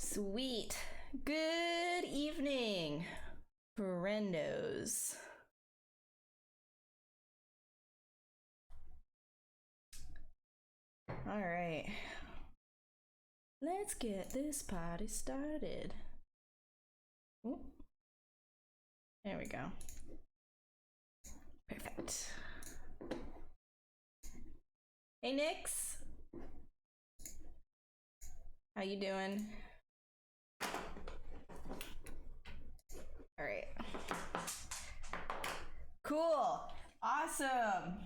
Sweet. Good evening, friendos. All right. Let's get this party started. Ooh. There we go. Perfect. Hey, Nix. How you doing? All right. Cool. Awesome.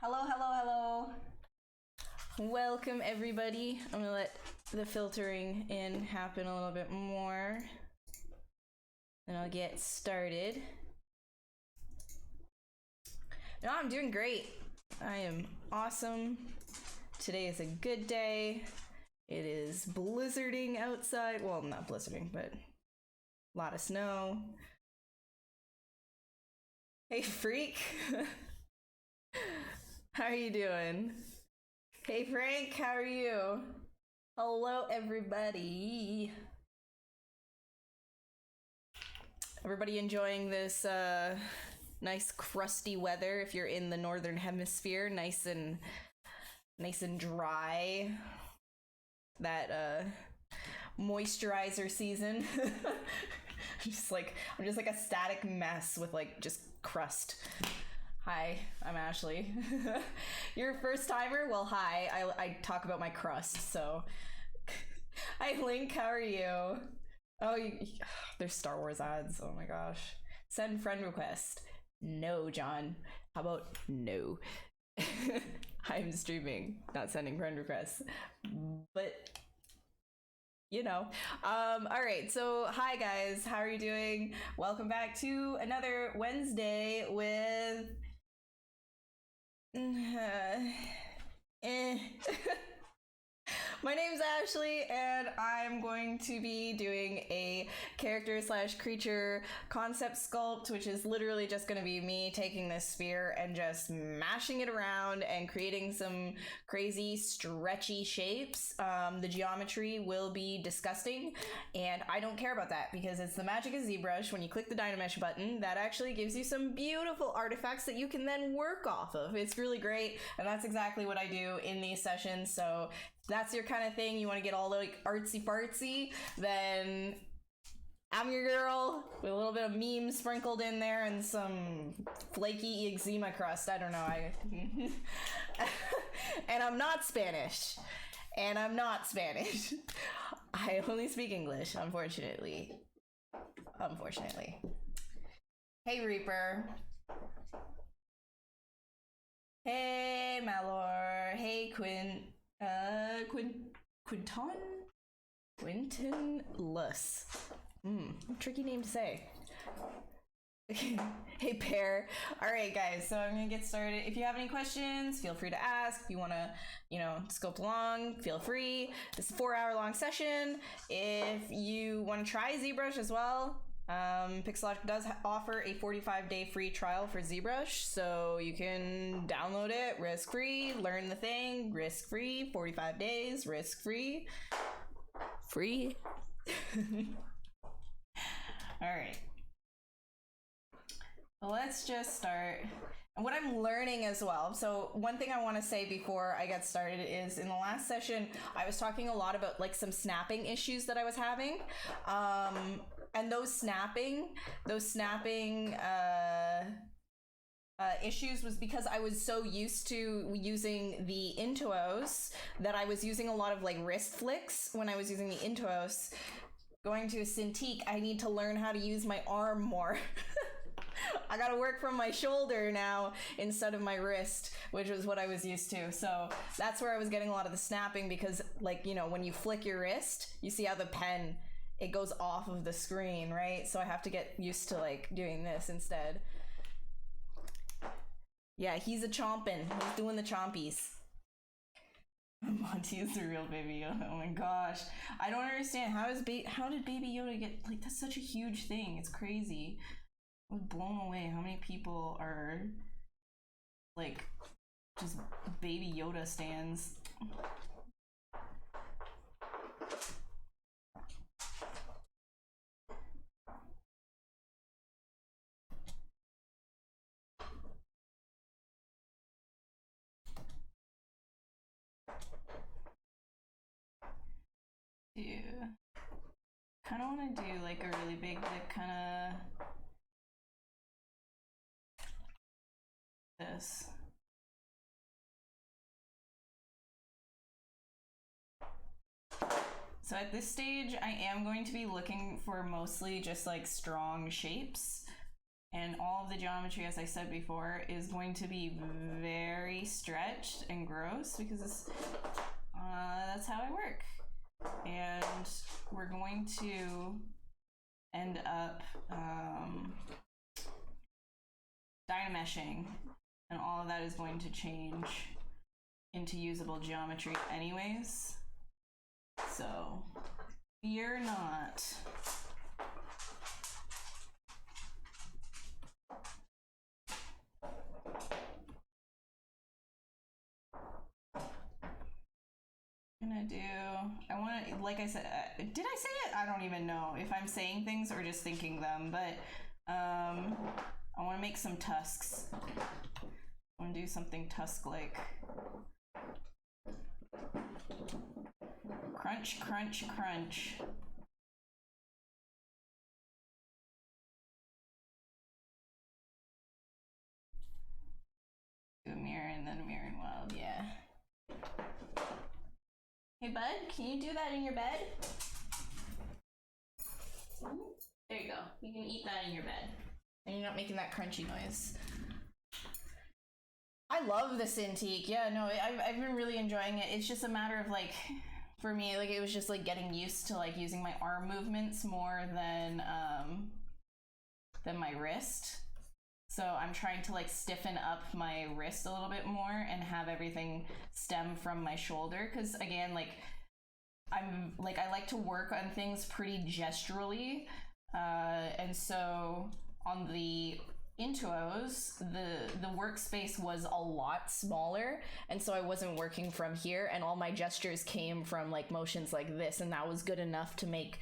Hello, hello, hello. Welcome, everybody. I'm gonna let the filtering in happen a little bit more. Then I'll get started. No, I'm doing great. I am awesome. Today is a good day. It is blizzarding outside. Well, not blizzarding, but a lot of snow. Hey, freak. How are you doing? Hey, Frank, how are you? Hello, everybody. Everybody enjoying this nice crusty weather if you're in the northern hemisphere, nice and dry. That moisturizer season. I'm just like a static mess with like just crust. Hi, I'm Ashley. You're a first timer? Well, hi. I talk about my crust, so. Hi, Link. How are you? Oh, there's Star Wars ads. Oh my gosh. Send friend request. No, John. How about no? I'm streaming, not sending friend requests. But you know. All right, so hi guys, how are you doing? Welcome back to another Wednesday with My name's Ashley, and I'm going to be doing a character/creature concept sculpt, which is literally just going to be me taking this sphere and just mashing it around and creating some crazy stretchy shapes. The geometry will be disgusting, and I don't care about that because it's the magic of ZBrush. When you click the Dynamesh button, that actually gives you some beautiful artifacts that you can then work off of. It's really great, and that's exactly what I do in these sessions. So if that's your kind of thing, you want to get all like artsy fartsy, then I'm your girl, with a little bit of meme sprinkled in there and some flaky eczema crust. I don't know. And I'm not Spanish. I only speak English, unfortunately. Hey, Reaper. Hey, Malor. Hey, Quinton Luss. Tricky name to say. Hey, Pear. All right, guys, so I'm gonna get started. If you have any questions, feel free to ask. If you want to, sculpt along, feel free. This is a 4-hour-long session. If you want to try ZBrush as well, Pixelogic does offer a 45-day free trial for ZBrush, so you can download it risk-free, learn the thing risk-free, 45 days risk-free, free. All right. Let's just start. And what I'm learning as well. So one thing I want to say before I get started is in the last session, I was talking a lot about like some snapping issues that I was having. And those snapping issues was because I was so used to using the Intuos that I was using a lot of like wrist flicks when I was using the Intuos. Going to a Cintiq, I need to learn how to use my arm more. I gotta work from my shoulder now instead of my wrist, which was what I was used to. So that's where I was getting a lot of the snapping because, like, when you flick your wrist, you see how the pen, it goes off of the screen, right? So I have to get used to, like, doing this instead. Yeah, he's a chompin'. He's doing the chompies. Monty is the real Baby Yoda. Oh my gosh. I don't understand. How did Baby Yoda get, like, that's such a huge thing. It's crazy. I was blown away how many people are like just Baby Yoda stans. do kind of want to do like a really big, like kind of this. So at this stage, I am going to be looking for mostly just like strong shapes. And all of the geometry, as I said before, is going to be very stretched and gross because that's how I work. And we're going to end up dynameshing, and all of that is going to change into usable geometry anyways. So, fear not. I want to, like I said, did I say it? I don't even know if I'm saying things or just thinking them, but I want to make some tusks. I want to do something tusk-like. Crunch, crunch, crunch. Do a mirror and then a mirror in wild, yeah. Hey bud, can you do that in your bed? There you go. You can eat that in your bed. And you're not making that crunchy noise. I love the Cintiq. Yeah, no, I've been really enjoying it. It's just a matter of like, for me, like it was just like getting used to like using my arm movements more than my wrist. So I'm trying to like stiffen up my wrist a little bit more and have everything stem from my shoulder. Cause again, like I like to work on things pretty gesturally. And so on the Intuos, the workspace was a lot smaller, and so I wasn't working from here, and all my gestures came from like motions like this, and that was good enough to make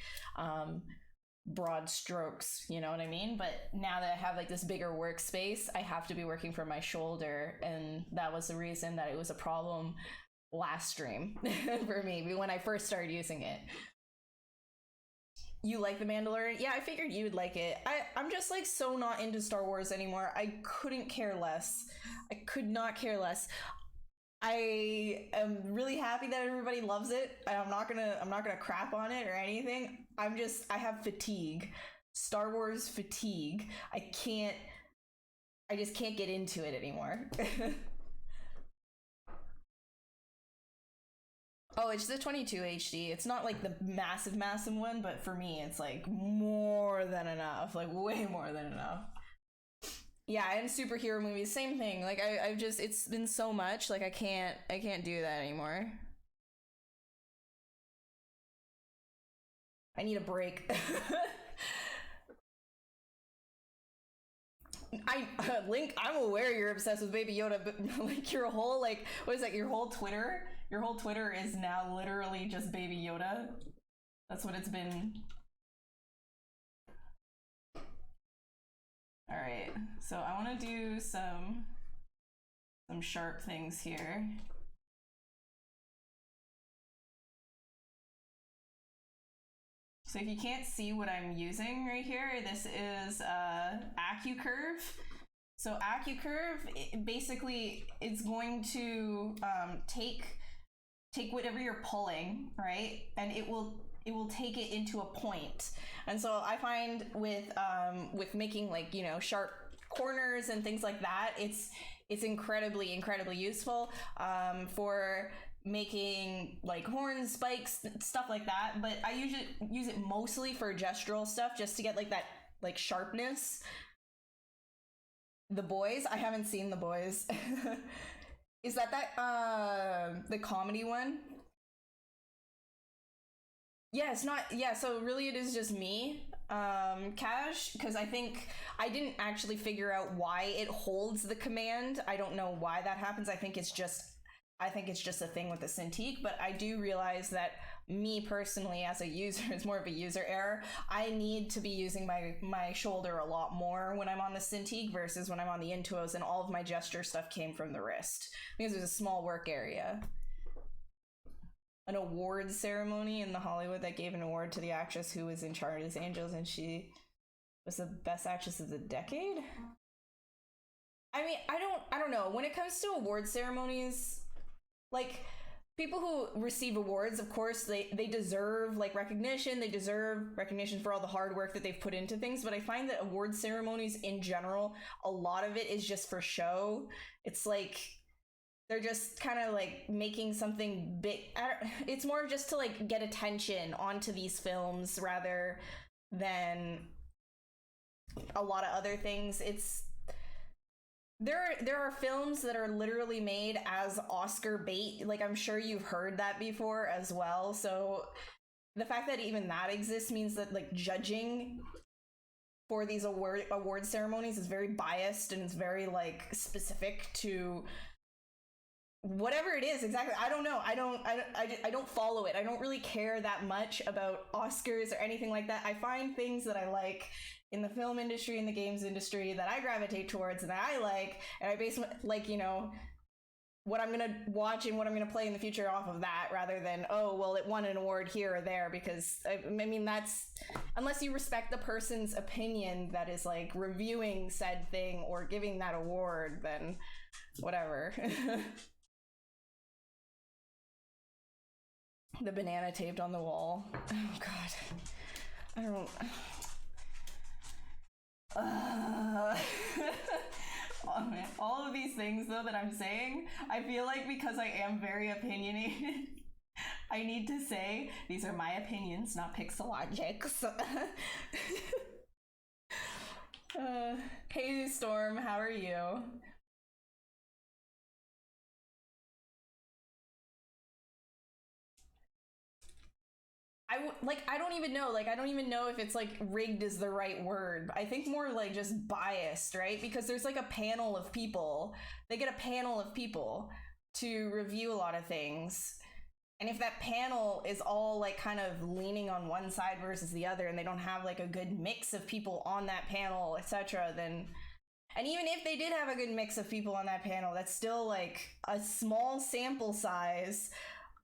broad strokes, you know what I mean? But now that I have like this bigger workspace, I have to be working from my shoulder, and that was the reason that it was a problem last stream for me when I first started using it. You like The Mandalorian? Yeah, I figured you'd like it. I'm just like so not into Star Wars anymore. I couldn't care less. I could not care less. I am really happy that everybody loves it. I'm not gonna crap on it or anything. I have fatigue. Star Wars fatigue. I just can't get into it anymore. Oh, it's the 22 HD. It's not like the massive one, but for me, it's like more than enough. Like way more than enough. Yeah, and superhero movies, same thing. Like I've just, it's been so much. Like I can't do that anymore. I need a break. Link, I'm aware you're obsessed with Baby Yoda, but like your whole like, what is that? Your whole Twitter is now literally just Baby Yoda. That's what it's been. All right, so I want to do some sharp things here. So if you can't see what I'm using right here, this is AccuCurve. So AccuCurve, basically, it's going to take whatever you're pulling, right, and it will take it into a point. And so I find with making like, you know, sharp corners and things like that, it's incredibly useful for making like horns, spikes, stuff like that. But I usually use it mostly for gestural stuff, just to get like that like sharpness. The Boys, I haven't seen The Boys. Is that the comedy one? Yeah, it's not. Yeah, so really it is just me, Cash, because I think I didn't actually figure out why it holds the command. I don't know why that happens. I think it's just a thing with the Cintiq, but I do realize that me personally as a user, it's more of a user error. I need to be using my shoulder a lot more when I'm on the Cintiq versus when I'm on the Intuos, and all of my gesture stuff came from the wrist because it was a small work area. an award ceremony in the Hollywood that gave an award to the actress who was in Charlie's Angels, and she was the best actress of the decade. I mean, I don't know. When it comes to award ceremonies, like, people who receive awards, of course, they deserve like recognition. They deserve recognition for all the hard work that they've put into things. But I find that award ceremonies in general, a lot of it is just for show. It's like they're just kind of like making something big. It's more just to like get attention onto these films rather than a lot of other things. There are films that are literally made as Oscar bait. Like, I'm sure you've heard that before as well. So the fact that even that exists means that like judging for these award ceremonies is very biased, and it's very like specific to whatever it is exactly. I don't know. I don't follow it. I don't really care that much about Oscars or anything like that. I find things that I like in the film industry and the games industry that I gravitate towards and that I like, and I base like, you know, what I'm gonna watch and what I'm gonna play in the future off of that, rather than, oh well, it won an award here or there, because I mean, that's, unless you respect the person's opinion that is like reviewing said thing or giving that award, then whatever. The banana taped on the wall. Oh god, I don't. Oh man, all of these things though that I'm saying, I feel like because I am very opinionated, I need to say these are my opinions, not Pixelogics. Hey Storm, how are you? I don't even know. Like, I don't even know if it's like rigged is the right word. I think more like just biased, right? Because there's like a panel of people. They get a panel of people to review a lot of things. And if that panel is all like kind of leaning on one side versus the other, and they don't have like a good mix of people on that panel, etc., then, and even if they did have a good mix of people on that panel, that's still like a small sample size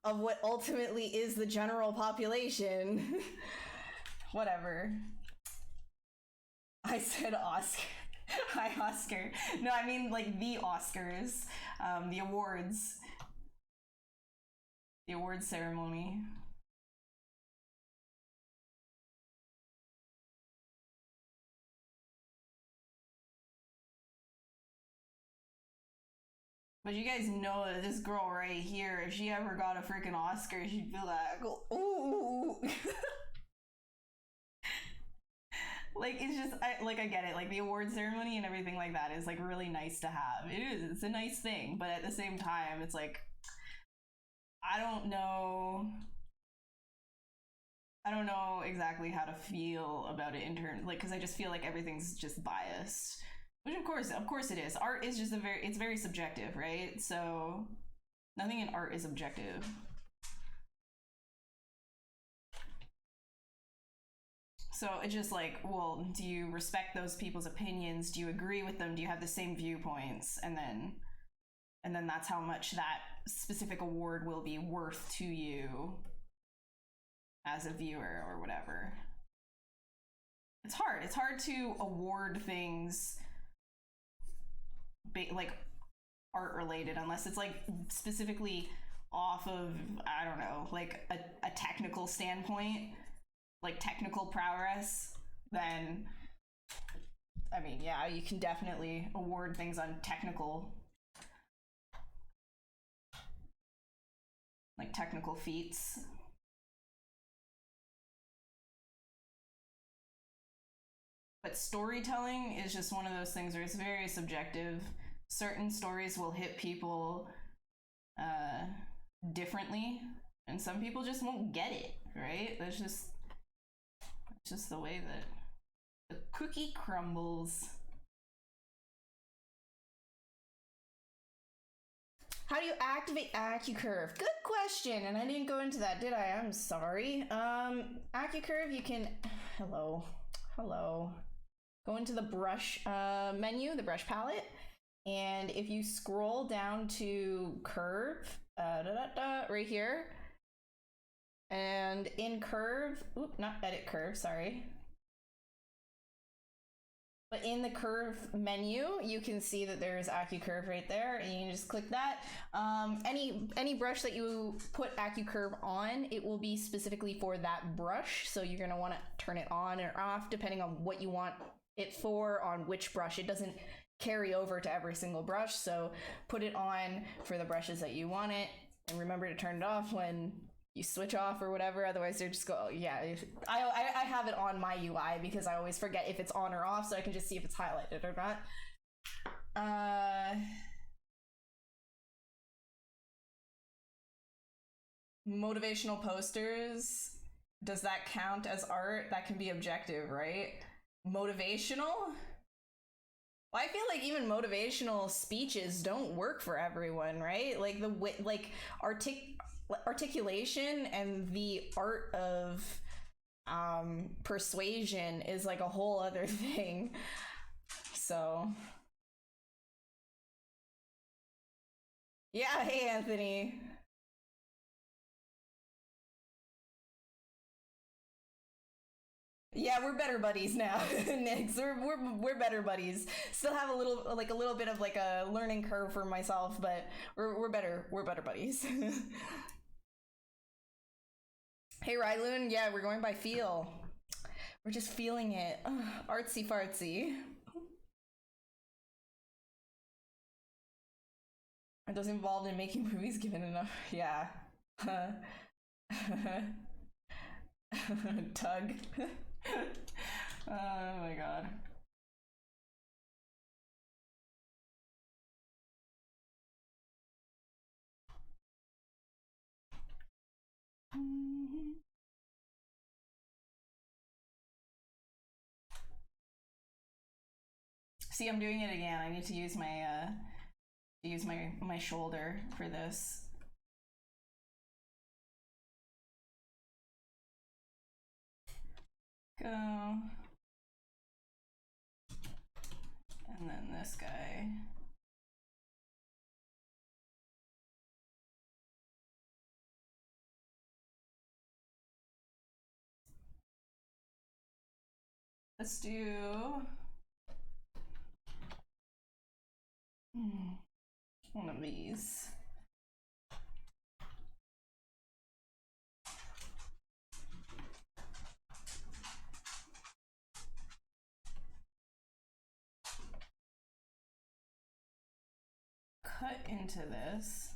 of what ultimately is the general population. Whatever. I said Oscar. Hi, Oscar. No, I mean like the Oscars, the awards. The awards ceremony. But you guys know that this girl right here, if she ever got a freaking Oscar, she'd be like, ooh. Like, it's just, I get it. Like, the award ceremony and everything like that is, like, really nice to have. It is. It's a nice thing. But at the same time, it's like, I don't know exactly how to feel about it in terms, like, because I just feel like everything's just biased. Which of course it is. Art is just it's very subjective, right? So nothing in art is objective. So it's just like, well, do you respect those people's opinions? Do you agree with them? Do you have the same viewpoints? And then that's how much that specific award will be worth to you as a viewer or whatever. It's hard. It's hard to award things like art related, unless it's like specifically off of, I don't know, like a technical standpoint, like technical prowess. Then I mean, yeah, you can definitely award things on technical, like technical feats. But storytelling is just one of those things where it's very subjective. Certain stories will hit people differently, and some people just won't get it, right? That's just the way that the cookie crumbles. How do you activate AccuCurve? Good question, and I didn't go into that, did I? I'm sorry. AccuCurve, you can... Hello. Go into the brush menu, the brush palette, and if you scroll down to curve, right here, And in curve, not edit curve, sorry. But in the curve menu, you can see that there's AccuCurve right there, and you can just click that. Any brush that you put AccuCurve on, it will be specifically for that brush. So you're gonna wanna turn it on or off depending on what you want it for, on which brush. It doesn't carry over to every single brush, so put it on for the brushes that you want it, and remember to turn it off when you switch off or whatever, otherwise they're just go, yeah. I have it on my UI because I always forget if it's on or off, so I can just see if it's highlighted or not. Motivational posters, does that count as art? That can be objective, right? Motivational? Well, I feel like even motivational speeches don't work for everyone, right? Like articulation and the art of persuasion is like a whole other thing. So yeah, hey Anthony. Yeah, we're better buddies now, Nix. We're better buddies. Still have a little bit of like a learning curve for myself, but we're better buddies. Hey Ryloon, yeah, we're going by feel. We're just feeling it. Ugh, artsy fartsy. Are those involved in making movies given enough? Yeah. Tug. Oh my god. See, I'm doing it again. I need to use my shoulder for this. Go. And then this guy. Let's do one of these. Cut into this.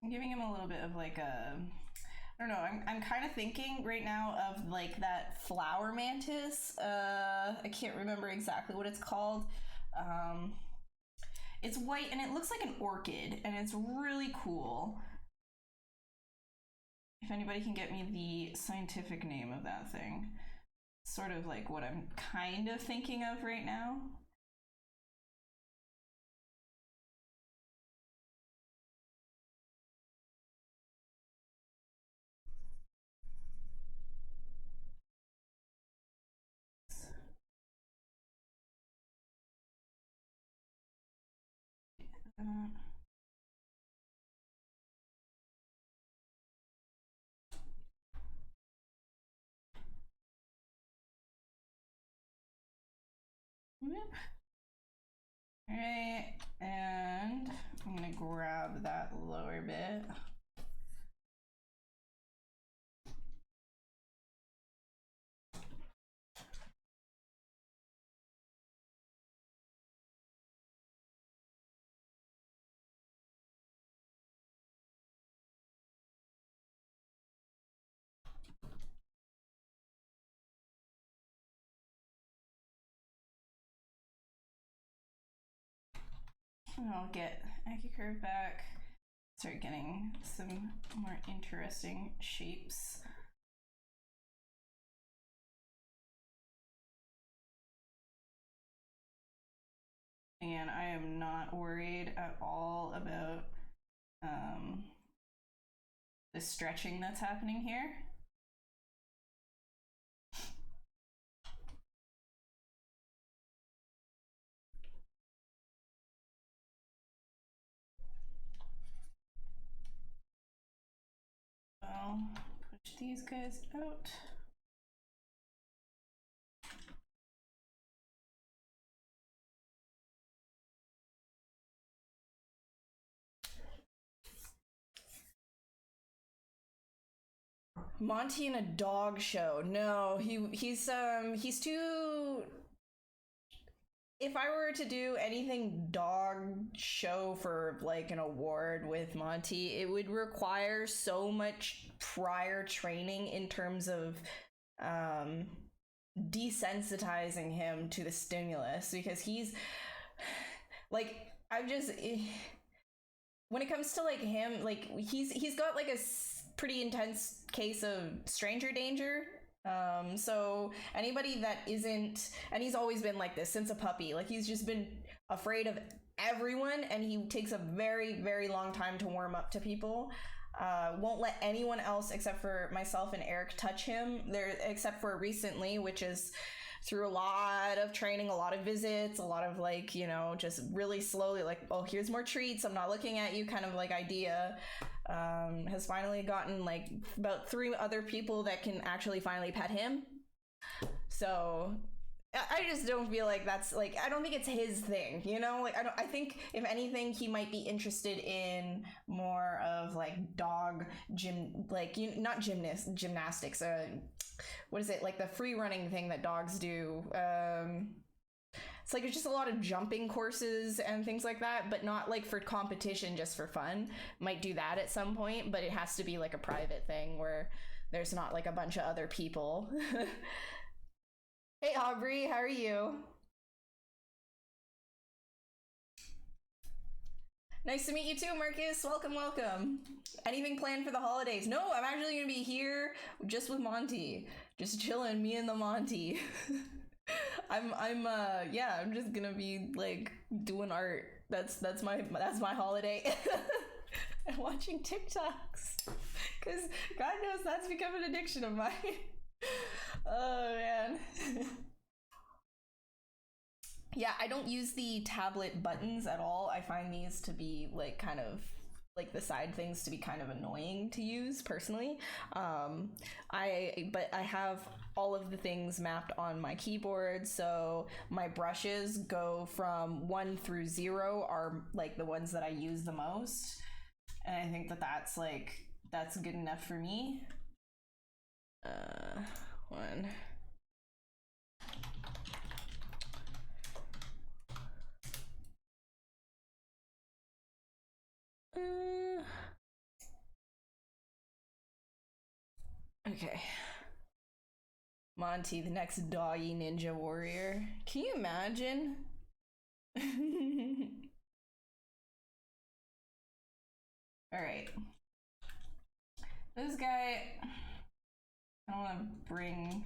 I'm giving him a little bit of like a, I don't know, I'm kind of thinking right now of like that flower mantis. I can't remember exactly what it's called. It's white and it looks like an orchid and it's really cool. If anybody can get me the scientific name of that thing. Sort of like what I'm kind of thinking of right now. Alright, and I'm gonna grab that lower bit. I'll get AccuCurve back, start getting some more interesting shapes. And I am not worried at all about the stretching that's happening here. I'll push these guys out. Monty in a dog show. No, he's too. If I were to do anything dog show for like an award with Monty, it would require so much prior training in terms of desensitizing him to the stimulus, because he's like, I'm just, when it comes to like him, like he's got like a pretty intense case of stranger danger. So anybody that isn't, and he's always been like this since a puppy, like he's just been afraid of everyone, and he takes a very, very long time to warm up to people. Won't let anyone else except for myself and Eric touch him there, except for recently, which is through a lot of training, a lot of visits, a lot of like, you know, just really slowly like, oh, here's more treats, I'm not looking at you kind of like idea. Has finally gotten like about 3 other people that can actually finally pet him. So I just don't feel like that's like, I don't think it's his thing, you know? Like I think if anything he might be interested in more of like dog gym, like not gymnastics, what is it, like the free running thing that dogs do. It's like, it's just a lot of jumping courses and things like that, but not like for competition, just for fun. Might do that at some point, but it has to be like a private thing where there's not like a bunch of other people. Hey Aubrey, how are you? Nice to meet you too, Marcus. Welcome, welcome. Anything planned for the holidays? No, I'm actually gonna be here just with Monty. Just chilling, me and the Monty. I'm just gonna be like doing art. That's my holiday. And watching TikToks. Cause God knows that's become an addiction of mine. Oh man. Yeah, I don't use the tablet buttons at all. I find these to be like kind of like the side things to be kind of annoying to use personally. But I have all of the things mapped on my keyboard, so my brushes go from 1 through 0 are like the ones that I use the most, and I think that that's good enough for me. 1. Okay. Monty, the next doggy ninja warrior. Can you imagine? Alright. This guy, I don't want to bring,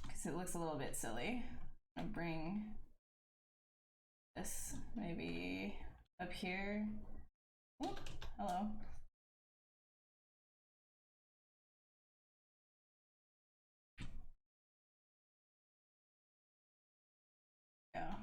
because it looks a little bit silly. I'm gonna bring this maybe up here. Oh, hello. Yeah.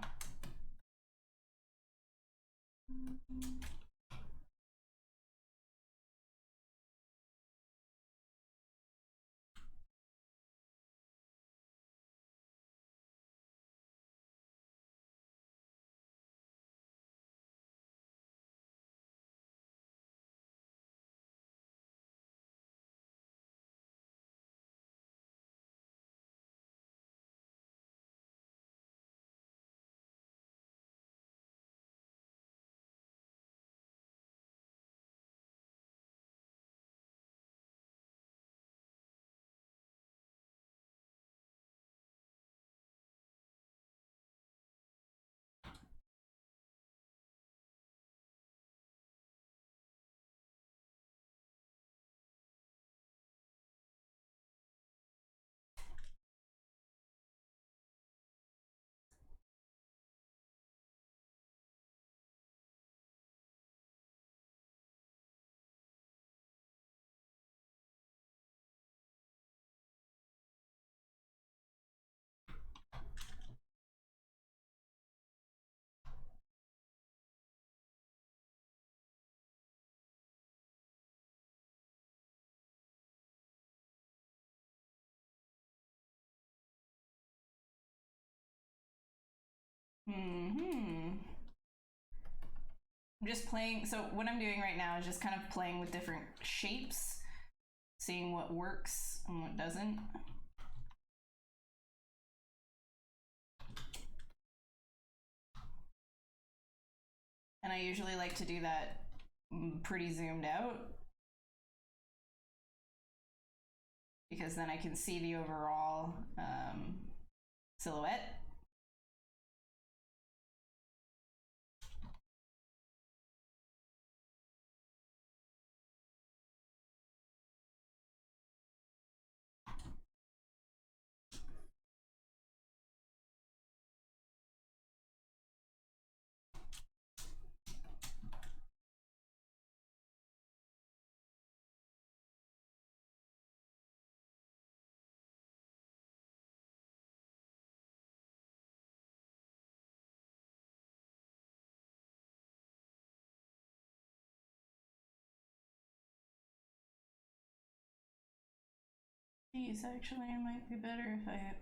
I'm just playing. So what I'm doing right now is just kind of playing with different shapes, seeing what works and what doesn't. And I usually like to do that pretty zoomed out, because then I can see the overall silhouette. These actually might be better if I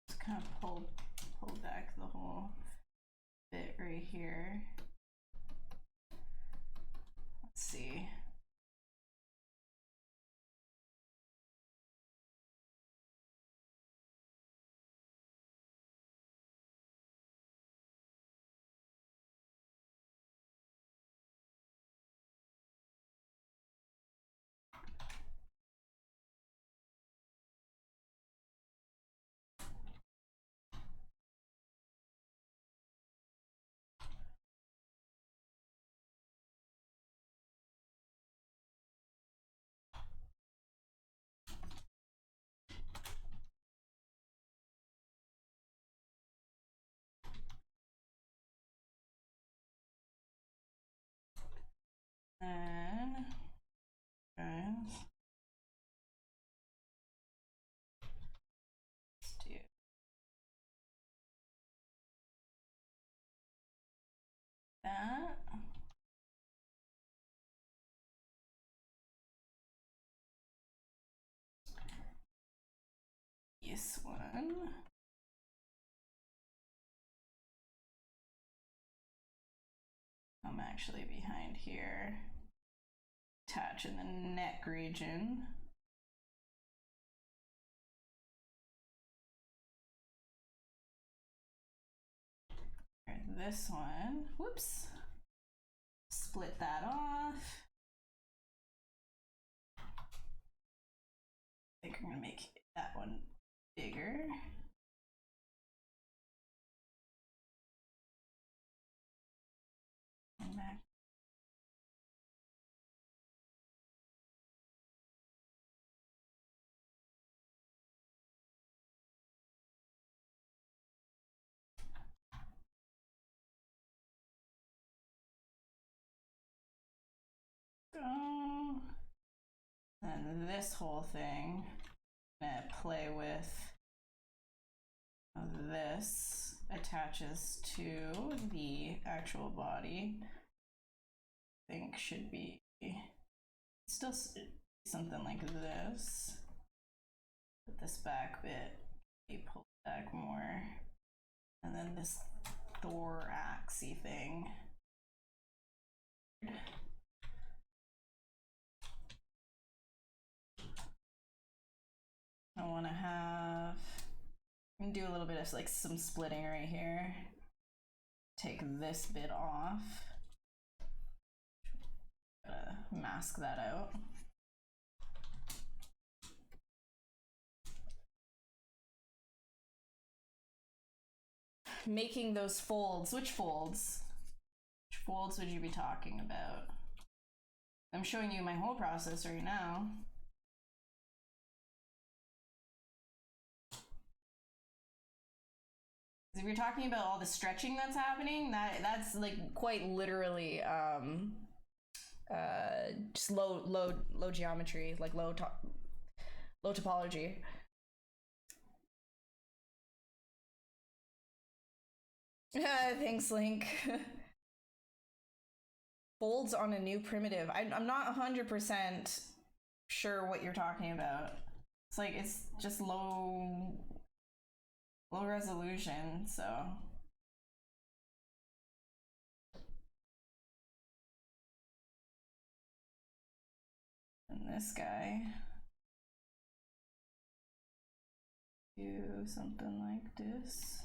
just kind of pull back the whole bit right here. Let's see. Then, guys, let's do that. This one. I'm actually behind here. Attach in the neck region. This one, whoops, split that off. I think I'm gonna make that one bigger. And back. Go. And this whole thing, I'm gonna play with this attaches to the actual body. I think should be still something like this. Put this back bit, be pulled back more, and then this thoraxy thing. I want to have, I'm gonna do a little bit of like some splitting right here. Take this bit off. Gotta mask that out. Making those folds. Which folds? Which folds would you be talking about? I'm showing you my whole process right now. If you're talking about all the stretching that's happening, that's like quite literally just low geometry, like low topology. Thanks, Link. Folds on a new primitive. I'm not 100% sure what you're talking about. It's like, it's just low resolution, so this guy. Do something like this.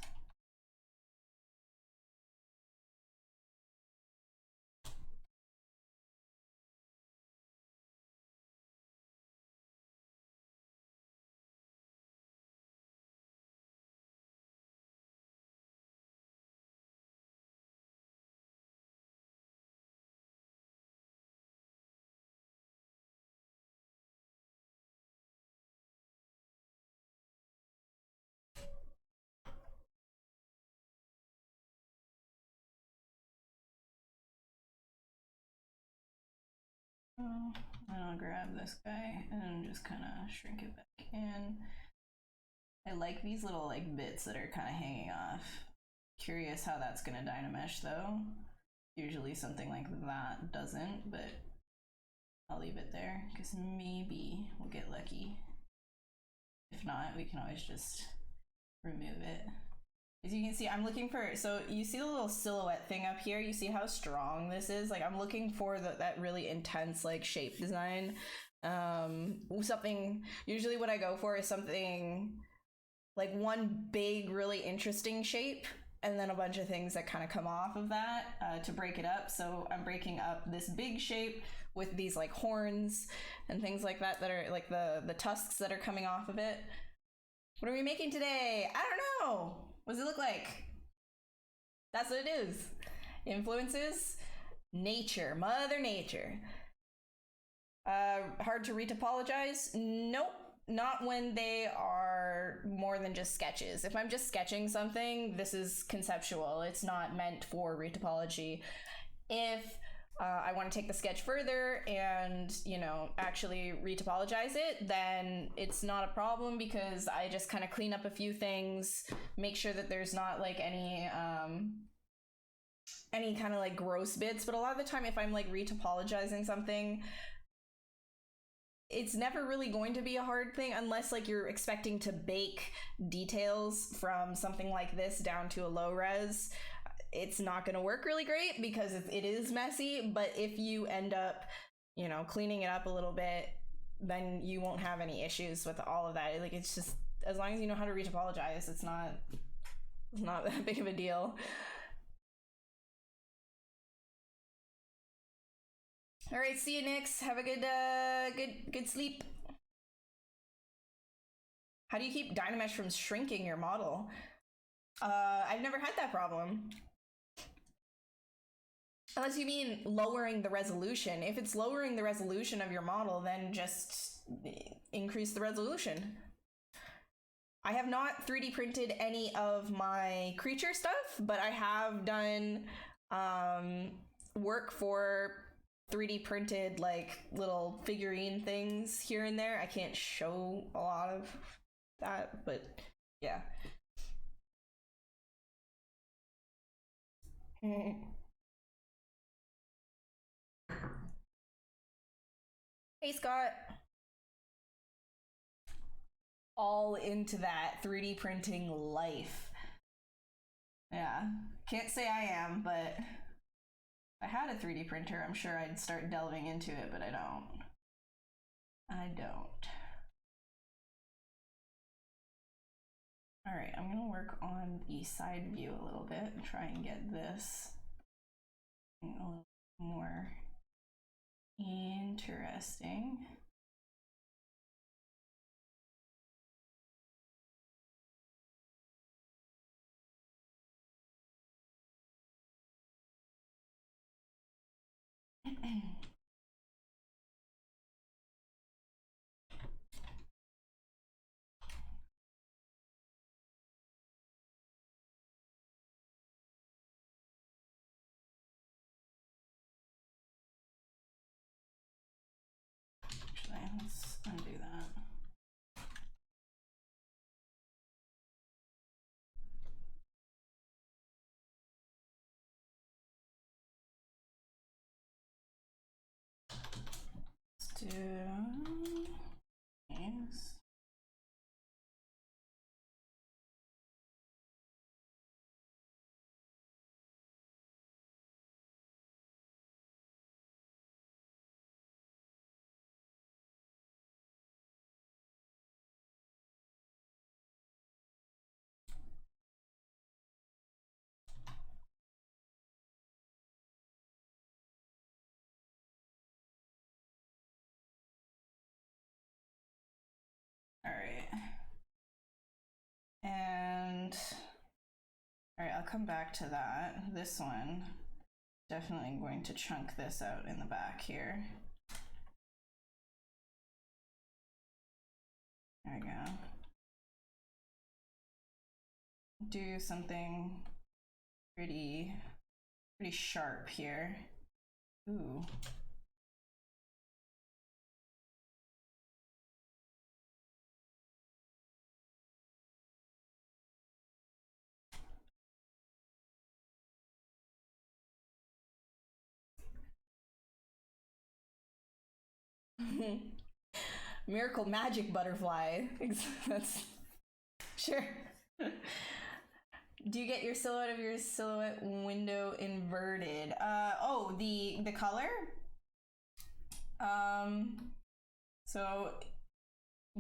I'll grab this guy and just kind of shrink it back in. I like these little like bits that are kind of hanging off. Curious how that's gonna dynamesh though. Usually something like that doesn't, but I'll leave it there because maybe we'll get lucky. If not, we can always just remove it. As you can see, I'm looking for, so you see the little silhouette thing up here? You see how strong this is? Like I'm looking for that really intense like shape design. Something, usually what I go for is something like one big, really interesting shape, and then a bunch of things that kind of come off of that to break it up. So I'm breaking up this big shape with these like horns and things like that that are like the tusks that are coming off of it. What are we making today? I don't know. What does it look like? That's what it is. Influences? Nature. Mother Nature. Hard to retopologize? Nope. Not when they are more than just sketches. If I'm just sketching something, this is conceptual. It's not meant for retopology. If I want to take the sketch further and, you know, actually retopologize it, then it's not a problem because I just kind of clean up a few things, make sure that there's not like any kind of like gross bits. But a lot of the time, if I'm like retopologizing something, it's never really going to be a hard thing unless like you're expecting to bake details from something like this down to a low res. It's not going to work really great because it is messy, but if you end up, you know, cleaning it up a little bit, then you won't have any issues with all of that. Like, it's just, as long as you know how to retopologize, it's not that big of a deal. All right, see you, Nix. Have a good sleep. How do you keep Dynamesh from shrinking your model? I've never had that problem. Unless you mean lowering the resolution. If it's lowering the resolution of your model, then just increase the resolution. I have not 3D printed any of my creature stuff, but I have done work for 3D printed like little figurine things here and there. I can't show a lot of that, but yeah. Hey, Scott. All into that 3D printing life. Yeah, can't say I am, but if I had a 3D printer, I'm sure I'd start delving into it, but I don't. All right, I'm gonna work on the side view a little bit and try and get this a little more interesting. Actually, let's undo that. Let's do yes. I'll come back to that. This one, definitely going to chunk this out in the back here. There we go. Do something pretty sharp here. Ooh. Miracle magic butterfly. That's sure. Do you get your silhouette of your silhouette window inverted? Oh, the color? So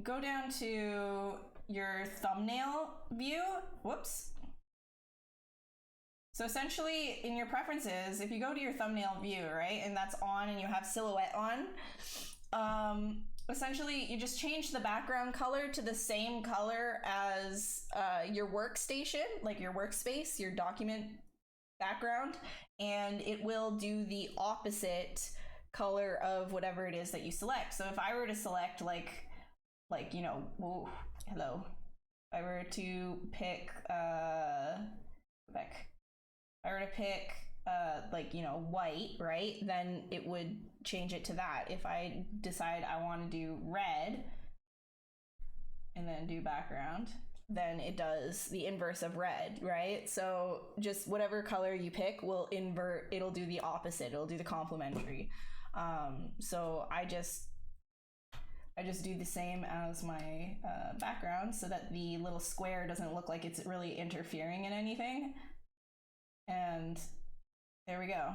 go down to your thumbnail view. Whoops. So essentially in your preferences, if you go to your thumbnail view, right, and that's on and you have silhouette on, essentially you just change the background color to the same color as your workstation, like your workspace, your document background, and it will do the opposite color of whatever it is that you select. So if I were to select like you know, whoa, hello. If I were to pick like, you know, white, right? Then it would change it to that. If I decide I want to do red and then do background, then it does the inverse of red, right? So just whatever color you pick will invert, it'll do the opposite, it'll do the complementary. So I just do the same as my background so that the little square doesn't look like it's really interfering in anything. And there we go.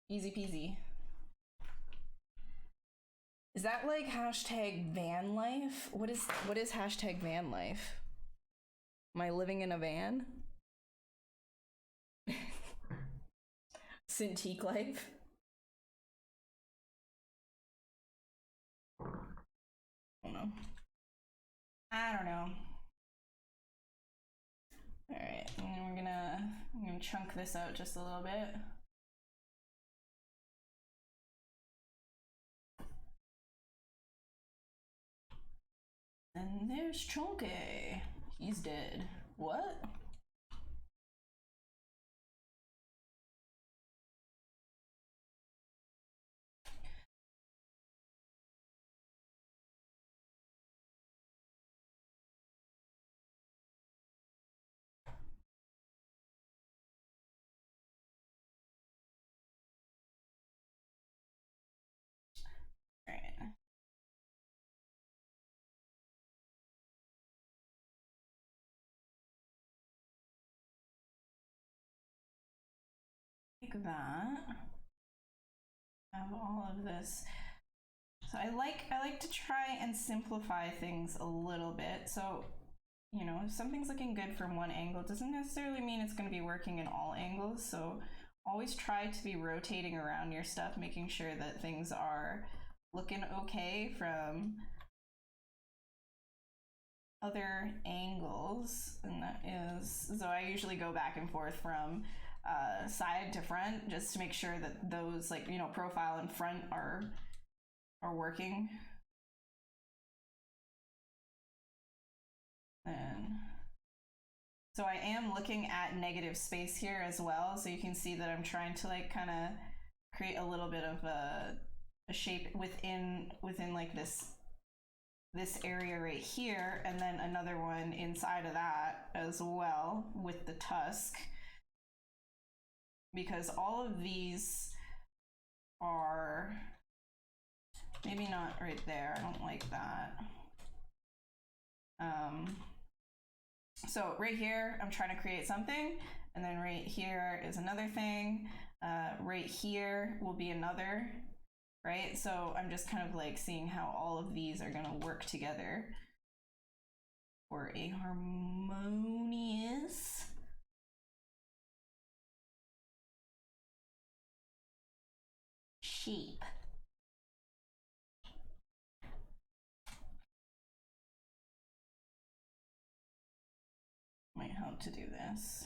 Easy peasy. Is that like hashtag van life? What is hashtag van life? Am I living in a van? Cintiq life? I don't know. All right, and then I'm gonna chunk this out just a little bit. And there's Chunky. He's dead. What? All right. Like that. Have all of this. So I like to try and simplify things a little bit. So, you know, if something's looking good from one angle, it doesn't necessarily mean it's going to be working in all angles. So always try to be rotating around your stuff, making sure that things are looking okay from other angles. And that is, so I usually go back and forth from side to front just to make sure that those, like, you know, profile and front are working. And so I am looking at negative space here as well, so you can see that I'm trying to like kind of create a little bit of a shape within like this area right here, and then another one inside of that as well with the tusk, because all of these are maybe not right there. I don't like that. So right here, I'm trying to create something, and then right here is another thing. Right here will be another, right? So I'm just kind of like seeing how all of these are gonna work together for a harmonious shape. Might help to do this.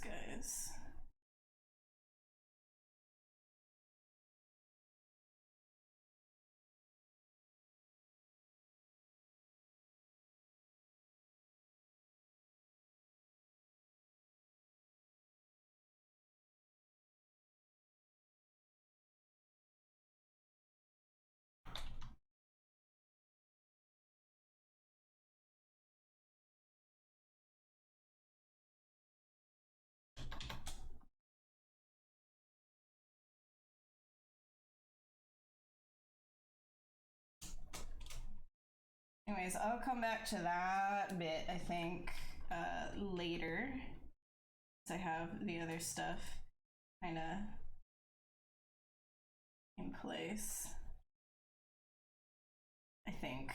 Guys. Anyways, I'll come back to that bit, I think, later. I have the other stuff kind of in place. I think.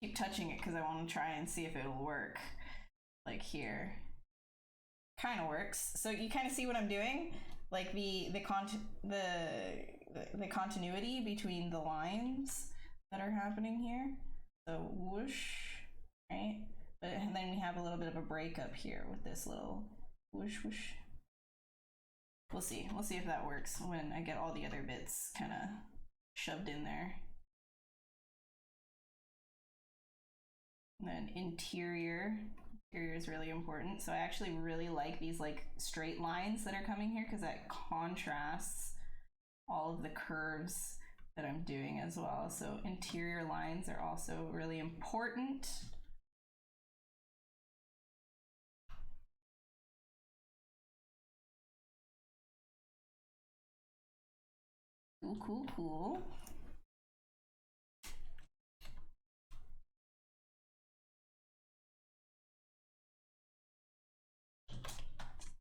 Keep touching it because I want to try and see if it'll work. Like here. Kind of works. So you kind of see what I'm doing? Like the continuity between the lines that are happening here. So whoosh, right? But then we have a little bit of a break up here with this little whoosh whoosh. We'll see. We'll see if that works when I get all the other bits kind of shoved in there. And then interior. Interior is really important. So I actually really like these like straight lines that are coming here because that contrasts all of the curves that I'm doing as well. So interior lines are also really important. Cool, cool, cool.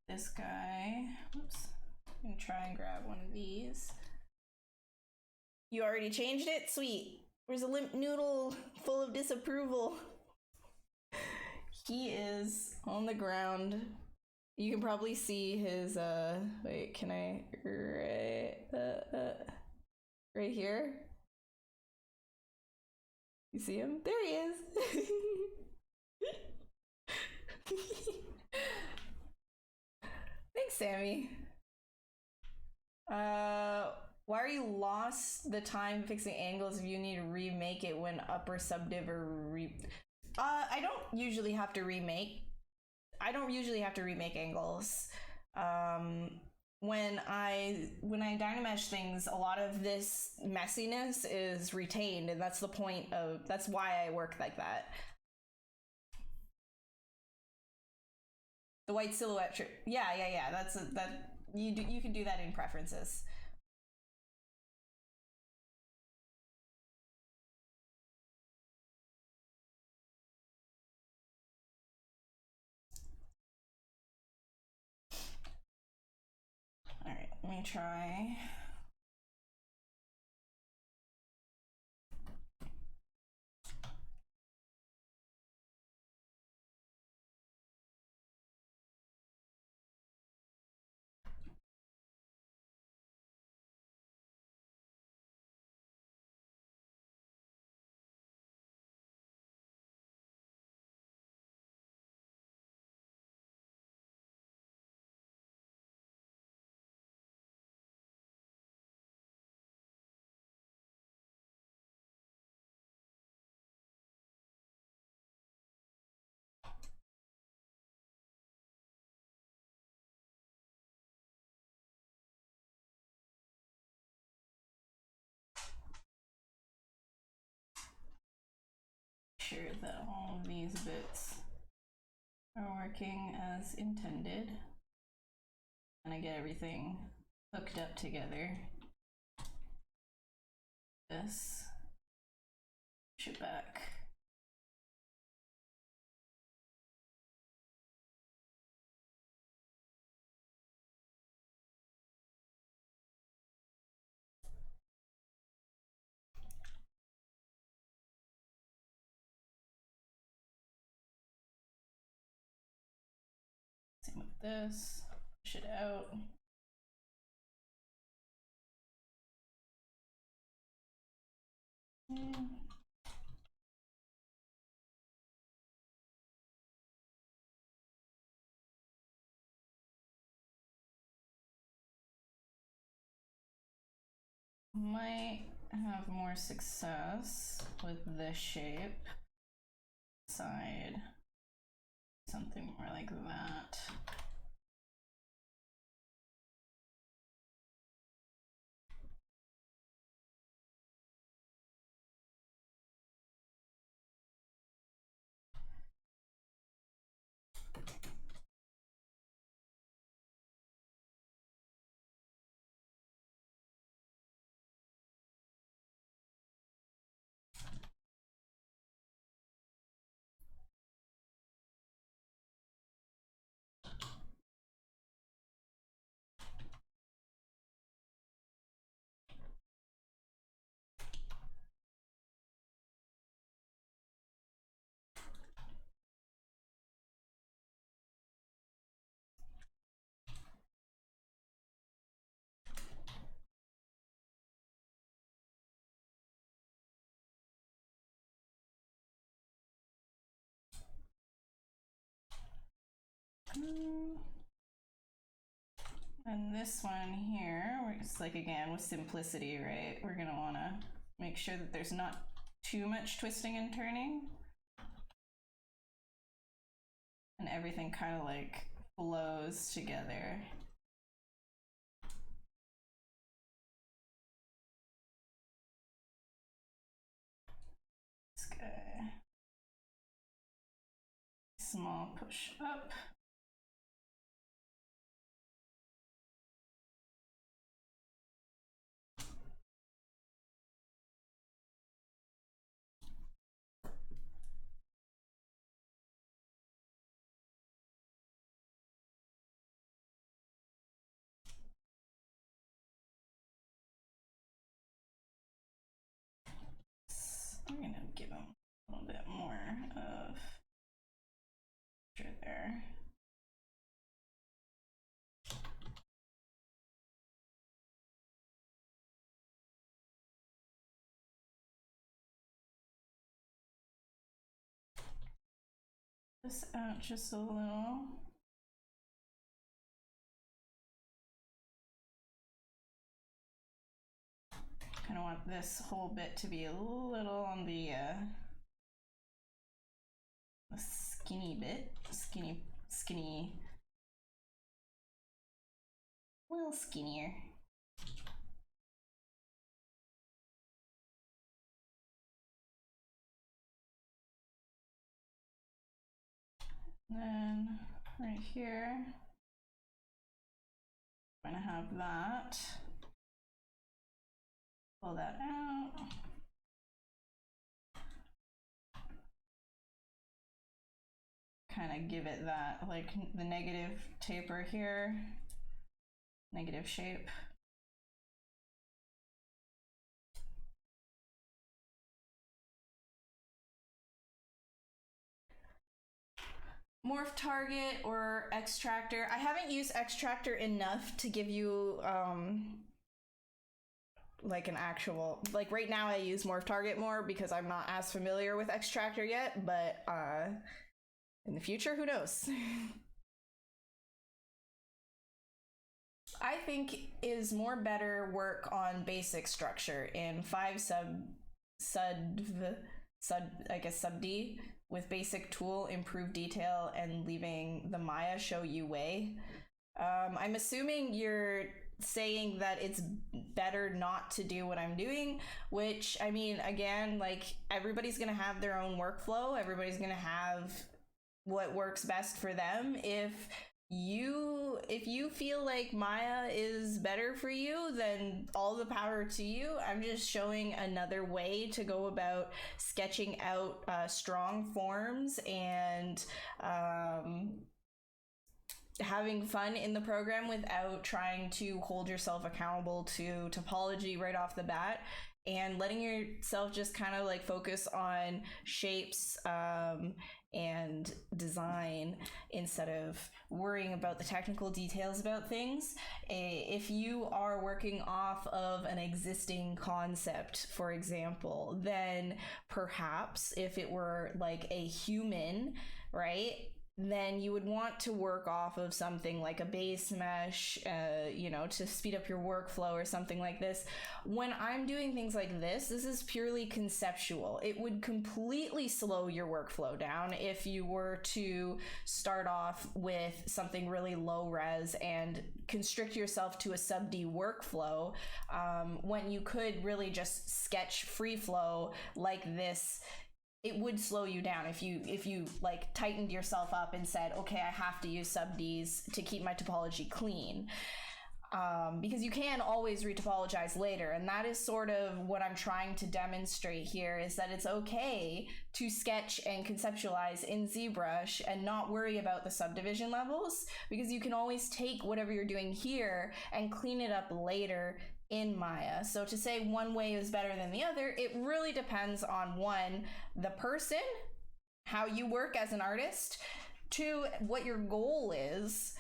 This guy, oops, I'm gonna try and grab one of these. You already changed it? Sweet. Where's a limp noodle full of disapproval? He is on the ground. You can probably see his, wait, can I, right here? You see him? There he is. Thanks, Sammy. Why are you lost the time fixing angles if you need to remake it when upper subdiv or I don't usually have to remake. I don't usually have to remake angles. When I Dynamesh things, a lot of this messiness is retained, and that's the point of, that's why I work like that. The white silhouette, yeah. That you can do that in preferences. All right, let me try. Sure that all of these bits are working as intended, and I get everything hooked up together. this. Push it back. Same with this. Push it out. Might have more success with this shape. Side. Something more like that. And this one here, it's like, again, with simplicity, right? We're gonna wanna make sure that there's not too much twisting and turning. And everything kind of like flows together. This guy. Small push up. I'm gonna give him a little bit more of there. This out just a little. Kind of want this whole bit to be a little on the skinny bit, skinny, a little skinnier. Then right here, I'm gonna have that. Pull that out. Kind of give it that, like, the negative taper here, negative shape. Morph target or extractor. I haven't used extractor enough to give you like an actual, like right now I use morph target more because I'm not as familiar with extractor yet, but in the future, who knows? I think is more better work on basic structure in 5 sub D with basic tool, improve detail, and leaving the Maya show you way. I'm assuming you're saying that it's better not to do what I'm doing, which, I mean, again, like, everybody's gonna have their own workflow. Everybody's gonna have what works best for them. If if you feel like Maya is better for you, then all the power to you. I'm just showing another way to go about sketching out strong forms and having fun in the program without trying to hold yourself accountable to topology right off the bat, and letting yourself just kind of like focus on shapes and design instead of worrying about the technical details about things. If you are working off of an existing concept, for example, then perhaps if it were like a human, right, then you would want to work off of something like a base mesh, to speed up your workflow or something like this. When I'm doing things like this is purely conceptual. It would completely slow your workflow down if you were to start off with something really low res and constrict yourself to a sub-D workflow, when you could really just sketch free flow like this. It would slow you down if you like tightened yourself up and said, okay, I have to use sub-Ds to keep my topology clean. Because you can always retopologize later, and that is sort of what I'm trying to demonstrate here, is that it's okay to sketch and conceptualize in ZBrush and not worry about the subdivision levels, because you can always take whatever you're doing here and clean it up later in Maya. So to say one way is better than the other, it really depends on, one, the person, how you work as an artist, two, what your goal is,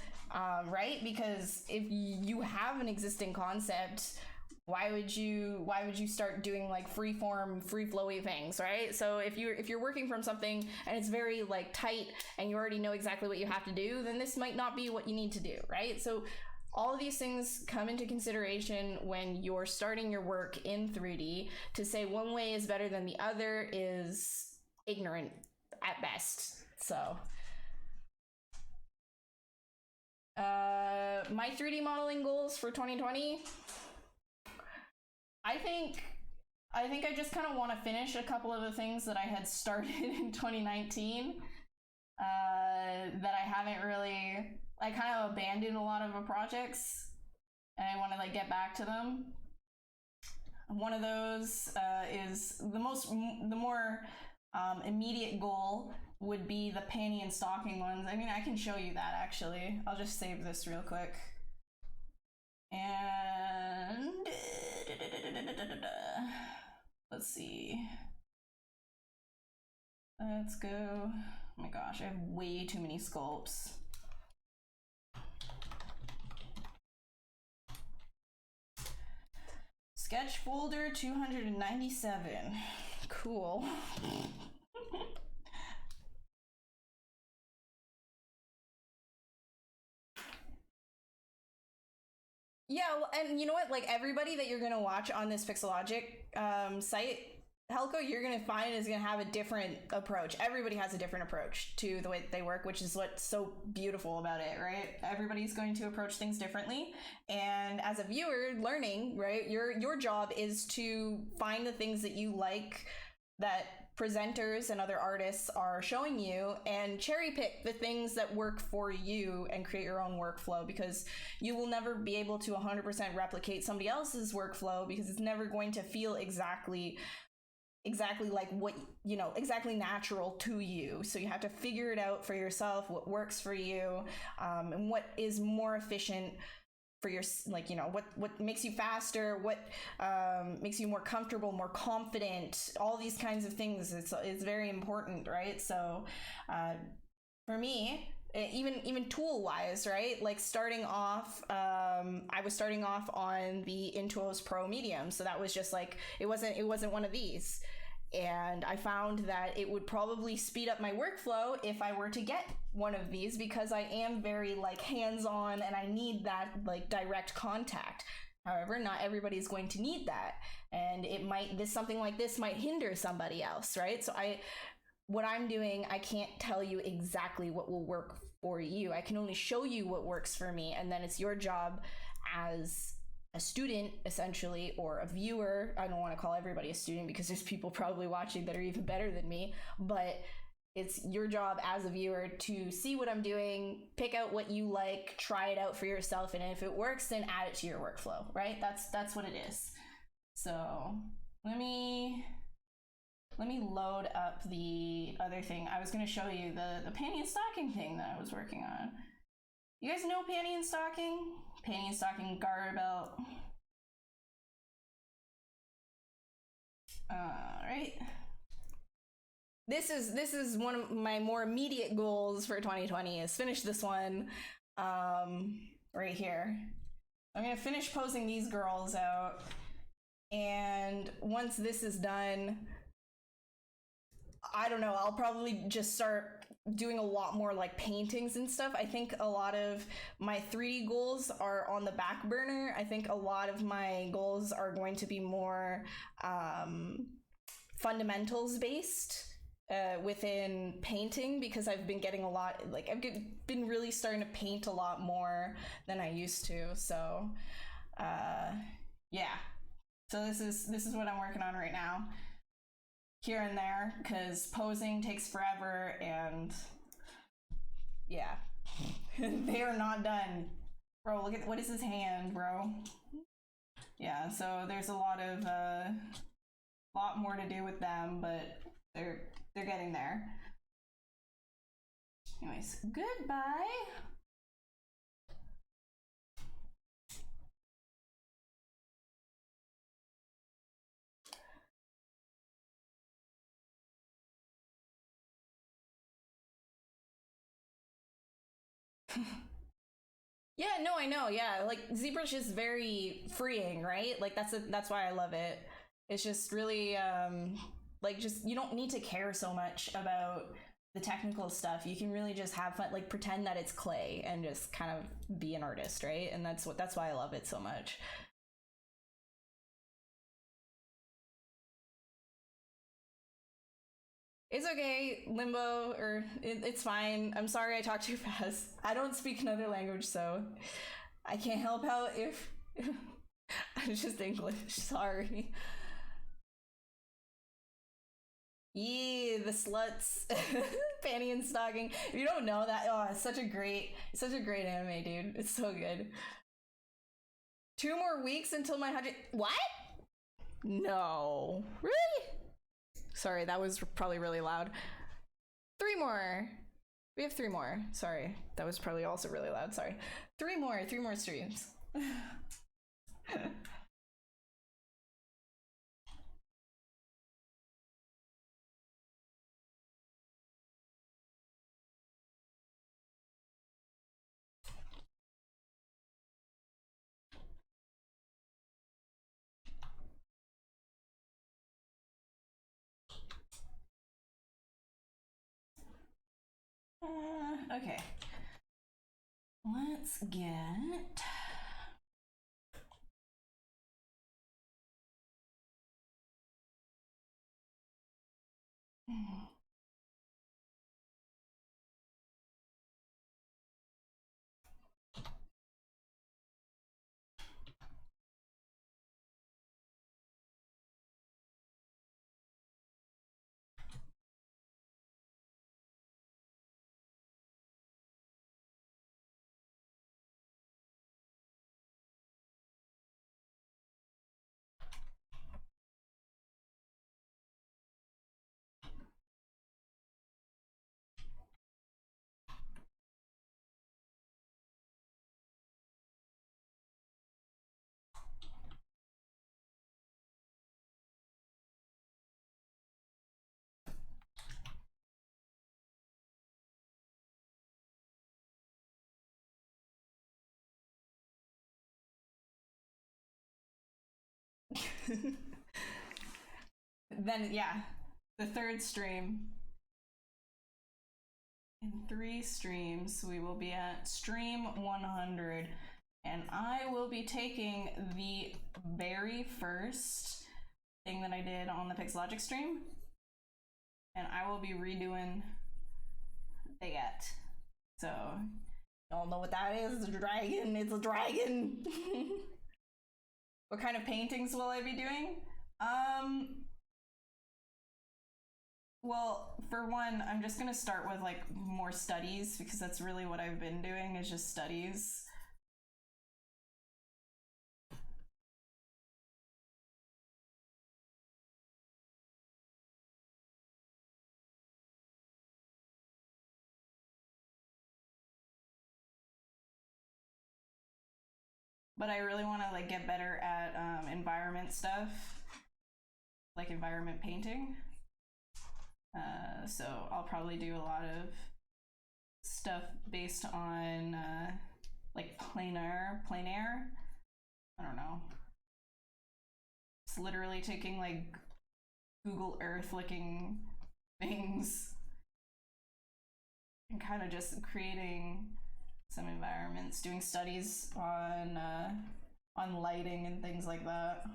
right? Because if you have an existing concept, why would you start doing like free-form, free-flowy things, right? So if you're working from something and it's very like tight and you already know exactly what you have to do, then this might not be what you need to do, right? So all of these things come into consideration when you're starting your work in 3D. To say one way is better than the other is ignorant at best. So, my 3D modeling goals for 2020, I think I just kind of want to finish a couple of the things that I had started in 2019 that I haven't really. I kind of abandoned a lot of the projects, and I want to like get back to them. One of those is the more immediate goal would be the panty and stocking ones. I mean, I can show you that actually. I'll just save this real quick. And let's see. Let's go. Oh my gosh, I have way too many sculpts. Sketch folder 297. Cool. Yeah, well, and you know what? Like everybody that you're gonna watch on this Pixelogic site, Helco, you're gonna find is gonna have a different approach. Everybody has a different approach to the way that they work, which is what's so beautiful about it, right? Everybody's going to approach things differently, and as a viewer learning, right, your job is to find the things that you like, that presenters and other artists are showing you, and cherry pick the things that work for you and create your own workflow, because you will never be able to 100% replicate somebody else's workflow, because it's never going to feel exactly like what, you know, exactly natural to you. So you have to figure it out for yourself, what works for you, and what is more efficient for your, like, you know, what makes you faster, what makes you more comfortable, more confident, all these kinds of things. It's very important, right? So for me, even tool wise, right, like starting off, I was starting off on the Intuos Pro Medium, so that was just like, it wasn't one of these, and I found that it would probably speed up my workflow if I were to get one of these, because I am very like hands-on and I need that like direct contact. However, not everybody's going to need that, and something like this might hinder somebody else, right? So what I'm doing, I can't tell you exactly what will work for you. I can only show you what works for me, and then it's your job as a student, essentially, or a viewer. I don't want to call everybody a student because there's people probably watching that are even better than me, but It's your job as a viewer to see what I'm doing, pick out what you like, try it out for yourself, and if it works, then add it to your workflow, right? That's what it is. So let me load up the other thing. I was going to show you the panty and stocking thing that I was working on. You guys know panty and stocking? Panty and stocking garter belt. All right. This is one of my more immediate goals for 2020 is finish this one right here. I'm gonna finish posing these girls out, and once this is done, I don't know, I'll probably just start doing a lot more like paintings and stuff. I think a lot of my 3D goals are on the back burner. I think a lot of my goals are going to be more fundamentals based within painting, because I've been getting a lot, like I've been really starting to paint a lot more than I used to. So yeah, so this is what I'm working on right now, here and there, because posing takes forever, and yeah. They are not done, bro. Look at what is his hand, bro. Yeah, so there's a lot more to do with them, but they're getting there. Anyways, goodbye. Yeah, no, I know. Yeah, like ZBrush is very freeing, right? Like that's why I love it. It's just really like, just, you don't need to care so much about the technical stuff. You can really just have fun, like pretend that it's clay and just kind of be an artist, right? And that's why I love it so much. It's okay, Limbo, or it's fine. I'm sorry I talk too fast. I don't speak another language, so I can't help out if I'm just English. Sorry. Yeah, the sluts. Panty and stocking. If you don't know that, oh, it's such a great anime, dude. It's so good. 2 more weeks until my 100. What? No. Really? Sorry, that was probably really loud. 3 more. We have 3 more. Sorry, that was probably also really loud. Sorry. 3 more streams. Okay. Let's get... Then, yeah, the 3rd stream. In 3 streams, we will be at stream 100. And I will be taking the very first thing that I did on the Pixelogic stream, and I will be redoing Baguette. So, y'all know what that is? It's a dragon. It's a dragon. What kind of paintings will I be doing? Well, for one, I'm just gonna start with like more studies because that's really what I've been doing is just studies. But I really want to like get better at environment stuff, like environment painting. So I'll probably do a lot of stuff based on like plein air. I don't know. It's literally taking like Google Earth looking things and kind of just creating some environments, doing studies on lighting and things like that.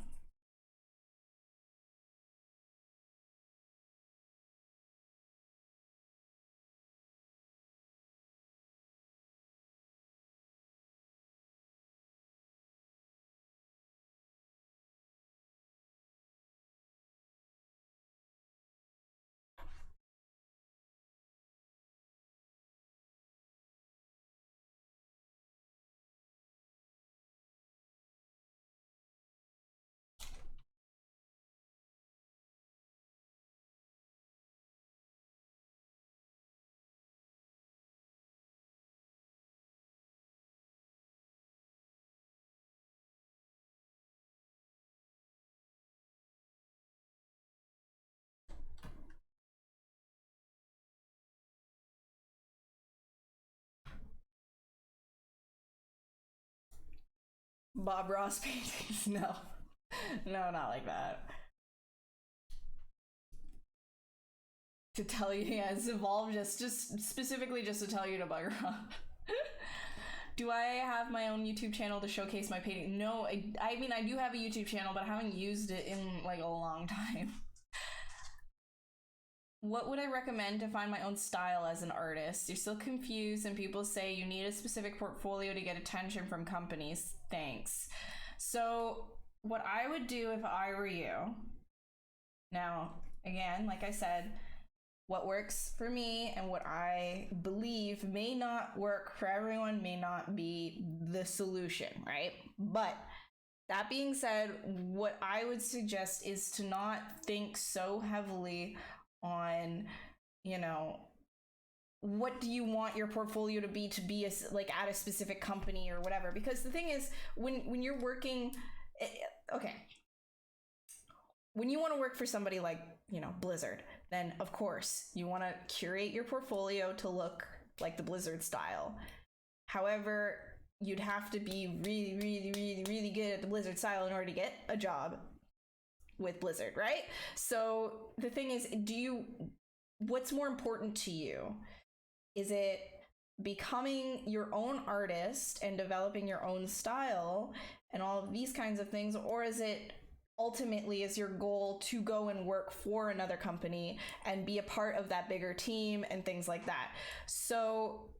Bob Ross paintings? No. No, not like that. To tell you, yeah, it's evolved just specifically just to tell you to bugger off. Do I have my own YouTube channel to showcase my painting? No, I mean, I do have a YouTube channel, but I haven't used it in like a long time. What would I recommend to find my own style as an artist? You're still confused and people say you need a specific portfolio to get attention from companies. Thanks. So what I would do if I were you, now, again, like I said, what works for me and what I believe may not work for everyone, may not be the solution, right? But that being said, what I would suggest is to not think so heavily on, you know, what do you want your portfolio to be like at a specific company or whatever, because the thing is when you're working, okay, when you want to work for somebody like, you know, Blizzard, then of course you want to curate your portfolio to look like the Blizzard style. However, you'd have to be really good at the Blizzard style in order to get a job with Blizzard, right? So the thing is, what's more important to you? Is it becoming your own artist and developing your own style and all of these kinds of things, or is it ultimately is your goal to go and work for another company and be a part of that bigger team and things like that? So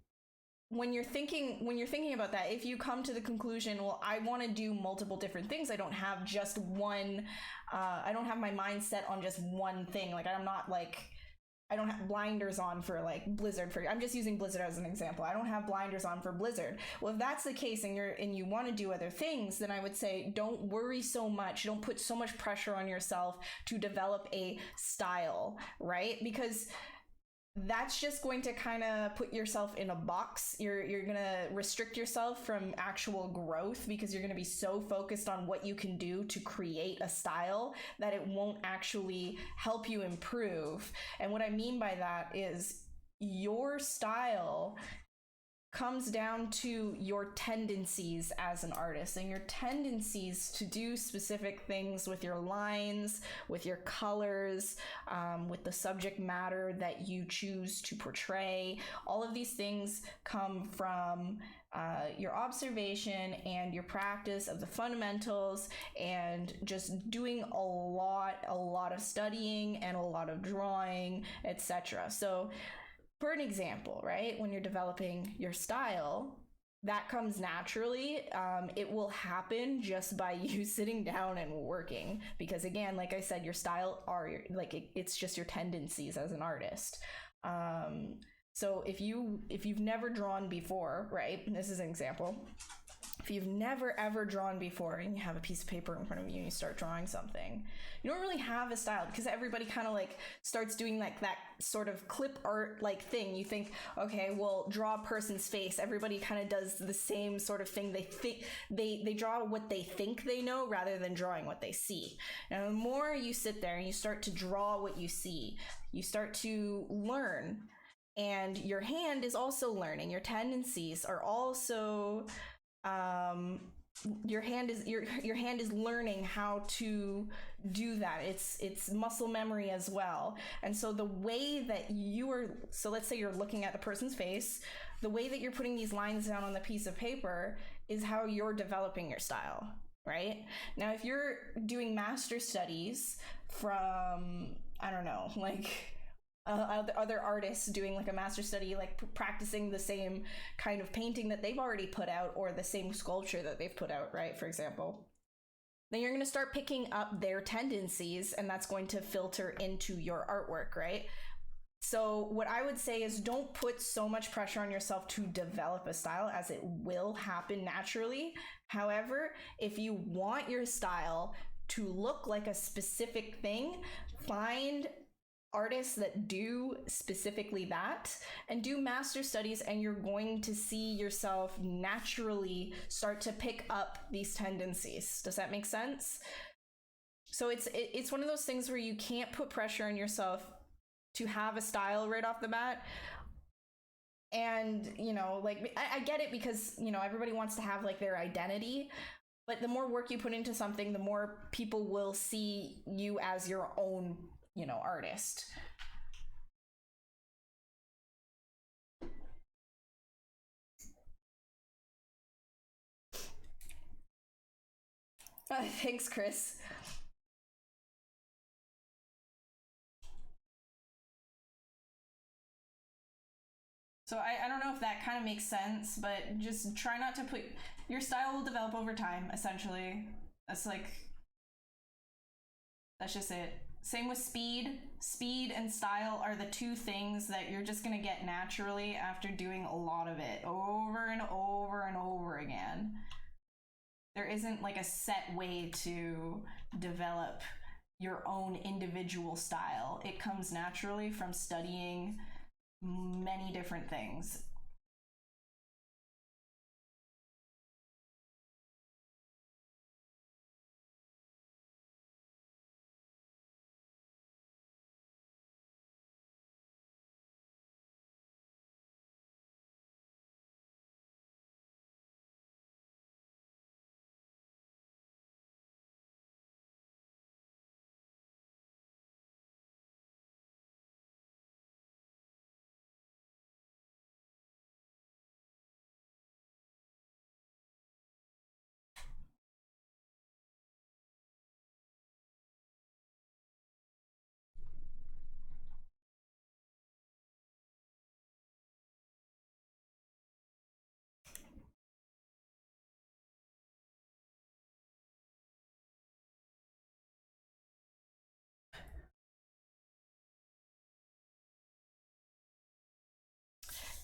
when you're thinking about that, if you come to the conclusion, well, I want to do multiple different things, I don't have just one, I don't have my mind set on just one thing. Like I'm not like, I don't have blinders on for like Blizzard. I'm just using Blizzard as an example. I don't have blinders on for Blizzard. Well, if that's the case and you want to do other things, then I would say don't worry so much. Don't put so much pressure on yourself to develop a style, right? Because that's just going to kind of put yourself in a box. You're going to restrict yourself from actual growth because you're going to be so focused on what you can do to create a style that it won't actually help you improve. And what I mean by that is your style comes down to your tendencies as an artist and your tendencies to do specific things with your lines, with your colors, with the subject matter that you choose to portray. All of these things come from your observation and your practice of the fundamentals and just doing a lot of studying and a lot of drawing, etc. So for an example, right, when you're developing your style, that comes naturally. It will happen just by you sitting down and working, because again, like I said, your style are it's just your tendencies as an artist. So if you've never drawn before, right? And this is an example. If you've never ever drawn before and you have a piece of paper in front of you and you start drawing something, you don't really have a style, because everybody kind of like starts doing like that sort of clip art like thing. You think, okay, well, draw a person's face. Everybody kind of does the same sort of thing. They think they draw what they think they know rather than drawing what they see. Now, the more you sit there and you start to draw what you see, you start to learn, and your hand is also learning. Your tendencies are also your hand is learning how to do that. It's muscle memory as well. And so the way that so let's say you're looking at the person's face, the way that you're putting these lines down on the piece of paper is how you're developing your style, right? Now, if you're doing master studies from, I don't know, like other artists doing like a master study, like practicing the same kind of painting that they've already put out, or the same sculpture that they've put out, right, for example, then you're going to start picking up their tendencies, and that's going to filter into your artwork, right? So what I would say is, don't put so much pressure on yourself to develop a style, as it will happen naturally. However, if you want your style to look like a specific thing, find artists that do specifically that and do master studies, and you're going to see yourself naturally start to pick up these tendencies. Does that make sense? So it's one of those things where you can't put pressure on yourself to have a style right off the bat. And, you know, like, I get it, because, you know, everybody wants to have like their identity, but the more work you put into something, the more people will see you as your own, you know, artist. Thanks, Chris. So I don't know if that kind of makes sense, but just try not to put, your style will develop over time, essentially. That's just it. Same with speed. Speed and style are the two things that you're just gonna get naturally after doing a lot of it over and over and over again. There isn't like a set way to develop your own individual style. It comes naturally from studying many different things.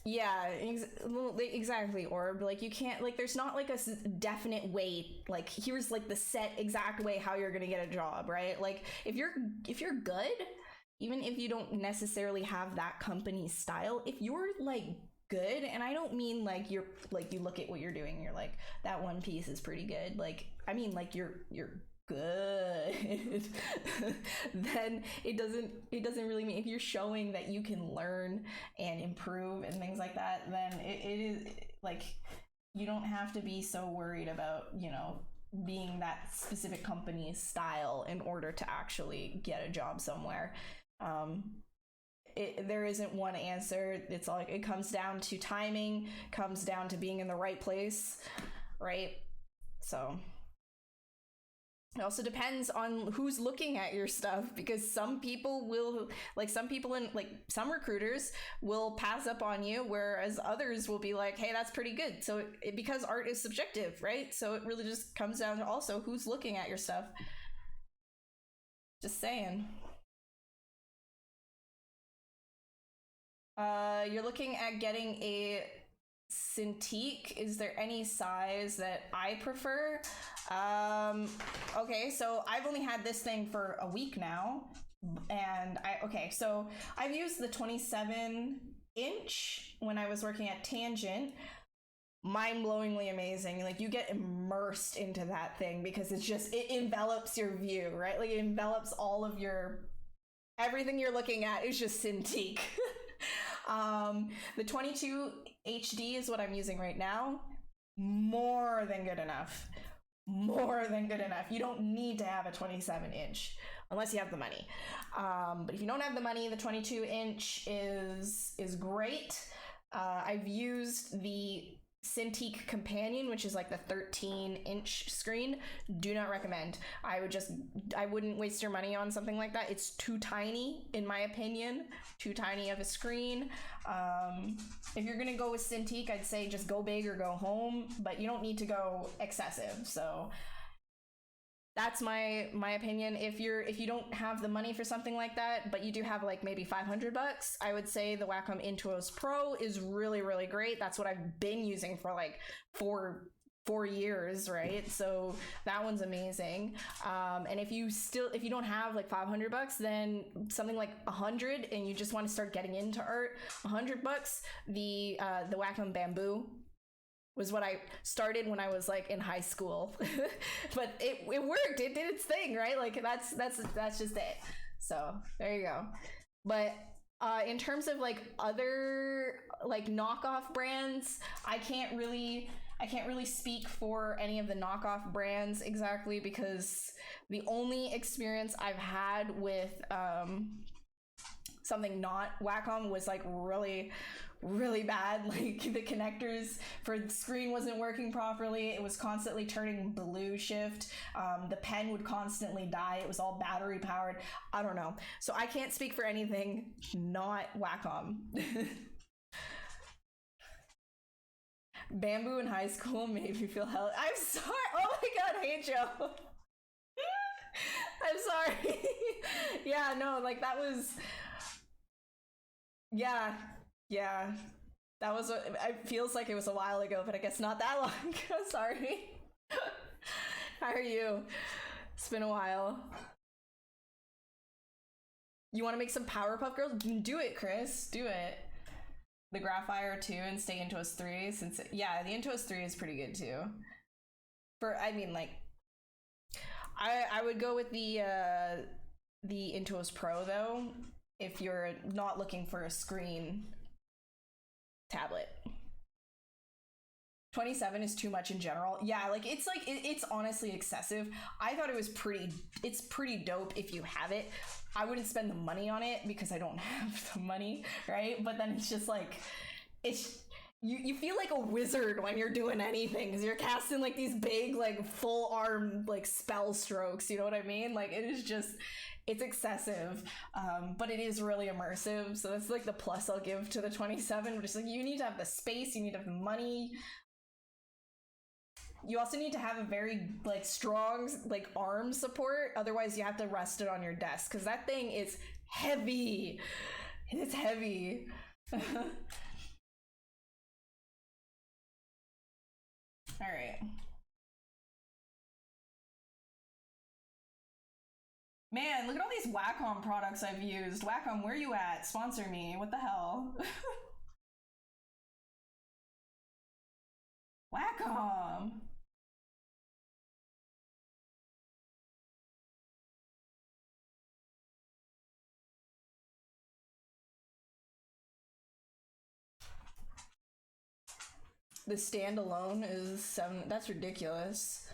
Yeah, exactly. Orb, like, you can't, like, there's not like a definite way, like, here's like the set exact way how you're gonna get a job, right? Like, if you're good, even if you don't necessarily have that company's style, if you're like good, and I don't mean like you're like, you look at what you're doing and you're like, that one piece is pretty good, like, I mean like you're good, then it doesn't really mean, if you're showing that you can learn and improve and things like that, then it is like, you don't have to be so worried about, you know, being that specific company's style in order to actually get a job somewhere. There isn't one answer. It's like, it comes down to timing, comes down to being in the right place, right? So It also depends on who's looking at your stuff, because some people will, like some people in, like some recruiters will pass up on you, whereas others will be like, hey, that's pretty good. So because art is subjective, right? So it really just comes down to also who's looking at your stuff. Just saying. You're looking at getting a Cintiq. Is there any size that I prefer? Okay, so I've only had this thing for a week now, and so I've used the 27-inch when I was working at Tangent. Mind-blowingly amazing. Like, you get immersed into that thing because it envelops your view, right? Like, it envelops all of everything you're looking at is just Cintiq. The 22 HD is what I'm using right now. More than good enough. More than good enough. You don't need to have a 27-inch unless you have the money. But if you don't have the money, the 22-inch is great. I've used the Cintiq Companion, which is like the 13-inch screen. Do not recommend. I wouldn't waste your money on something like that. It's too tiny, in my opinion. Too tiny of a screen. If you're gonna go with Cintiq, I'd say just go big or go home, but you don't need to go excessive. So that's my opinion. If you don't have the money for something like that, but you do have like maybe $500, I would say the Wacom Intuos Pro is really, really great. That's what I've been using for like four years, right? So that one's amazing. And if you don't have like $500, then something like $100, and you just want to start getting into art, $100, the Wacom Bamboo was what I started when I was like in high school. But it worked. It did its thing, right? Like that's just it. So there you go. But in terms of like other like knockoff brands, I can't really speak for any of the knockoff brands exactly, because the only experience I've had with something not Wacom was like really, really bad. Like the connectors for the screen wasn't working properly. It was constantly turning blue shift. The pen would constantly die. It was all battery powered. I don't know. So I can't speak for anything not Wacom. Bamboo in high school made me feel hell. I'm sorry. Oh my god, hey Joe. I'm sorry. Yeah, no, like that was. Yeah. That was. It feels like it was a while ago, but I guess not that long. I'm sorry. How are you? It's been a while. You want to make some Powerpuff Girls? Do it, Chris. Do it. The Graphire 2 and stay Intuos 3, since the Intuos 3 is pretty good too. I would go with the Intuos Pro though, if you're not looking for a screen tablet. 27 is too much in general. Yeah, like it's honestly excessive. I thought it's pretty dope if you have it. I wouldn't spend the money on it because I don't have the money, right? But then it's just like, you feel like a wizard when you're doing anything, because you're casting like these big like full arm like spell strokes, you know what I mean? Like it's excessive, but it is really immersive. So that's like the plus I'll give to the 27, but it's like you need to have the space, you need to have the money. You also need to have a very like strong like arm support, otherwise you have to rest it on your desk, because that thing is heavy. It's heavy. All right. Man, look at all these Wacom products I've used. Wacom, where you at? Sponsor me. What the hell? Wacom. The standalone is 7. That's ridiculous.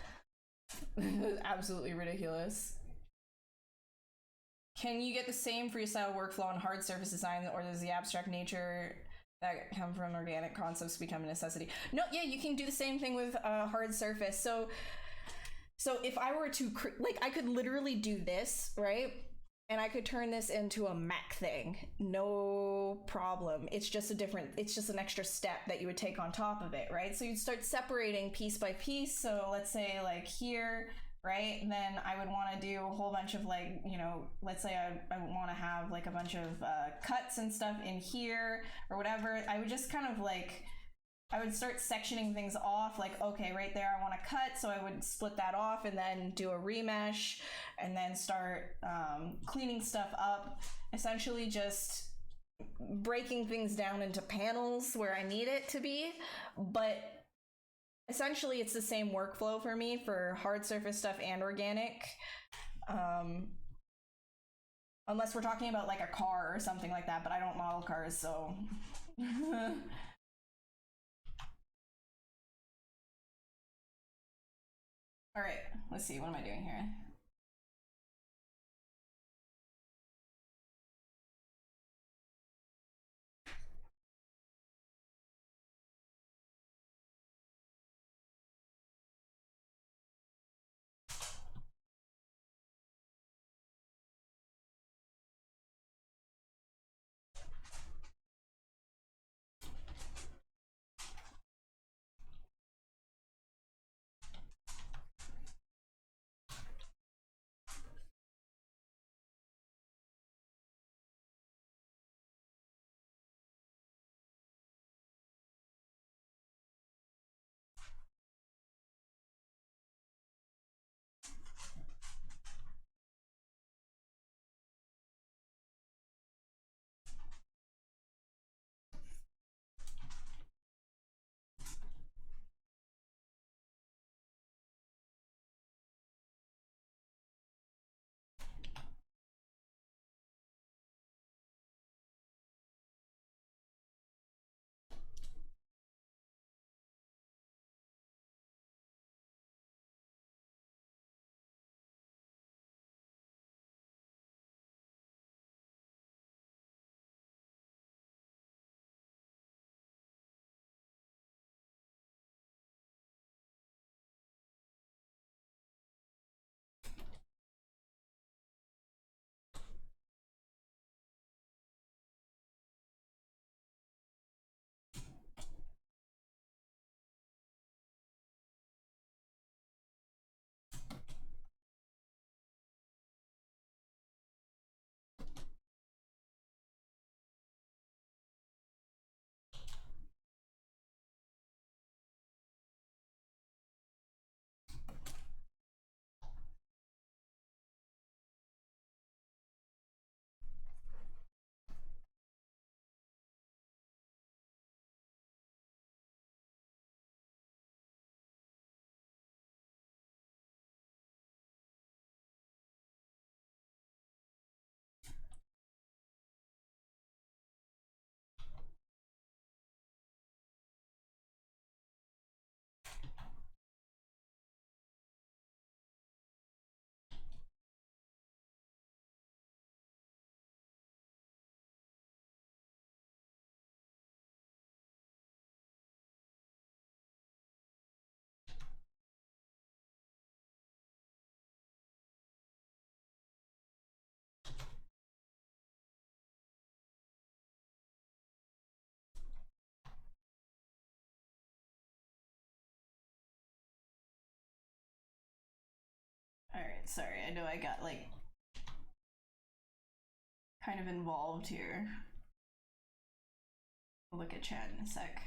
Absolutely ridiculous. Can you get the same freestyle workflow on hard surface design, or does the abstract nature that come from organic concepts become a necessity? No, yeah, you can do the same thing with hard surface. So So if I were to, like, I could literally do this, right? And I could turn this into a Mac thing, no problem. It's just an extra step that you would take on top of it, right? So you'd start separating piece by piece. So let's say like here, right? And then I would want to do a whole bunch of like, you know, let's say I want to have like a bunch of cuts and stuff in here or whatever. I would just kind of like, I would start sectioning things off, like, okay, right there I want to cut, so I would split that off and then do a remesh and then start cleaning stuff up, essentially just breaking things down into panels where I need it to be. But essentially it's the same workflow for me for hard surface stuff and organic. Unless we're talking about like a car or something like that, but I don't model cars, so... All right, let's see, what am I doing here? All right, sorry, I know I got like kind of involved here. I'll look at chat in a sec.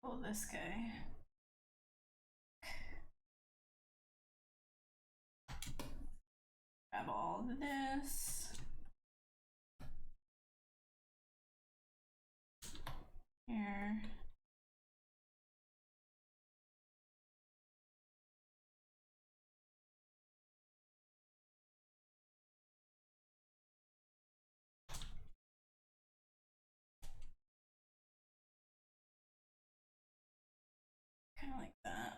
Oh, this guy. Grab all of this. Here. kind of like that.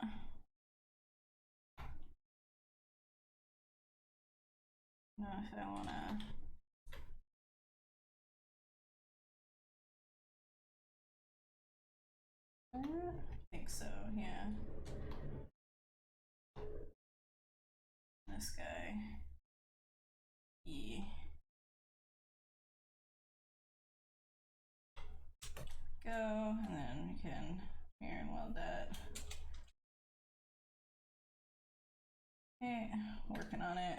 Now if I wanna. I think so, yeah. This guy. E. Go, and then we can mirror and weld that. Okay, working on it.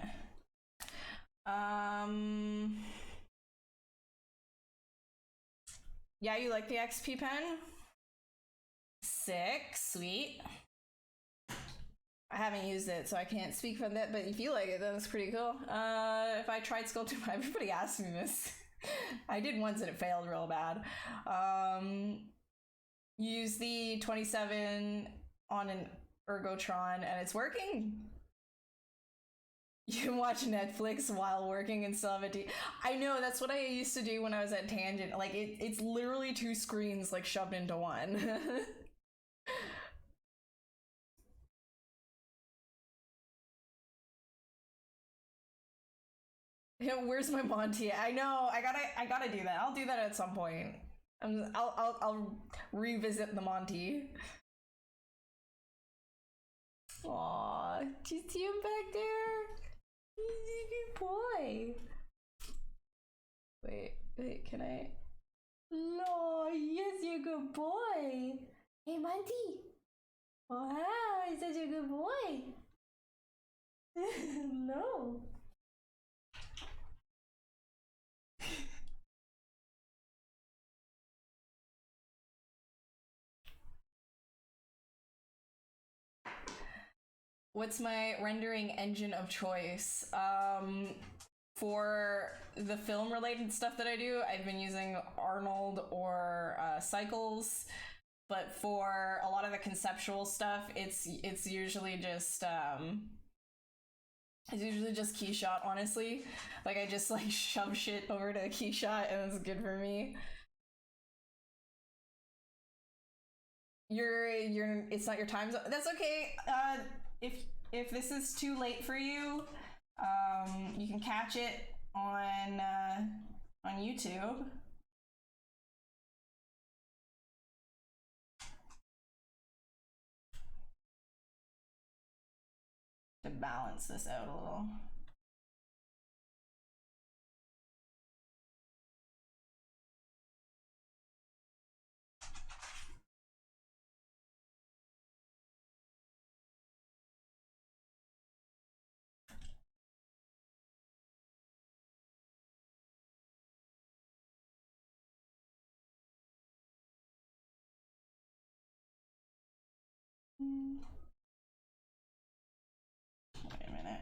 Yeah, you like the XP pen? Sick, sweet. I haven't used it, so I can't speak from that, but if you like it, then it's pretty cool. If I tried sculpting, everybody asked me this. I did once and it failed real bad. Use the 27 on an Ergotron and it's working. You can watch Netflix while working and still have a I know, that's what I used to do when I was at Tangent. Like, it's literally 2 screens, like, shoved into one. Where's my Monty? I know, I gotta do that. I'll do that at some point. I'll revisit the Monty. Aww, do you see him back there? He's a good boy. Wait, can I? No, yes, you're a good boy. Hey, Monty. Wow, he's such a good boy. No. What's my rendering engine of choice? For the film related stuff that I do, I've been using Arnold or Cycles, but for a lot of the conceptual stuff, it's usually just Keyshot, honestly. Like, I just like shove shit over to Keyshot and it's good for me. It's not your time zone. That's okay. If this is too late for you, you can catch it on YouTube. To balance this out a little. Wait a minute.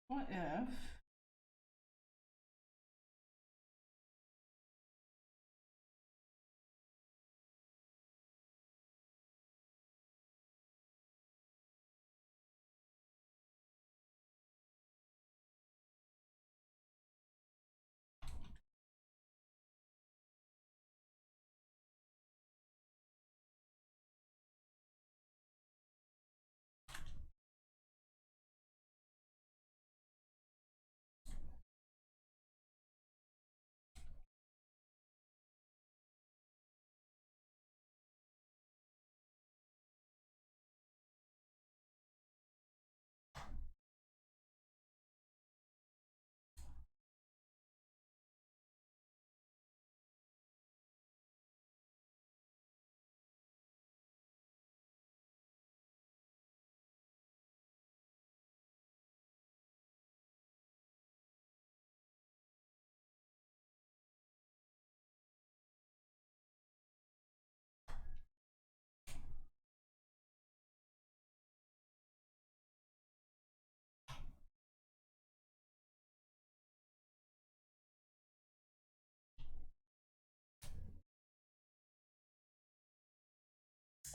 What if?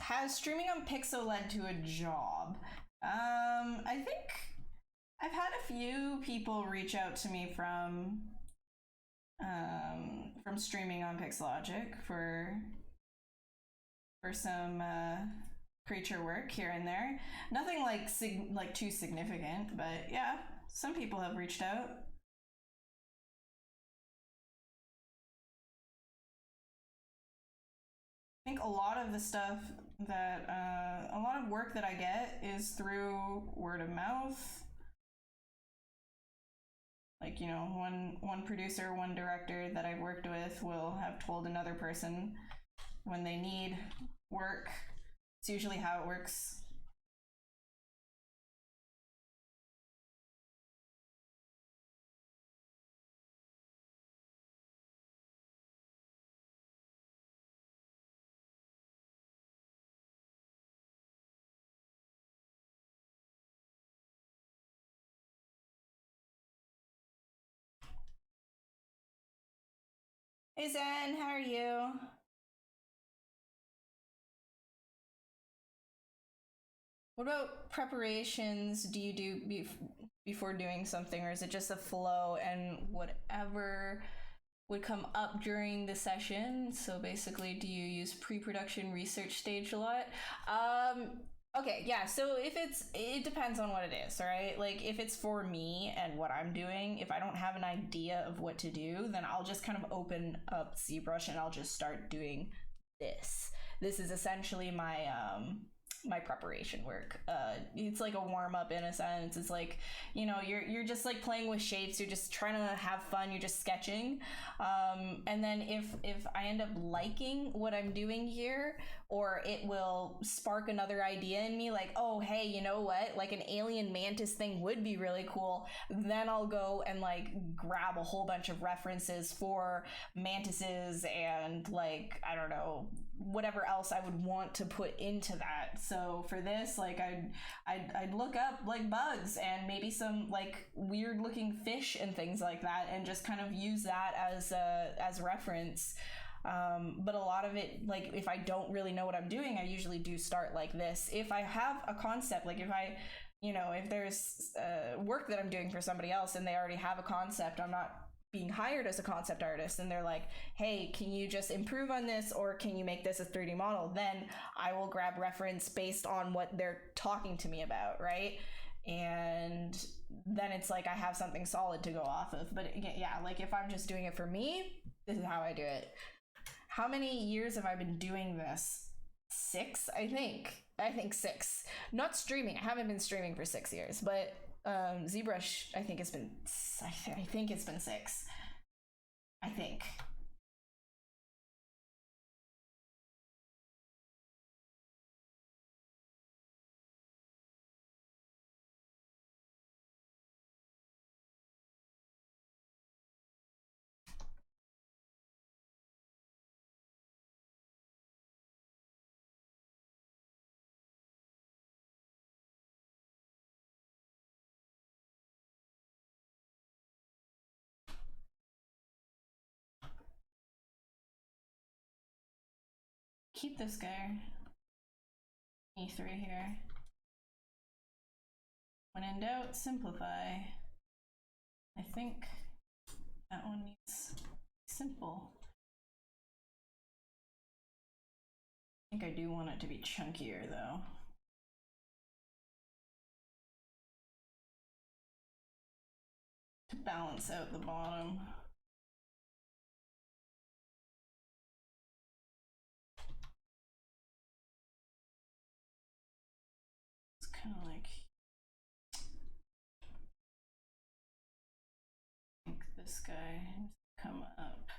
has streaming on Pixel led to a job? I think I've had a few people reach out to me from streaming on Pixelogic for some creature work here and there. Nothing like too significant, but yeah, some people have reached out. I think a lot of the stuff that a lot of work that I get is through word of mouth. Like, you know, one producer, one director that I've worked with will have told another person when they need work. It's usually how it works. Hey Zen, how are you? What about preparations do you do before doing something, or is it just a flow and whatever would come up during the session? So basically, do you use pre-production research stage a lot? Okay, yeah, so it depends on what it is, all right? Like, if it's for me and what I'm doing, if I don't have an idea of what to do, then I'll just kind of open up ZBrush and I'll just start doing this. This is essentially my my preparation work. It's like a warm up in a sense. It's like, you know, you're just like playing with shapes. You're just trying to have fun. You're just sketching. And then if I end up liking what I'm doing here, or it will spark another idea in me, like, oh hey, you know what? Like an alien mantis thing would be really cool. Then I'll go and like grab a whole bunch of references for mantises and like, I don't know, whatever else I would want to put into that. So for this, like I'd look up like bugs and maybe some like weird looking fish and things like that, and just kind of use that as reference. But a lot of it, like if I don't really know what I'm doing, I usually do start like this. If I have a concept, like if I, you know, if there's work that I'm doing for somebody else and they already have a concept, I'm not being hired as a concept artist, and they're like, hey, can you just improve on this, or can you make this a 3D model? Then I will grab reference based on what they're talking to me about, right? And then it's like I have something solid to go off of. But yeah, like if I'm just doing it for me, this is how I do it. How many years have I been doing this? 6, I think. I think 6. Not streaming. I haven't been streaming for 6 years, but ZBrush, I think it's been 6. I think. Keep this guy. E3 here. When in doubt, simplify. I think that one needs simple. I think I do want it to be chunkier though. To balance out the bottom. It's kind of like, I think this guy needs to come up.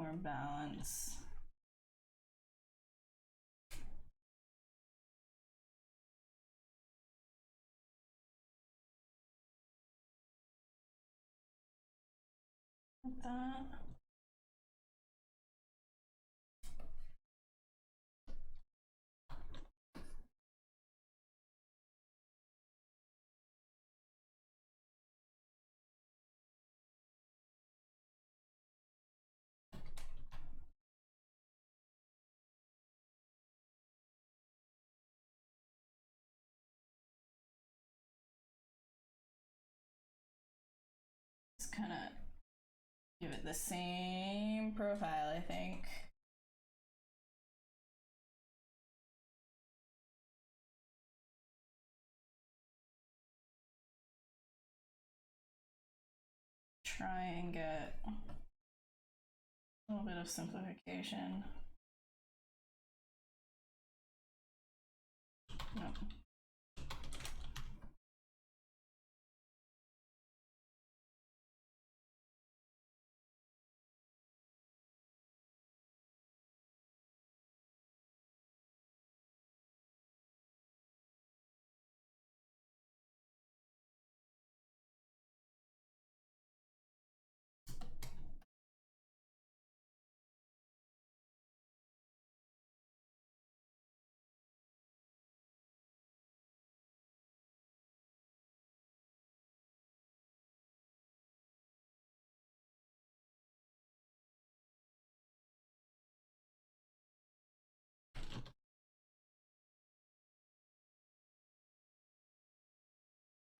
more balance. Like that. Just kind of give it the same profile, I think. Try and get a little bit of simplification. No.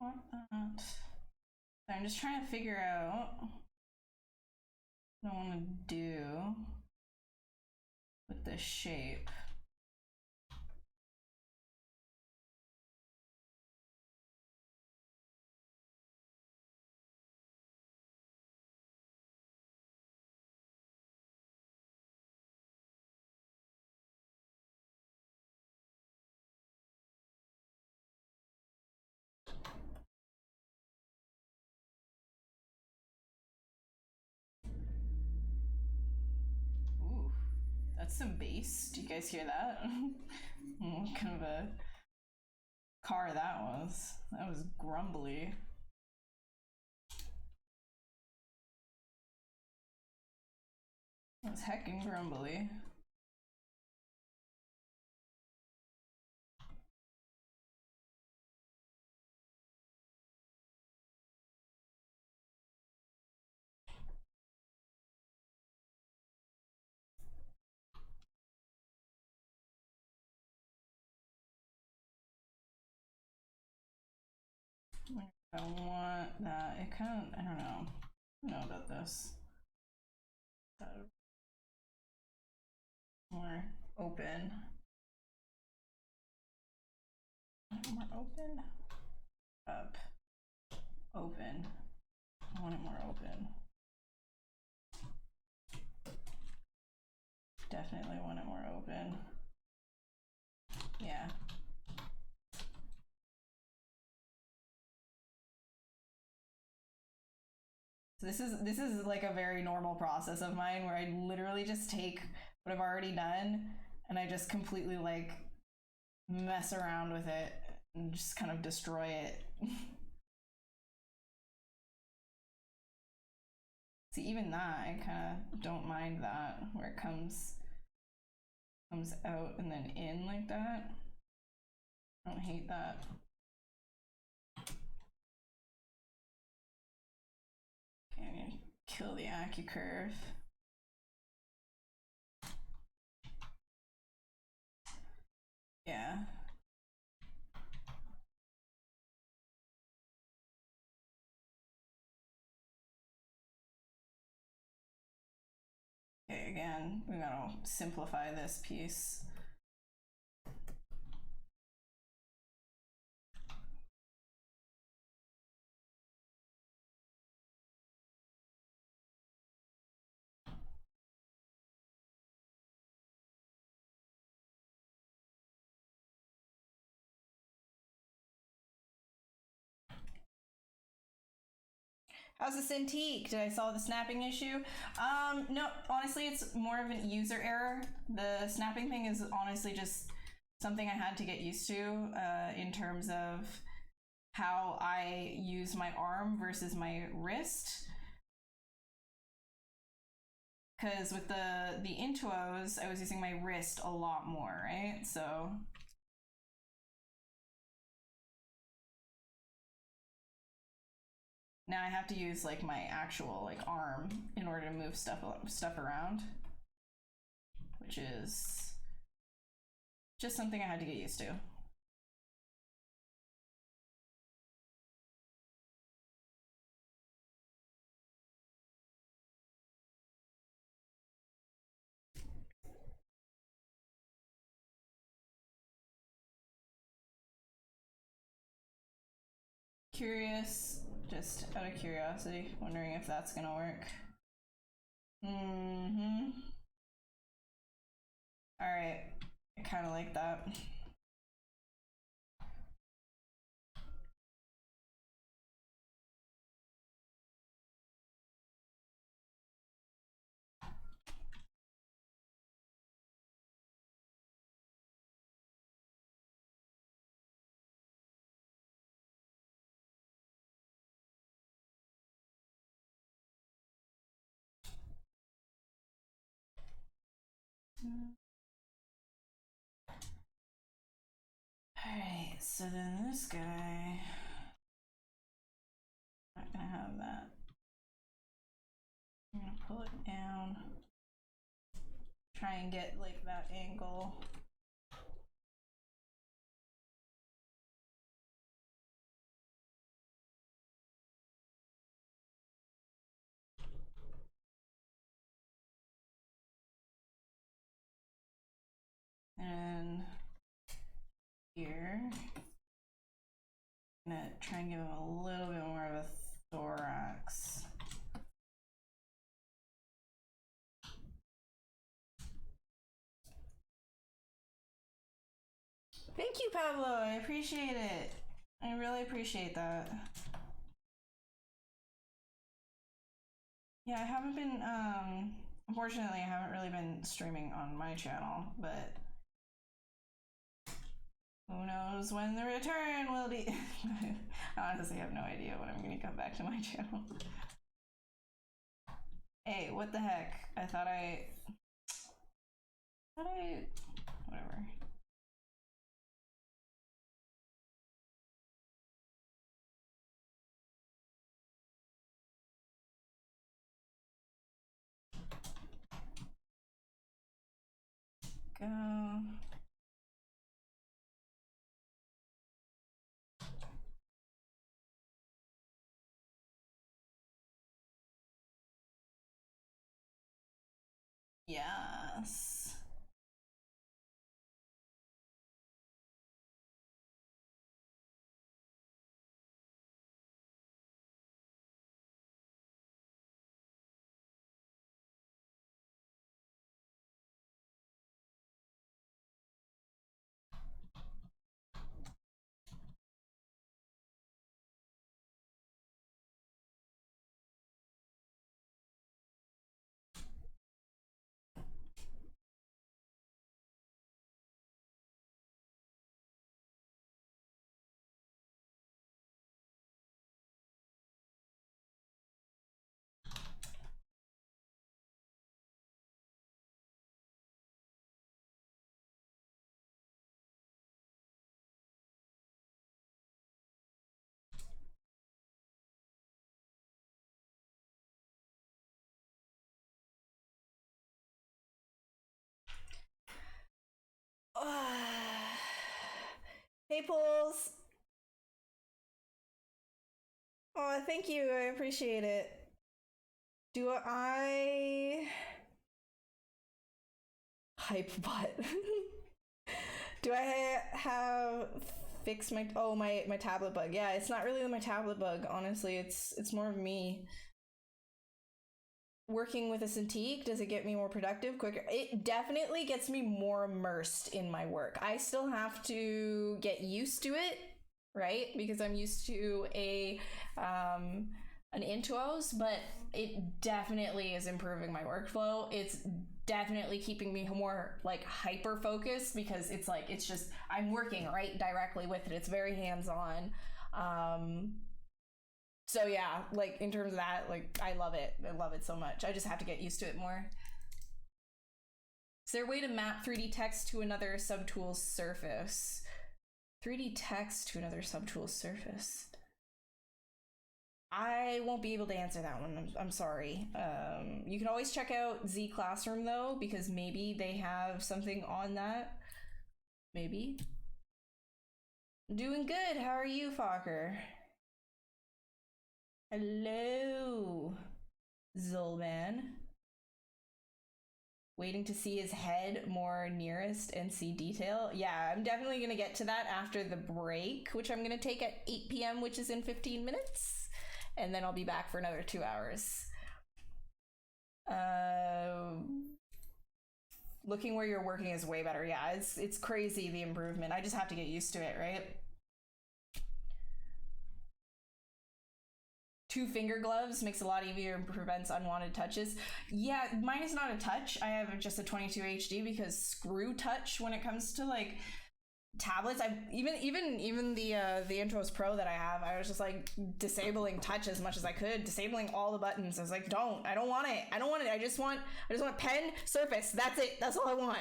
Want that. I'm just trying to figure out what I want to do with this shape. Ooh, that's some bass. Do you guys hear that? What kind of a car that was? That was grumbly. That was heckin' grumbly. I want that. It kind of, I don't know about this. More open. More open. Up. Open. I want it more open. Definitely want it more open. Yeah. So this is like a very normal process of mine where I literally just take what I've already done and I just completely like mess around with it and just kind of destroy it. See, even that, I kind of don't mind that, where it comes out and then in like that. I don't hate that. Okay, I'm gonna kill the AccuCurve. Yeah. Okay, again, we gotta simplify this piece. How's the Cintiq? Did I solve the snapping issue? No, honestly, it's more of an user error. The snapping thing is honestly just something I had to get used to in terms of how I use my arm versus my wrist. Because with the intuos, I was using my wrist a lot more, right? So now I have to use like my actual like arm in order to move stuff around, which is just something I had to get used to. Curious, just out of curiosity, wondering if that's gonna work. Alright, I kind of like that. Alright, so then this guy, not gonna have that. I'm gonna pull it down, try and get like that angle. And here, I'm gonna try and give him a little bit more of a thorax. Thank you, Pablo. I appreciate it. I really appreciate that. Yeah, I haven't been, unfortunately, I haven't really been streaming on my channel, but who knows when the return will be. I honestly have no idea when I'm gonna come back to my channel. Hey, what the heck? I thought I, whatever. Go. Yes. Hey, Pools. Oh, thank you. I appreciate it. Do I hype butt? Do I have fix my my tablet bug? Yeah, it's not really my tablet bug. Honestly, it's more of me. Working with a Cintiq, does it get me more productive, quicker? It definitely gets me more immersed in my work. I still have to get used to it, right? Because I'm used to a an Intuos, but it definitely is improving my workflow. It's definitely keeping me more like hyper focused because it's like it's just I'm working right directly with it. It's very hands-on. So yeah, like in terms of that, like I love it. I love it so much. I just have to get used to it more. Is there a way to map 3D text to another subtool surface? 3D text to another subtool surface. I won't be able to answer that one. I'm sorry. You can always check out Z Classroom though, because maybe they have something on that. Maybe. Doing good. How are you, Fokker? Hello, Zulman. Waiting to see his head more nearest and see detail. Yeah, I'm definitely gonna get to that after the break, which I'm gonna take at 8 p.m., which is in 15 minutes. And then I'll be back for another 2 hours. Looking where you're working is way better. Yeah, it's crazy, the improvement. I just have to get used to it, right? 2 finger gloves makes it a lot easier and prevents unwanted touches. Yeah, mine is not a touch. I have just a 22 HD because screw touch when it comes to like tablets. I've even the Intuos Pro that I have, I was just like disabling touch as much as I could, disabling all the buttons. I was like, I don't want it. I just want pen, surface. That's it. That's all I want.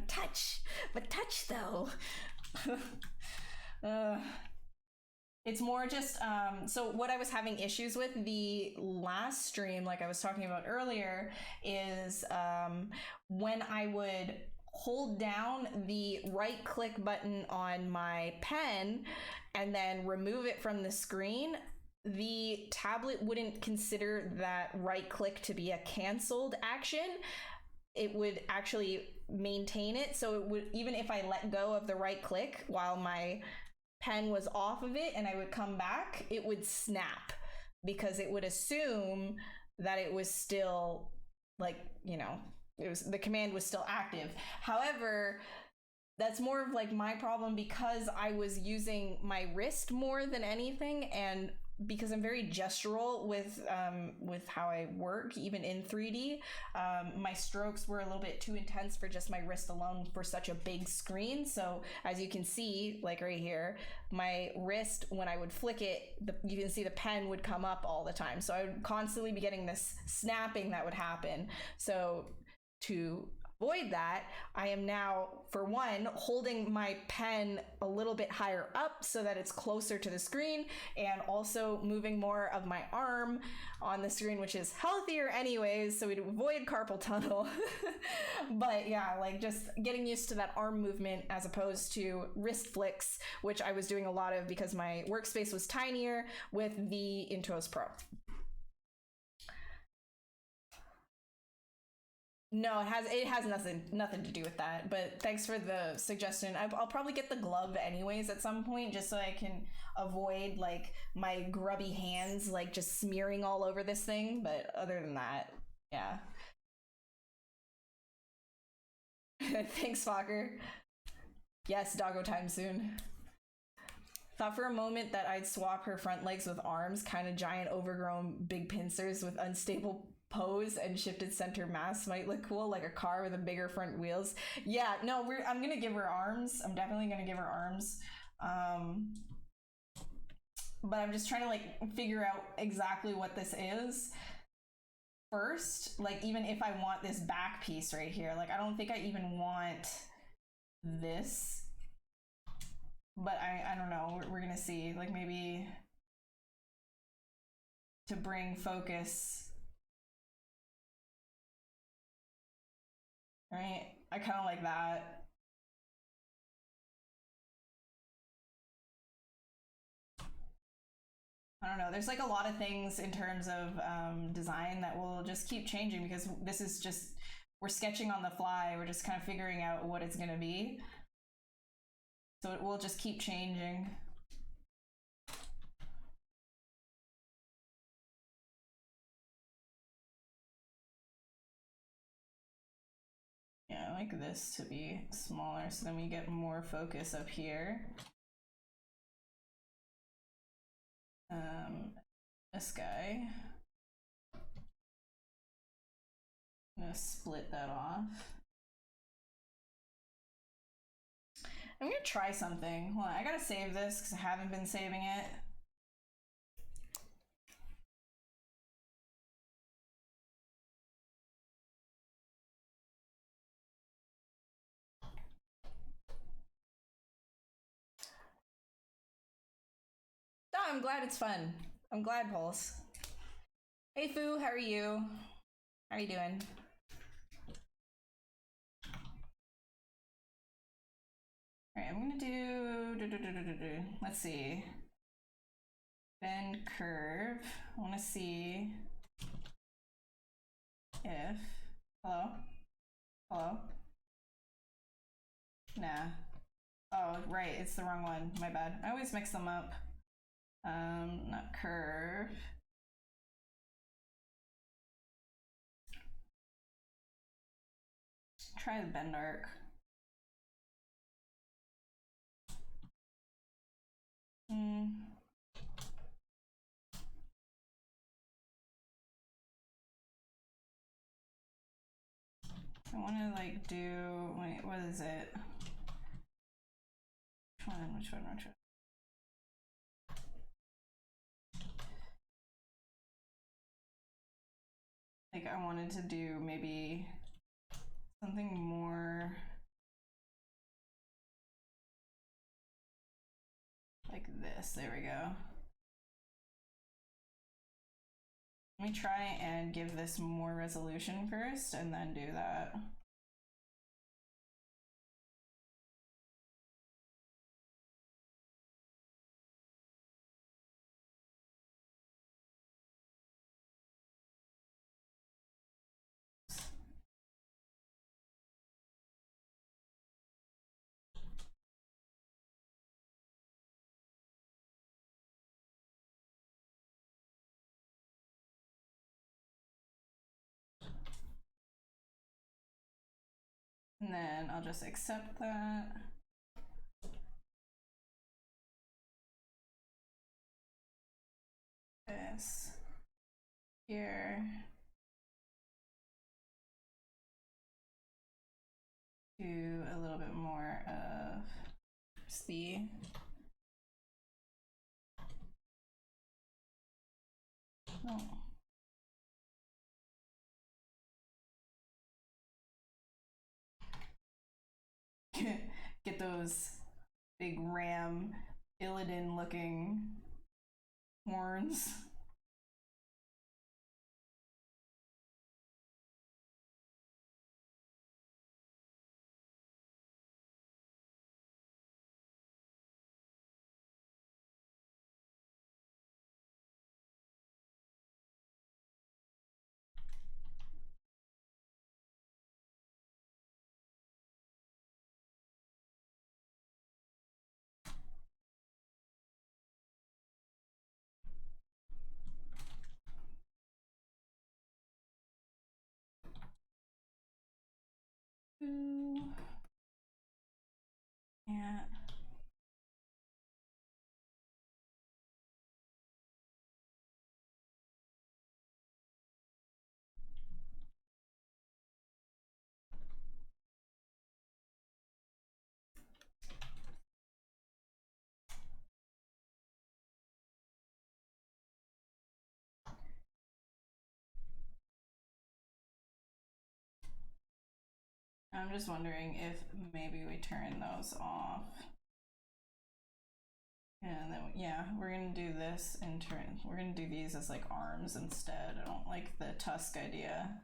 Touch, but touch though. It's more just, so what I was having issues with the last stream, like I was talking about earlier, is when I would hold down the right click button on my pen and then remove it from the screen, the tablet wouldn't consider that right click to be a canceled action. It would actually maintain it. So it would, even if I let go of the right click while my pen was off of it and I would come back, it would snap because it would assume that it was still like, you know, the command was still active. However, that's more of like my problem because I was using my wrist more than anything, and because I'm very gestural with how I work, even in 3D, my strokes were a little bit too intense for just my wrist alone for such a big screen. So as you can see, like right here, my wrist, when I would flick it, you can see the pen would come up all the time. So I would constantly be getting this snapping that would happen. So to avoid that, I am now, for one, holding my pen a little bit higher up so that it's closer to the screen, and also moving more of my arm on the screen, which is healthier anyways, so we'd avoid carpal tunnel. But yeah, like just getting used to that arm movement as opposed to wrist flicks, which I was doing a lot of because my workspace was tinier with the Intuos Pro. No, it has nothing to do with that. But thanks for the suggestion. I'll probably get the glove anyways at some point, just so I can avoid like my grubby hands like just smearing all over this thing. But other than that, yeah. Thanks, Fokker. Yes, doggo time soon. Thought for a moment that I'd swap her front legs with arms, kind of giant overgrown big pincers with unstable pose and shifted center mass might look cool, like a car with a bigger front wheels. Yeah, no, I'm gonna give her arms. I'm definitely gonna give her arms. But I'm just trying to like figure out exactly what this is first. Like even if I want this back piece right here, like I don't think I even want this. But I don't know, we're gonna see. Like maybe to bring focus. Right? I kind of like that. I don't know. There's like a lot of things in terms of design that will just keep changing because this is just, we're sketching on the fly. We're just kind of figuring out what it's going to be. So it will just keep changing. Yeah, I like this to be smaller so then we get more focus up here. this guy. I'm gonna split that off. I'm gonna try something. Hold on, I gotta save this because I haven't been saving it. Oh, I'm glad it's fun. I'm glad, Pulse. Hey Fu, how are you? How are you doing? Alright, I'm gonna do, let's see. Bend curve. I wanna see if, hello? Hello? Nah. Oh, right, it's the wrong one, my bad. I always mix them up. Not curve. Try the bend arc. I want to like do, wait, what is it? Which one? Like I wanted to do maybe something more like this. There we go. Let me try and give this more resolution first and then do that. And then I'll just accept that. This here. Do a little bit more of the oh. Get those big ram Illidan looking horns. Yeah. I'm just wondering if maybe we turn those off. And then, yeah, we're gonna do this in turn. We're gonna do these as like arms instead. I don't like the tusk idea.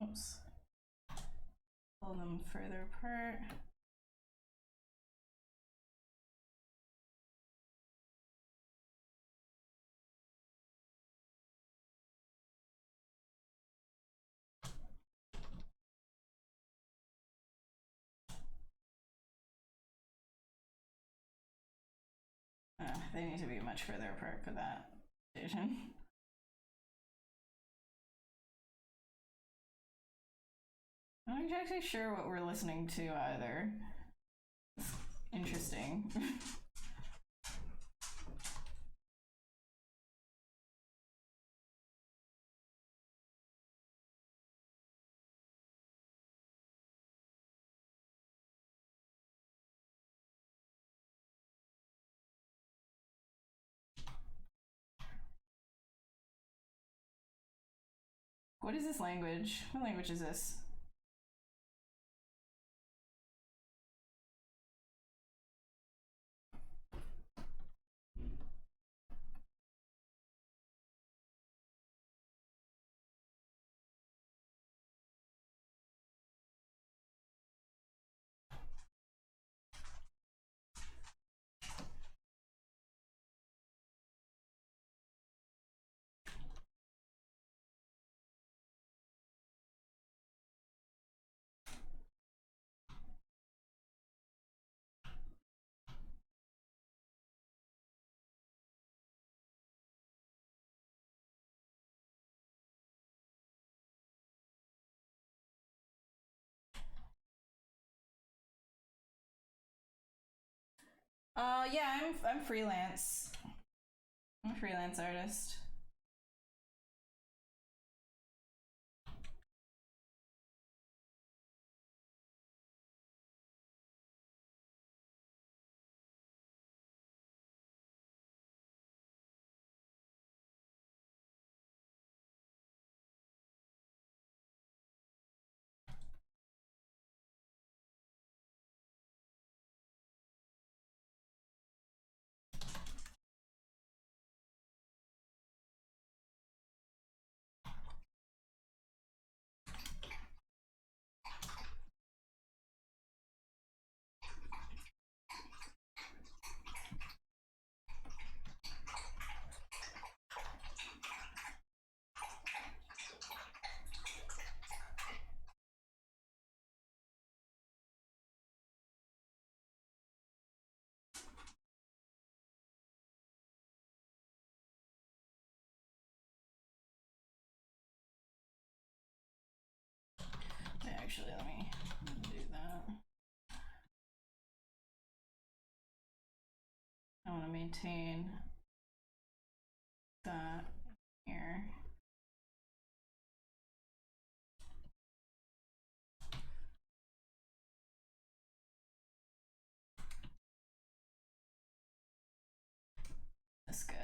Oops. Pull them further apart. They need to be much further apart for that vision. I'm not actually sure what we're listening to either. It's interesting. What is this language? What language is this? Yeah, I'm freelance. I'm a freelance artist. Actually, let me do that. I want to maintain that here. This guy.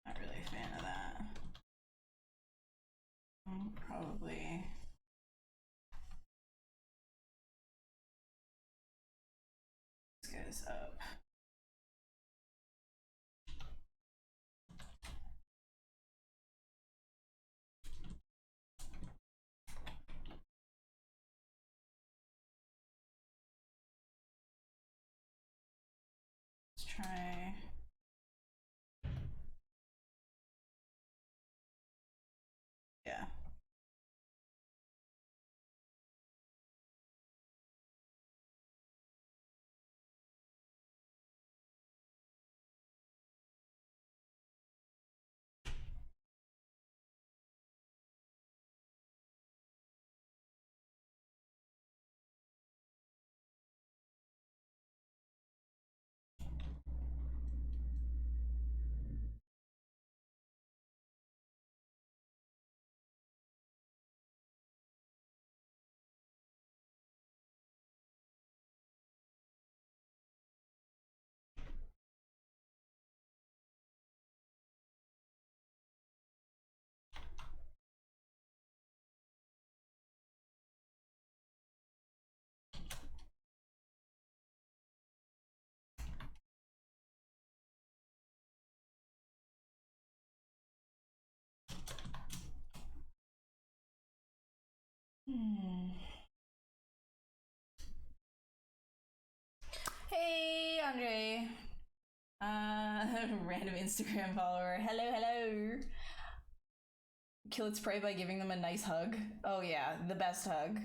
Not really a fan of that. Probably. This guy's up. Let's try. Yeah. Hey, Andre. Random Instagram follower. Hello, hello. Kill its prey by giving them a nice hug. Oh yeah, the best hug.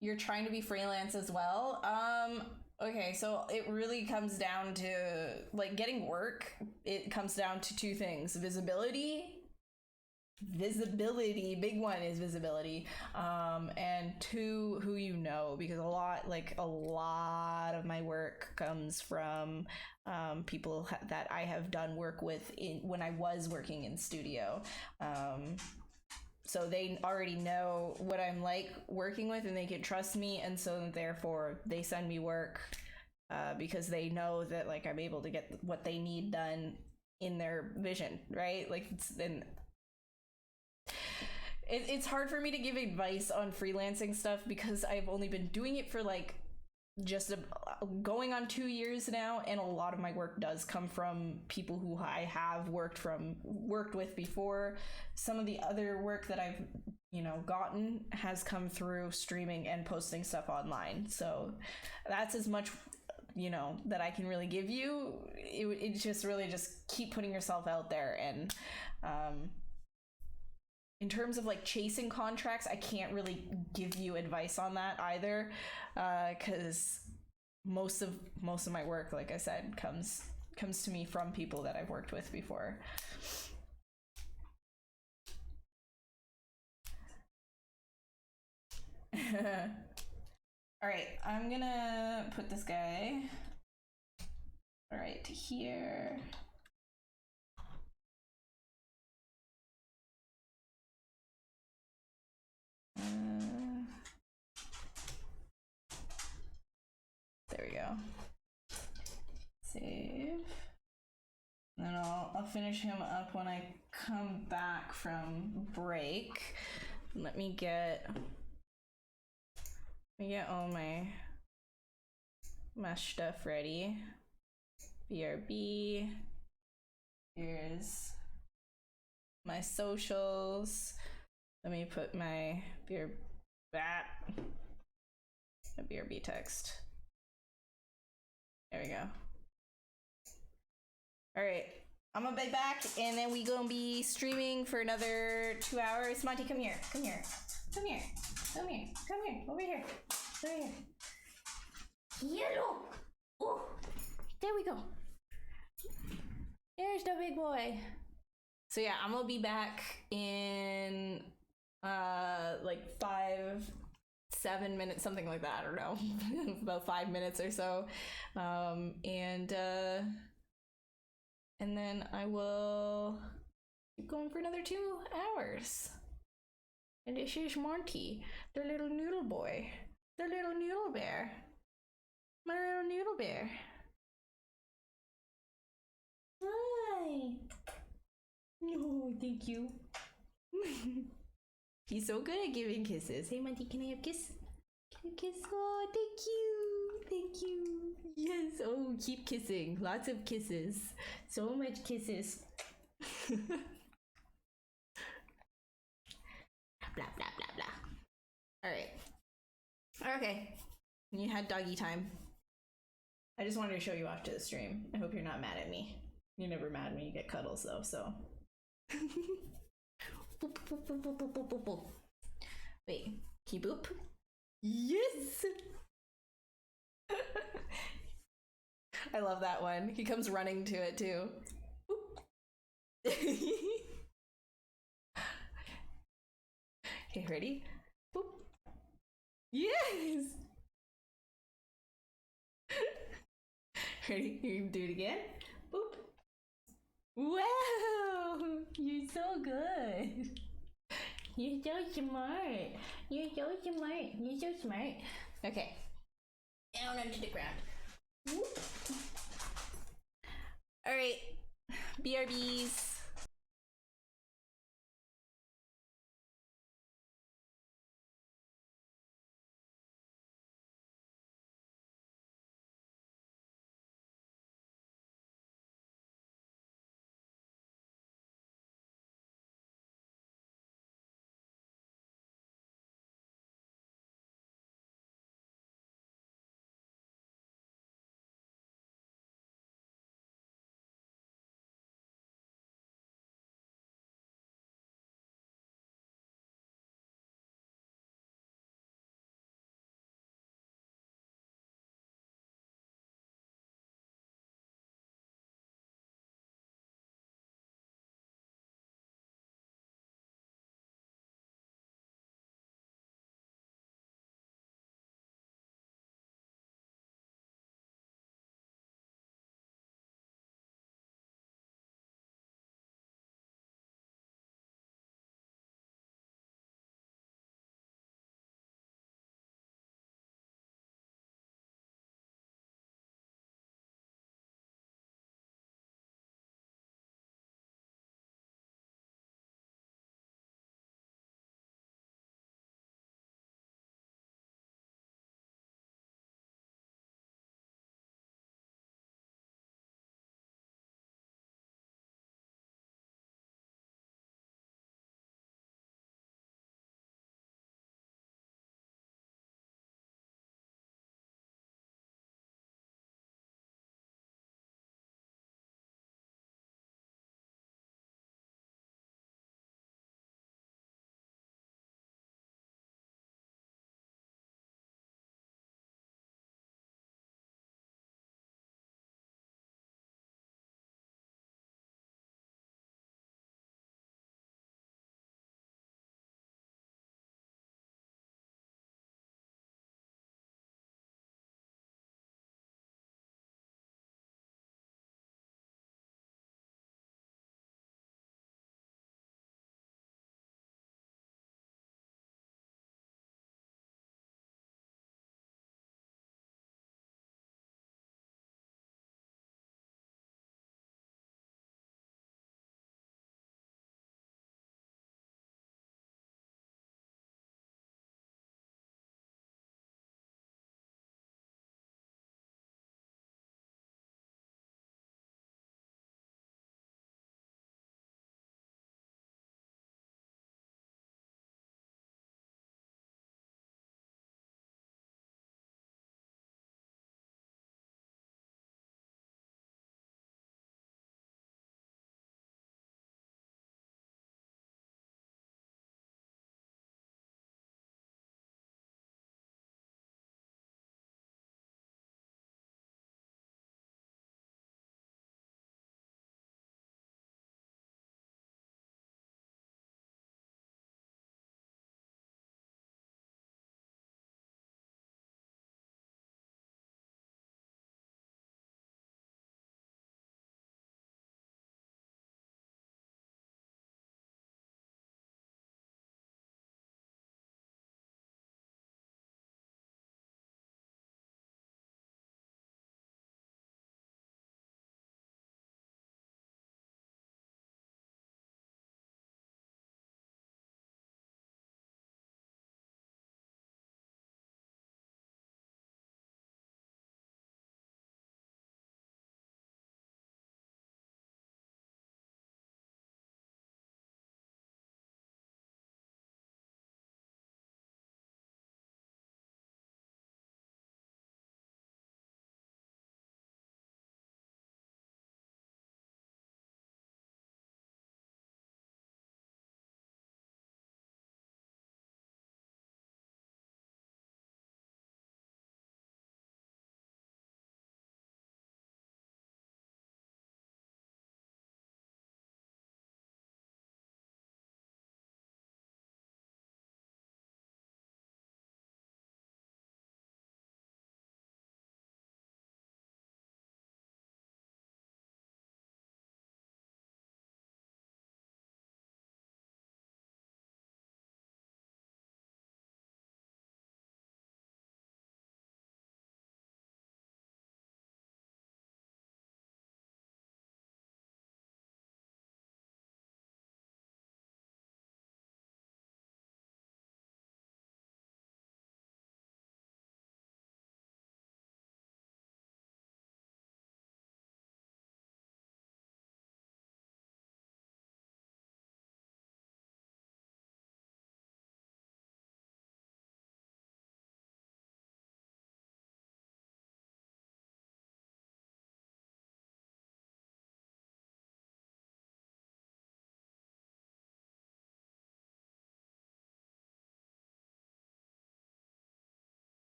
You're trying to be freelance as well? Okay, so it really comes down to, like, getting work. It comes down to two things: visibility. Big one is visibility. And two, who you know, because a lot of my work comes from people that I have done work with when I was working in studio. So they already know what I'm like working with, and they can trust me, and so therefore they send me work because they know that, like, I'm able to get what they need done in their vision, right? Like, it's hard for me to give advice on freelancing stuff because I've only been doing it for like just going on 2 years now, and a lot of my work does come from people who I have worked with before. Some of the other work that I've gotten has come through streaming and posting stuff online, so that's as much that I can really give you. It just really just keep putting yourself out there, and in terms of like chasing contracts, I can't really give you advice on that either, because most of my work, like I said, comes to me from people that I've worked with before. All right, I'm gonna put this guy right here. There we go. Save. And then I'll finish him up when I come back from break. Let me get all my stuff ready. BRB. Here's my socials. Let me put my BRB text. There we go. All right, I'm gonna be back, and then we gonna be streaming for another 2 hours. Monty, come here. Over here. Yellow. Oh, there we go. There's the big boy. So yeah, I'm gonna be back in like 7 minutes, something like that. I don't know, about 5 minutes or so, and then I will keep going for another 2 hours. And this is Monty, the little noodle boy, the little noodle bear, my little noodle bear. Hi. No, thank you. He's so good at giving kisses. Hey, Monty, can I have a kiss? Can I kiss? Oh, thank you. Yes. Oh, keep kissing. Lots of kisses. So much kisses. Blah, blah, blah, blah. All right. Okay. You had doggy time. I just wanted to show you off to the stream. I hope you're not mad at me. You're never mad when you get cuddles, though, so. Boop, boop, boop, boop, boop, boop, boop, boop. Wait, can you boop? Yes! I love that one. He comes running to it too. Okay, ready? Boop. Yes! Ready? You do it again? Boop. Wow! You're so good. You're so smart. Okay. Down onto the ground. Whoop. All right. BRBs.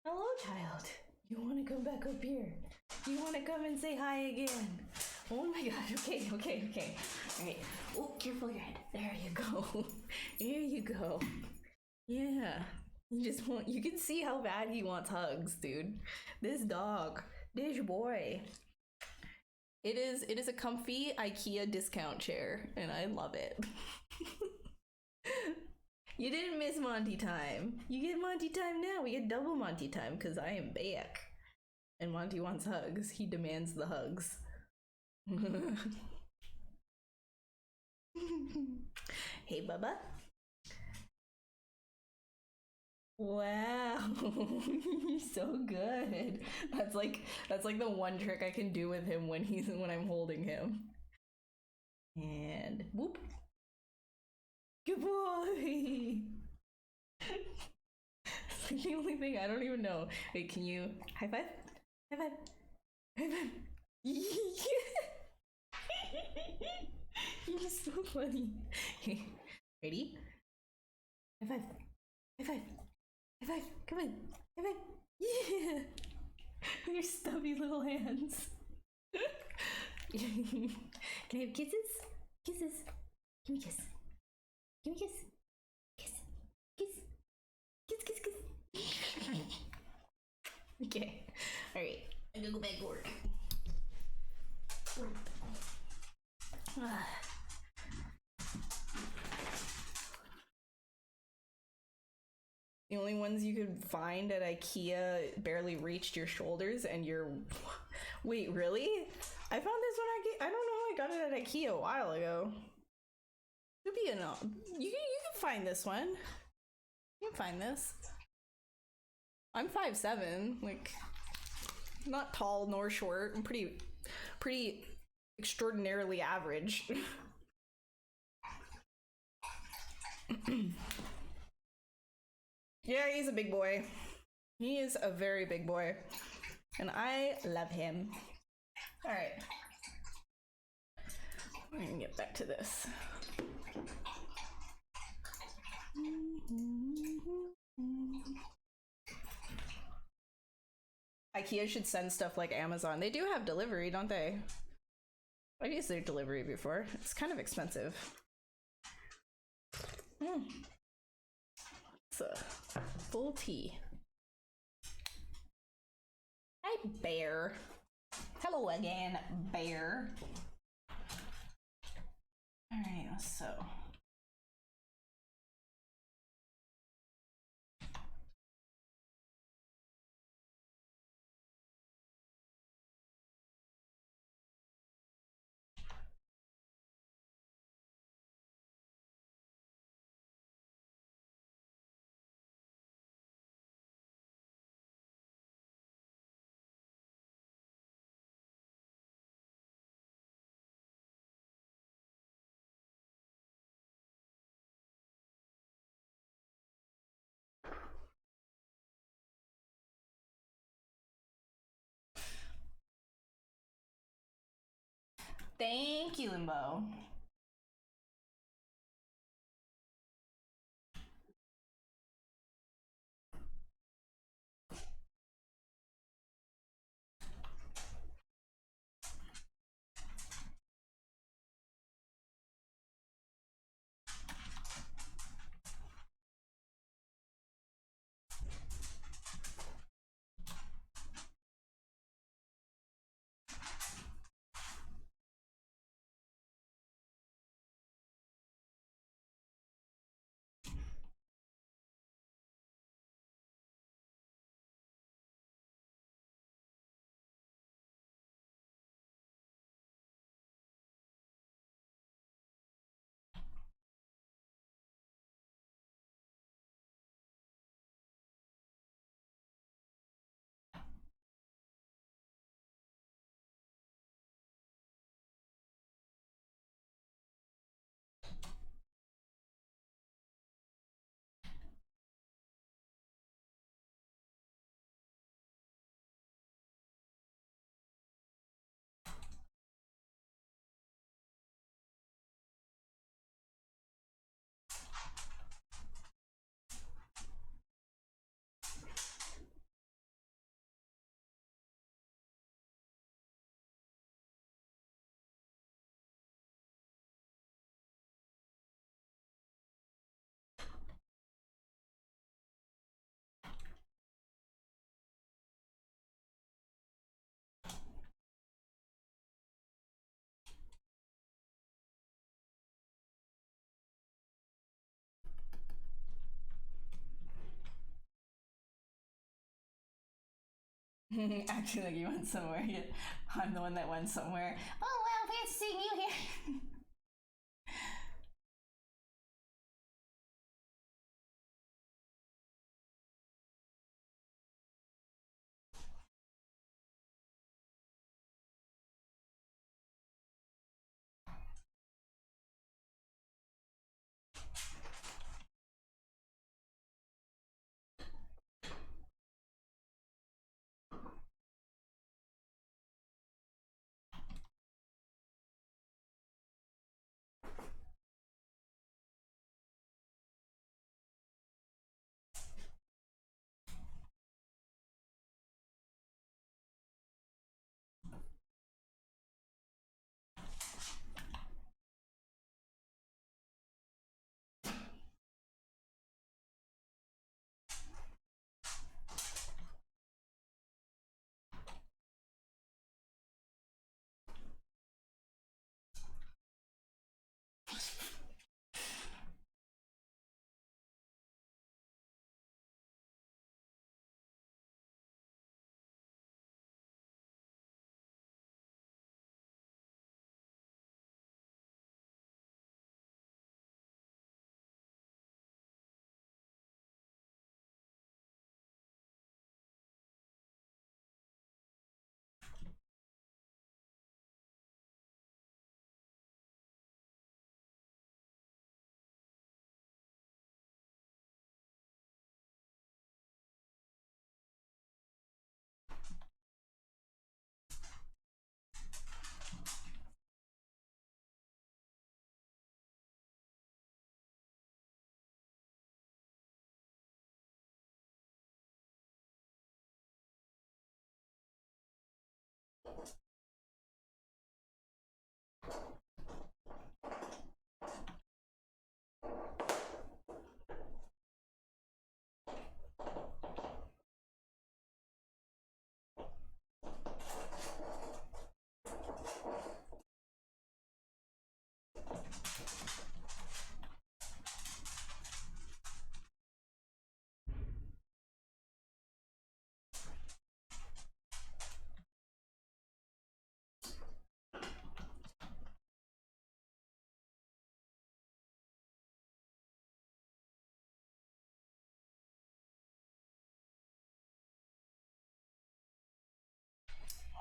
Hello, child. You want to come back up here? You want to come and say hi again? Oh my god, okay. Alright. Oh, careful your head. There you go. There you go. Yeah. You can see how bad he wants hugs, dude. This dog. This boy. It is a comfy IKEA discount chair, and I love it. You didn't miss Monty time. You get Monty time now. We get double Monty time because I am back. And Monty wants hugs. He demands the hugs. Hey, Bubba. Wow, you're so good. That's like the one trick I can do with him when I'm holding him. And whoop. Good boy. It's like the only thing I don't even know. Wait, can you high five? High five. High five. You're so funny. Okay, ready? High five. High five. High five. Come on. High five. Yeah. With your stubby little hands. Can I have kisses? Kisses. Give me a kiss. Give me a kiss. Kiss. Kiss. Kiss, kiss, kiss. Okay. Alright. I'm gonna go back to work. The only ones you could find at IKEA barely reached your shoulders, and you're... Wait, really? I found this one I don't know, I got it at IKEA a while ago. Could be enough. You can find this one. You can find this. I'm 5'7", like, not tall nor short. I'm pretty extraordinarily average. Yeah, he's a big boy. He is a very big boy. And I love him. Alright. We're gonna get back to this. IKEA should send stuff like Amazon. They do have delivery, don't they? I've used their delivery before. It's kind of expensive. It's a full tea. Hi, Bear. Hello again, Bear. Alright, so... Thank you, Limbo. Acting like you went somewhere. Yeah. I'm the one that went somewhere. Oh wow, fancy seeing you here.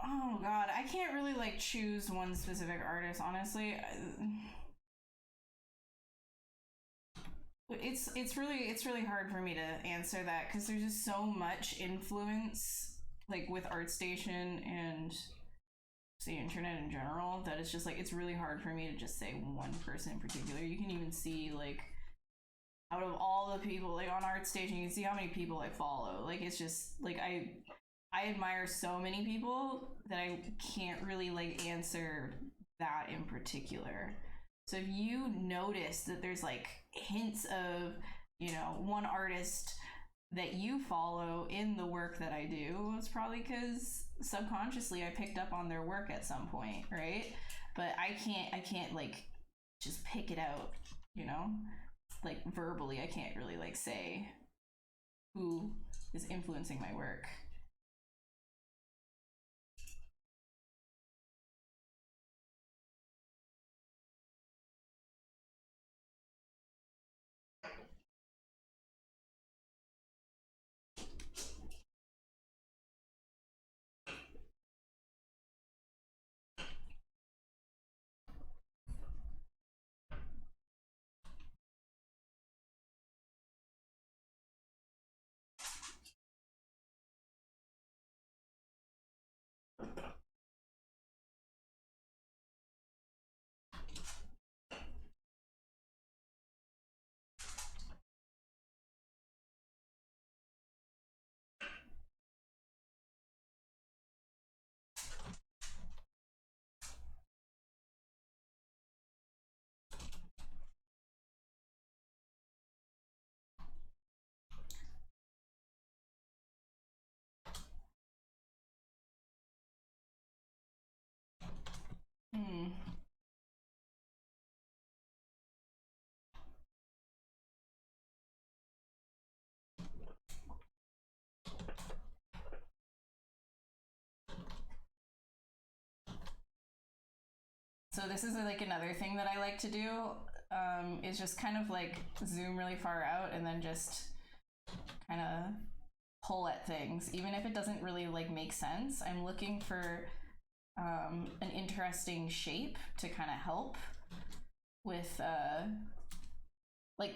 Oh god, I can't really like choose one specific artist, honestly. It's really hard for me to answer that because there's just so much influence like with ArtStation and the internet in general that it's just like it's really hard for me to just say one person in particular. You can even see like out of all the people like on ArtStation, you can see how many people I follow. Like it's just like I admire so many people that I can't really like answer that in particular. So if you notice that there's like hints of, one artist that you follow in the work that I do, it's probably because subconsciously I picked up on their work at some point, right? But I can't like just pick it out, you know? Like verbally, I can't really like say who is influencing my work. Hmm. So this is like another thing that I like to do, is just kind of like zoom really far out and then just kind of pull at things, even if it doesn't really like make sense. I'm looking for an interesting shape to kind of help with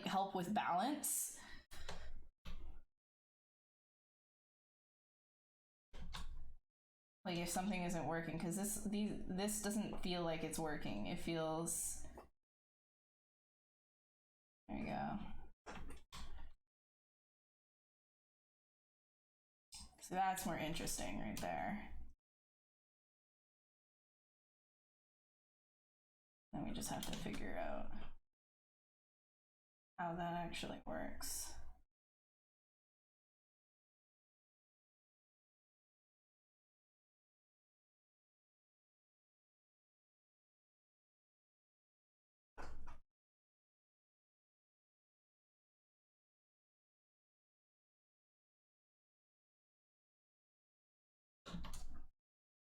help with balance. Like if something isn't working, because this doesn't feel like it's working. It feels, there you go. So that's more interesting right there. Then we just have to figure out how that actually works.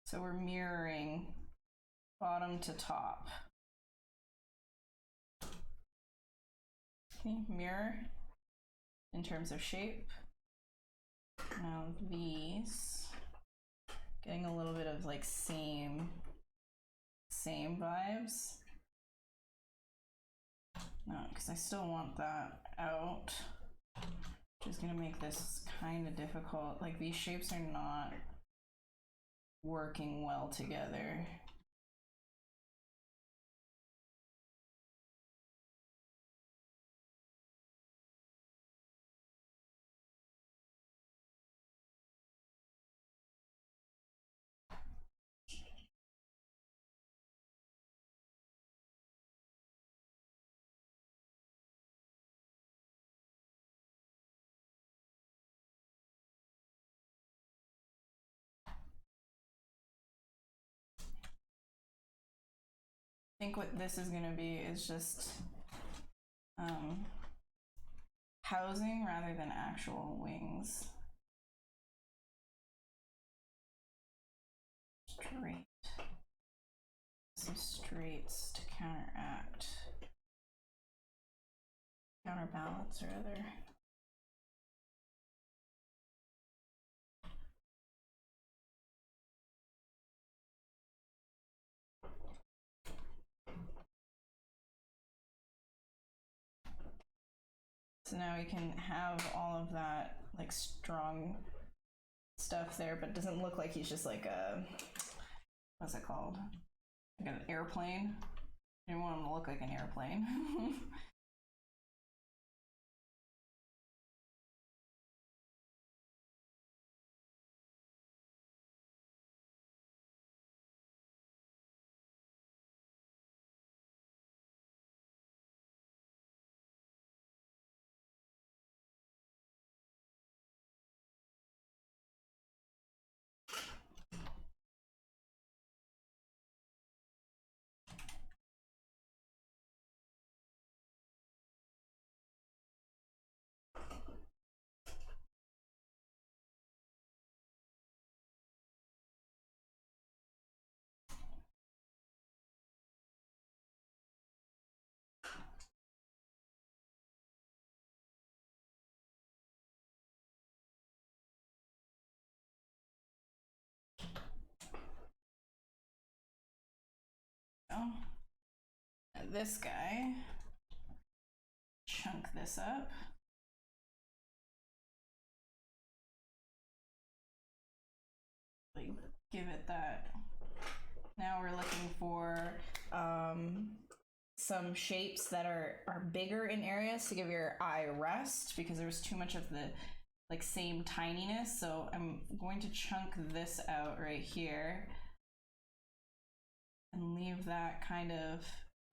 So we're mirroring bottom to top. Okay, mirror in terms of shape. Now these, getting a little bit of like same vibes. No, because I still want that out, which is gonna make this kind of difficult. Like these shapes are not working well together. I think what this is gonna be is just housing rather than actual wings. Straight. Some straights to counterbalance rather. So now we can have all of that like strong stuff there, but it doesn't look like he's just like a, what's it called? Like an airplane. You don't want him to look like an airplane. Oh, this guy, chunk this up. Like, give it that. Now we're looking for some shapes that are bigger in areas to give your eye rest, because there's too much of the like same tininess. So I'm going to chunk this out right here and leave that kind of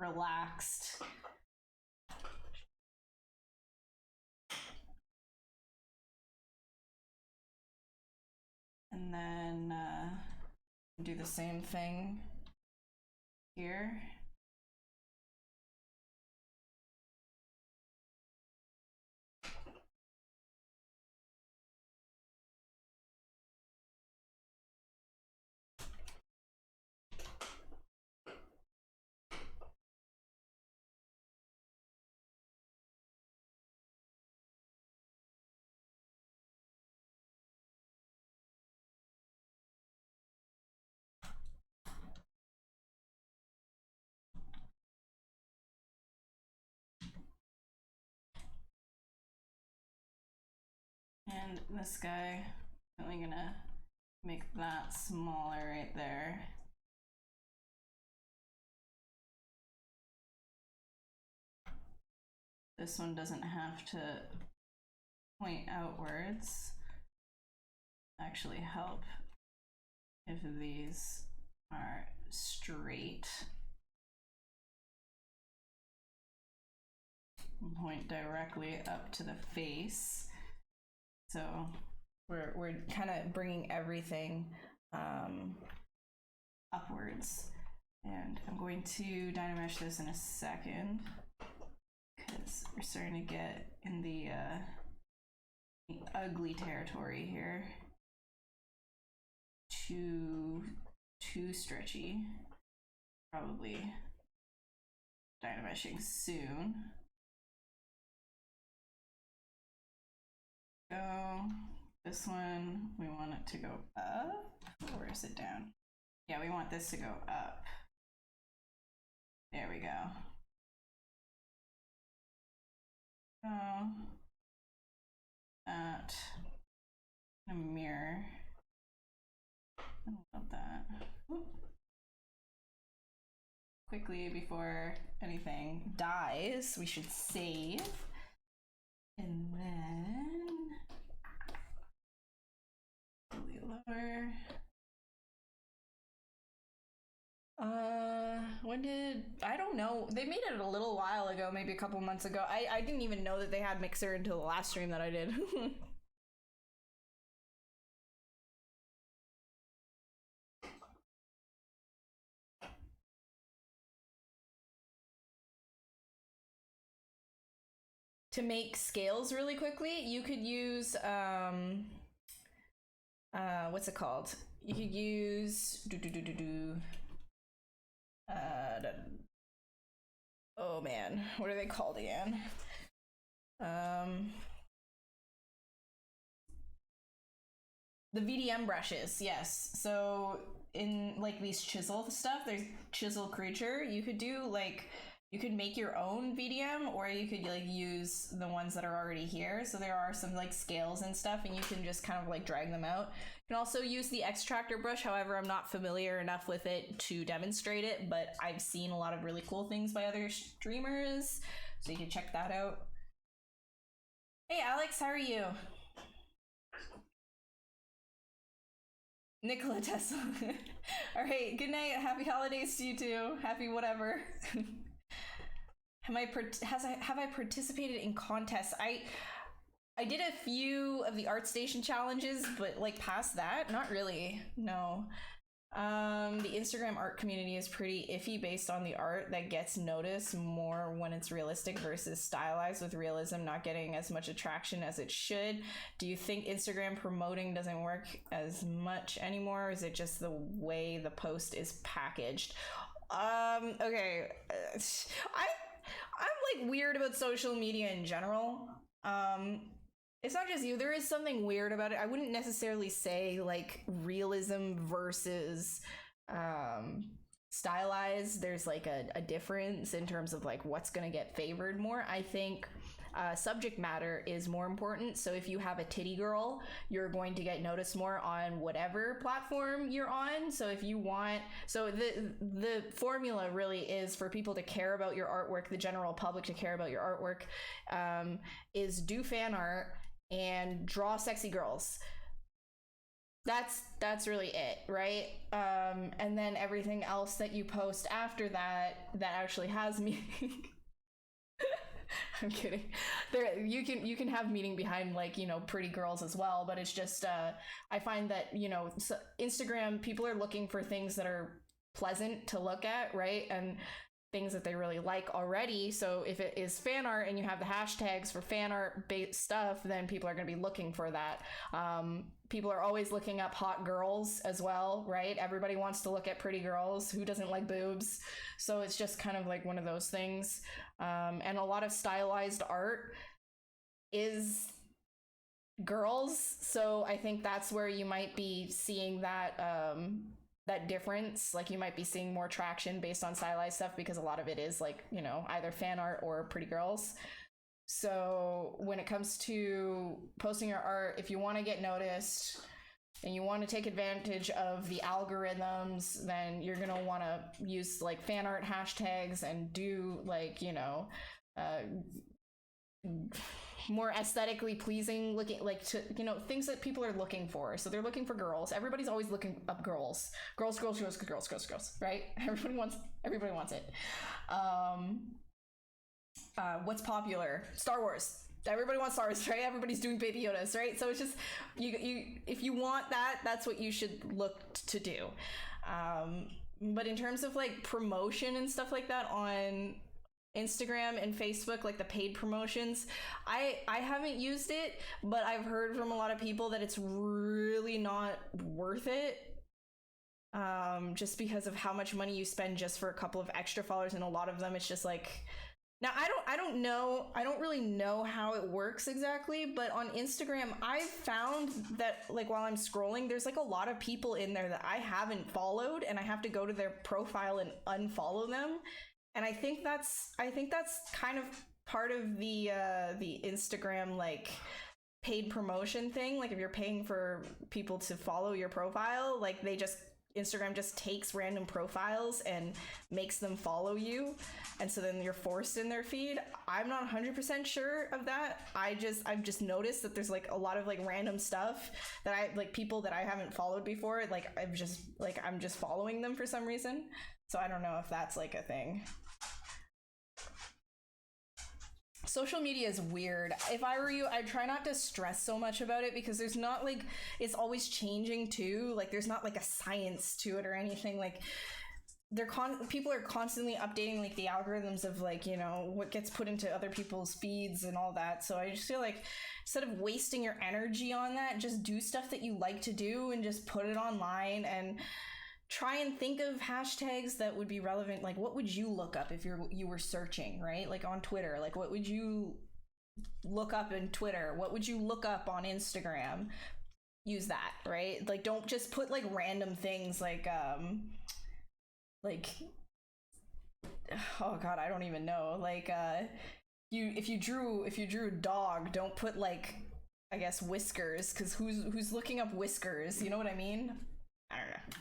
relaxed. And then do the same thing here. And this guy, I'm only gonna make that smaller right there. This one doesn't have to point outwards. Actually help if these are straight. Point directly up to the face. So we're kind of bringing everything upwards. And I'm going to Dynamesh this in a second because we're starting to get in the ugly territory here. Too stretchy. Probably Dynameshing soon. Go. This one, we want it to go up, or is it down? Yeah, we want this to go up. There we go. Oh, that. A mirror. I love that. Oop. Quickly, before anything dies, we should save. And then really lower. I don't know. They made it a little while ago, maybe a couple months ago. I didn't even know that they had Mixer until the last stream that I did. To make scales really quickly, you could use what's it called? You could use oh man, what are they called again? The VDM brushes, yes. So in like these chisel stuff, there's chisel creature. You could do like, you could make your own VDM, or you could like use the ones that are already here. So there are some like scales and stuff, and you can just kind of like drag them out. You can also use the extractor brush. However, I'm not familiar enough with it to demonstrate it, but I've seen a lot of really cool things by other streamers, so you can check that out. Hey Alex, how are you? Nikola Tesla. All right, good night. Happy holidays to you too. Happy whatever. Have I participated in contests? I did a few of the ArtStation challenges, but like past that, not really. No. The Instagram art community is pretty iffy based on the art that gets noticed more when it's realistic versus stylized, with realism not getting as much attraction as it should. Do you think Instagram promoting doesn't work as much anymore, or is it just the way the post is packaged? Okay. I'm like weird about social media in general. It's not just you. There is something weird about it. I wouldn't necessarily say like realism versus stylized. There's like a difference in terms of like what's going to get favored more. I think subject matter is more important. So if you have a titty girl, you're going to get noticed more on whatever platform you're on. So if you want, so the formula really is for people to care about your artwork, the general public to care about your artwork, is do fan art and draw sexy girls. That's really it, right? And then everything else that you post after that actually has meaning. I'm kidding. There, you can have meaning behind like, you know, pretty girls as well, but it's just I find that, you know, Instagram, people are looking for things that are pleasant to look at, right? And things that they really like already. So if it is fan art and you have the hashtags for fan art based stuff, then people are going to be looking for that. People are always looking up hot girls as well, right? Everybody wants to look at pretty girls. Who doesn't like boobs? So it's just kind of like one of those things. And a lot of stylized art is girls. So I think that's where you might be seeing that that difference. Like you might be seeing more traction based on stylized stuff because a lot of it is like, you know, either fan art or pretty girls. So when it comes to posting your art, if you want to get noticed and you want to take advantage of the algorithms, then you're going to want to use like fan art hashtags and do like, you know, more aesthetically pleasing looking, like, to, you know, things that people are looking for. So they're looking for girls. Everybody's always looking up girls, right? Everybody wants it. What's popular? Star Wars. Everybody wants Star Wars, right? Everybody's doing Baby Yodas, right? So it's just, you if you want that, that's what you should look to do. But in terms of like promotion and stuff like that on Instagram and Facebook, like the paid promotions, I haven't used it, but I've heard from a lot of people that it's really not worth it. Just because of how much money you spend just for a couple of extra followers, and a lot of them it's just like, now I don't really know how it works exactly, but on Instagram I've found that like while I'm scrolling, there's like a lot of people in there that I haven't followed, and I have to go to their profile and unfollow them. And I think that's kind of part of the Instagram like paid promotion thing. Like if you're paying for people to follow your profile, like Instagram just takes random profiles and makes them follow you, and so then you're forced in their feed. I'm not 100% sure of that. I've just noticed that there's like a lot of like random stuff that I like, people that I haven't followed before, like I'm just following them for some reason. So I don't know if that's like a thing. Social media is weird. If I were you, I'd try not to stress so much about it, because there's not like, it's always changing too. Like there's not like a science to it or anything. Like people are constantly updating like the algorithms of like, you know, what gets put into other people's feeds and all that. So I just feel like instead of wasting your energy on that, just do stuff that you like to do and just put it online, and try and think of hashtags that would be relevant. Like what would you look up if you were searching, right? Like on Twitter, like what would you look up in Twitter? What would you look up on Instagram? Use that, right? Like don't just put like random things like oh god, I don't even know. Like if you drew a dog, don't put like, I guess, whiskers, because who's looking up whiskers? You know what I mean? I don't know.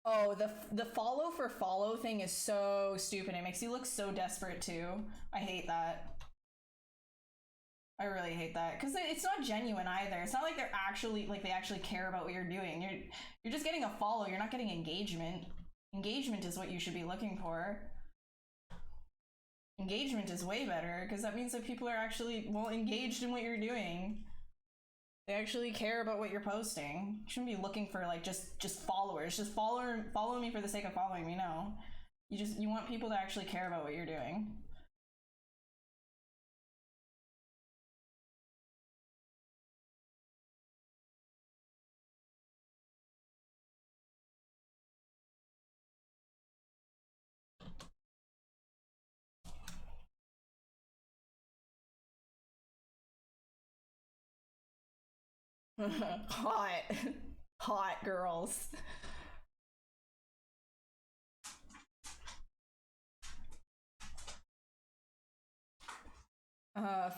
Oh, the follow for follow thing is so stupid. It makes you look so desperate too. I hate that. I really hate that, because it's not genuine either. It's not like they're actually like they actually care about what you're doing. You're just getting a follow. You're not getting engagement. Engagement is what you should be looking for. Engagement is way better, because that means that people are actually engaged in what you're doing. They actually care about what you're posting. You shouldn't be looking for like just followers. Just follow me for the sake of following me. No, you want people to actually care about what you're doing. Hot, hot girls.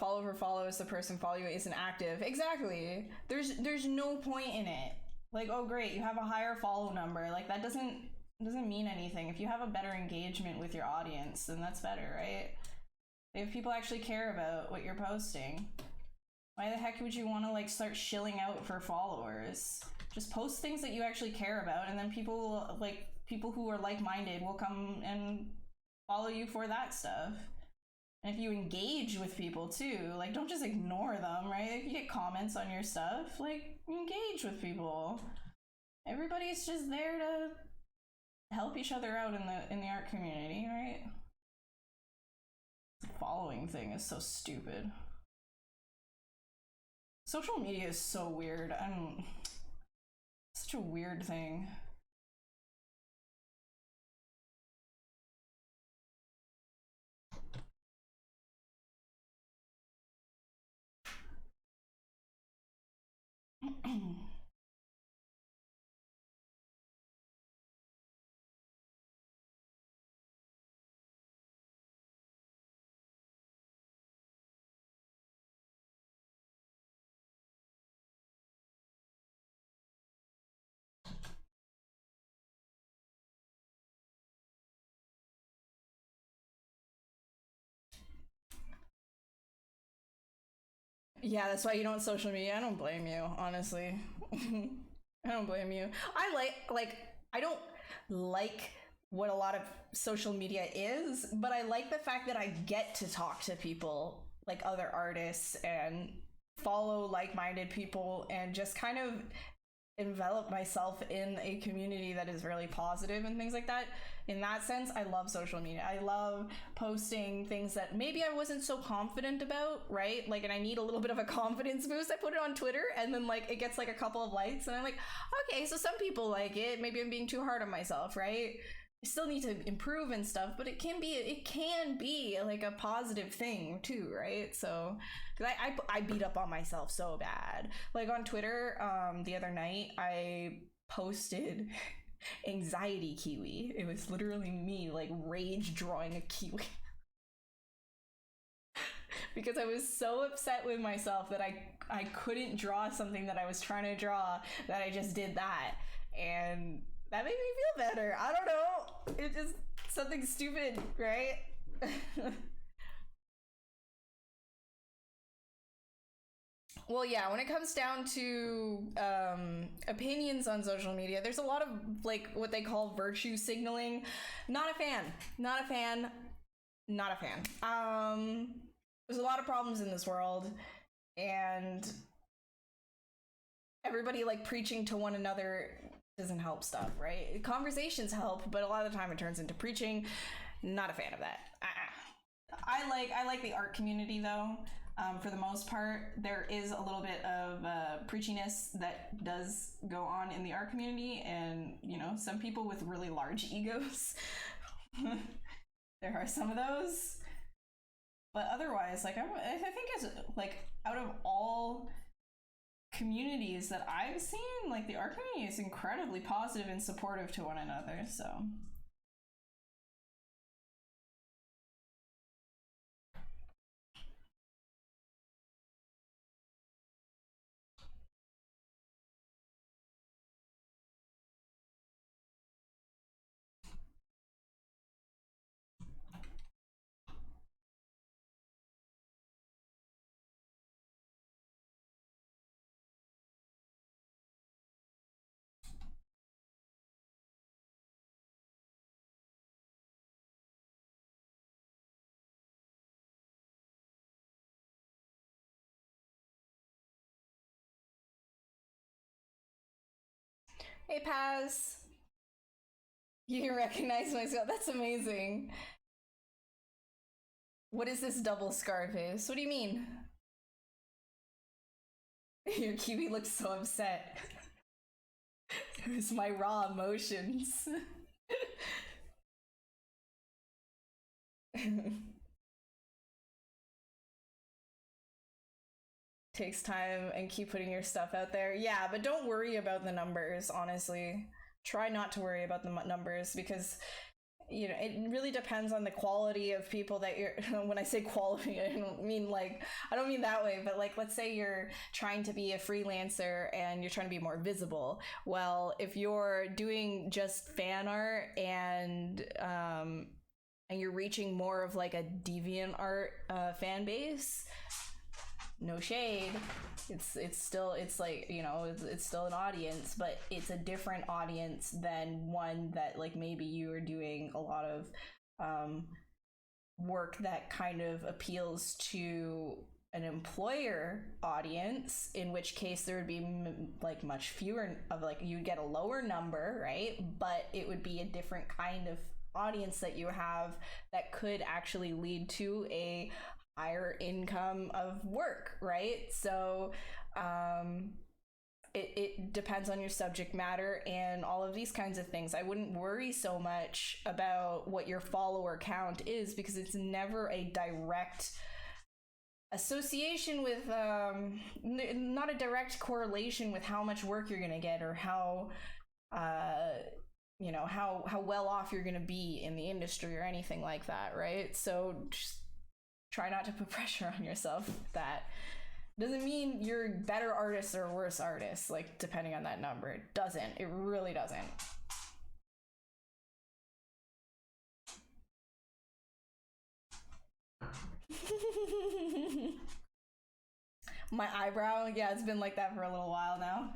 Follow for follow is the person following you isn't active. Exactly. There's no point in it. Like, oh great, you have a higher follow number. Like that doesn't mean anything. If you have a better engagement with your audience, then that's better, right? If people actually care about what you're posting, why the heck would you want to like start shilling out for followers? Just post things that you actually care about, and then people who are like-minded will come and follow you for that stuff. And if you engage with people too, like don't just ignore them, right? If you get comments on your stuff, like engage with people. Everybody's just there to help each other out in the art community, right? The following thing is so stupid. Social media is so weird. Such a weird thing. Yeah, that's why you don't social media. I don't blame you, honestly. I don't blame you. I don't like what a lot of social media is, but I like the fact that I get to talk to people like other artists and follow like-minded people and just kind of envelop myself in a community that is really positive and things like that. In that sense, I love social media. I love posting things that maybe I wasn't so confident about, right? Like, and I need a little bit of a confidence boost. I put it on Twitter and then like it gets like a couple of likes and I'm like, okay, so some people like it. Maybe I'm being too hard on myself, right? I still need to improve and stuff, but it can be like a positive thing too, right? So, because I beat up on myself so bad. Like on Twitter, the other night I posted anxiety kiwi. It was literally me like rage drawing a kiwi. Because I was so upset with myself that I couldn't draw something that I was trying to draw, that I just did that. And that made me feel better. I don't know. It's just something stupid, right? Well, yeah, when it comes down to opinions on social media, there's a lot of like what they call virtue signaling. Not a fan. Not a fan. Not a fan. There's a lot of problems in this world, and everybody like preaching to one another doesn't help stuff, right? Conversations help, but a lot of the time it turns into preaching. Not a fan of that. I like the art community though. For the most part, there is a little bit of preachiness that does go on in the art community, and you know, some people with really large egos. There are some of those, but otherwise, like I think it's like out of all communities that I've seen, like the art community is incredibly positive and supportive to one another. So hey Paz, you can recognize myself. That's amazing. What is this double scar face? What do you mean? Your kiwi looks so upset. It was my raw emotions. Takes time and keep putting your stuff out there. Yeah, but don't worry about the numbers, honestly. Try not to worry about the numbers, because you know, it really depends on the quality of people that you're when I say quality, I don't mean like, I don't mean that way, but like, let's say you're trying to be a freelancer and you're trying to be more visible. Well, if you're doing just fan art and you're reaching more of like a deviant art fan base, no shade, it's still, it's like, you know, it's still an audience, but it's a different audience than one that like maybe you are doing a lot of work that kind of appeals to an employer audience, in which case there would be like much fewer of, like, you'd get a lower number, right? But it would be a different kind of audience that you have that could actually lead to a higher income of work, right? So it depends on your subject matter and all of these kinds of things. I wouldn't worry so much about what your follower count is, because it's never a direct association with not a direct correlation with how much work you're gonna get, or how you know, how well off you're gonna be in the industry or anything like that, right? So just try not to put pressure on yourself. That doesn't mean you're better artists or worse artists, like, depending on that number. It doesn't. It really doesn't. My eyebrow, yeah, it's been like that for a little while now.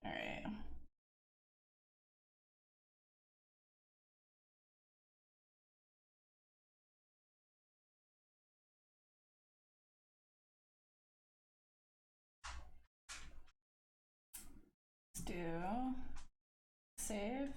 All right. Let's do save.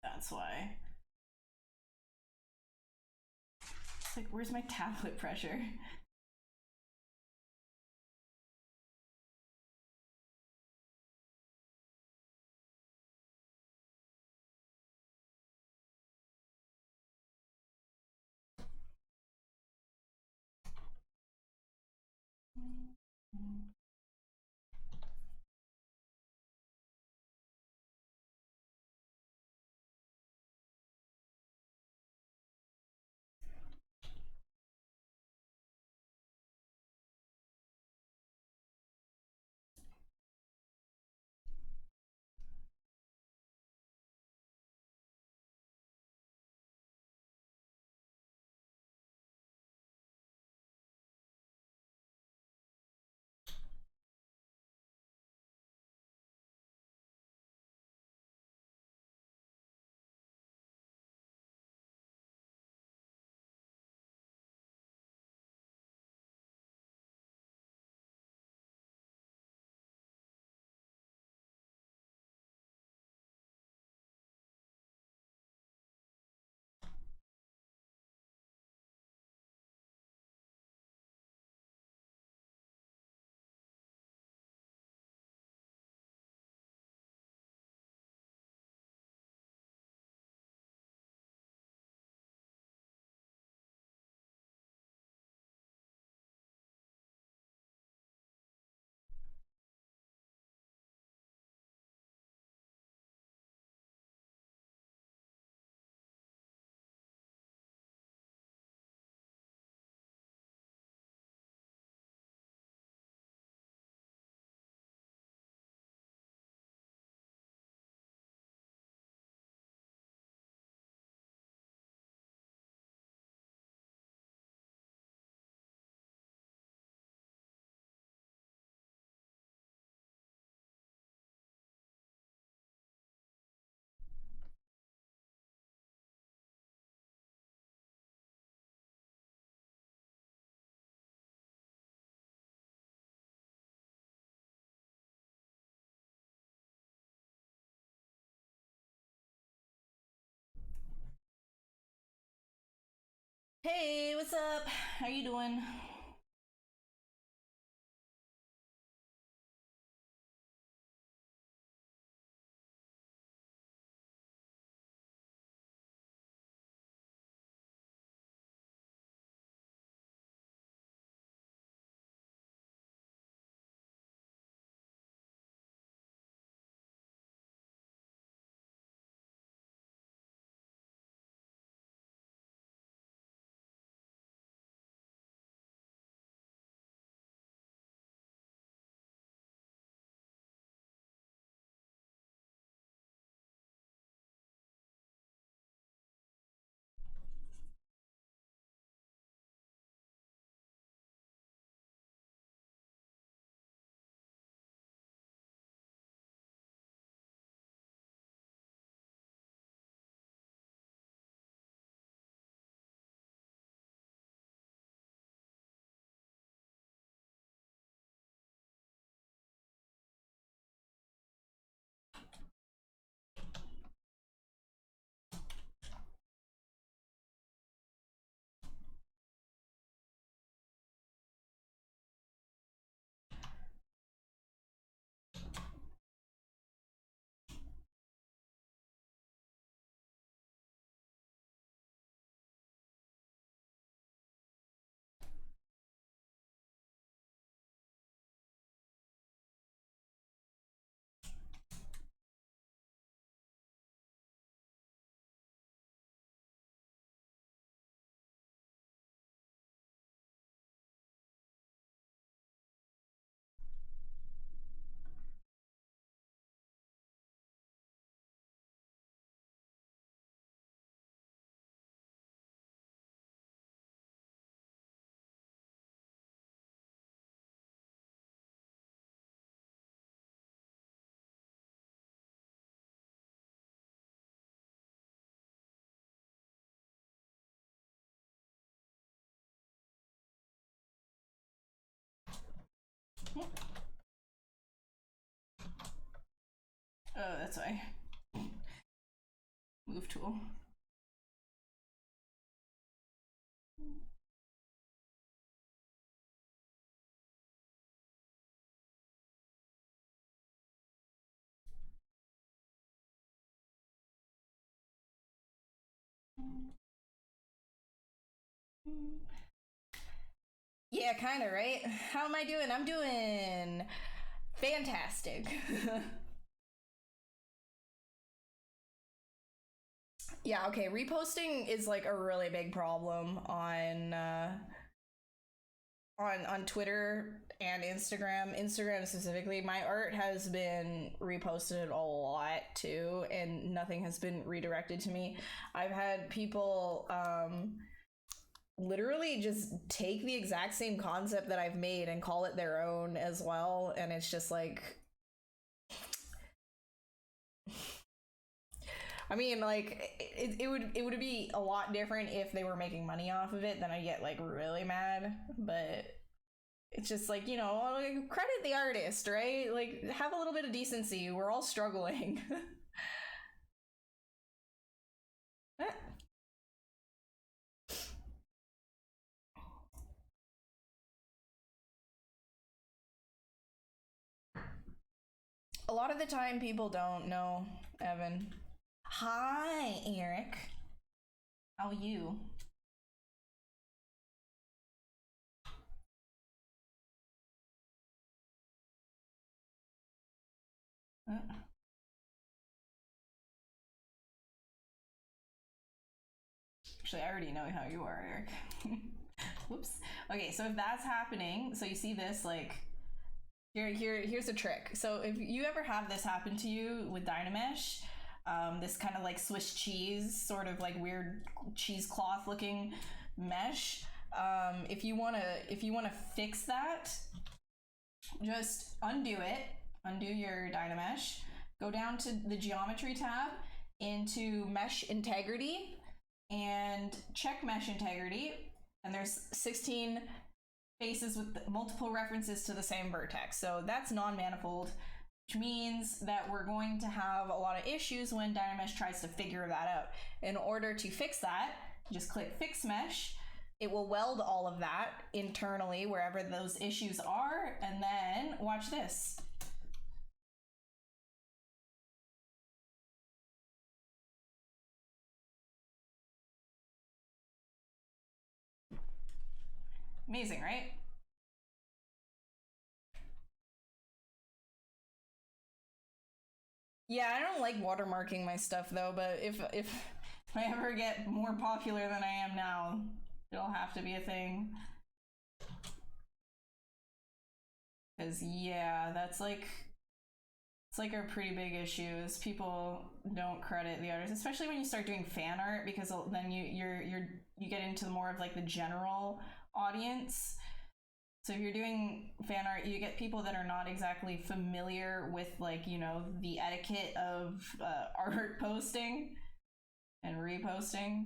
That's why. It's like, where's my tablet pressure? Hey, what's up? How you doing? Oh, that's why. Move tool. Yeah, kind of, right? How am I doing? I'm doing fantastic. Yeah, okay, reposting is like a really big problem on Twitter and Instagram. Instagram specifically, my art has been reposted a lot too, and nothing has been redirected to me. I've had people literally just take the exact same concept that I've made and call it their own as well, and it's just like, I mean, like it would be a lot different if they were making money off of it. Then I get like really mad, but it's just like, you know, credit the artist, right? Like, have a little bit of decency. We're all struggling. A lot of the time, people don't know, Evan. Hi, Eric. How are you? Actually, I already know how you are, Eric. Whoops. Okay, so if that's happening, so you see this, like, here's a trick. So if you ever have this happen to you with Dynamesh, this kind of like Swiss cheese, sort of like weird cheesecloth looking mesh, if you wanna fix that, just undo it, undo your Dynamesh, go down to the geometry tab into mesh integrity and check mesh integrity, and there's 16 faces with multiple references to the same vertex. So that's non-manifold, which means that we're going to have a lot of issues when Dynamesh tries to figure that out. In order to fix that, just click Fix Mesh. It will weld all of that internally wherever those issues are, and then watch this. Amazing, right? Yeah, I don't like watermarking my stuff though, but if I ever get more popular than I am now, it'll have to be a thing. Because yeah, that's like, it's like a pretty big issue is people don't credit the artist, especially when you start doing fan art, because then you get into more of like the general audience. So if you're doing fan art, you get people that are not exactly familiar with, like, you know, the etiquette of art posting and reposting.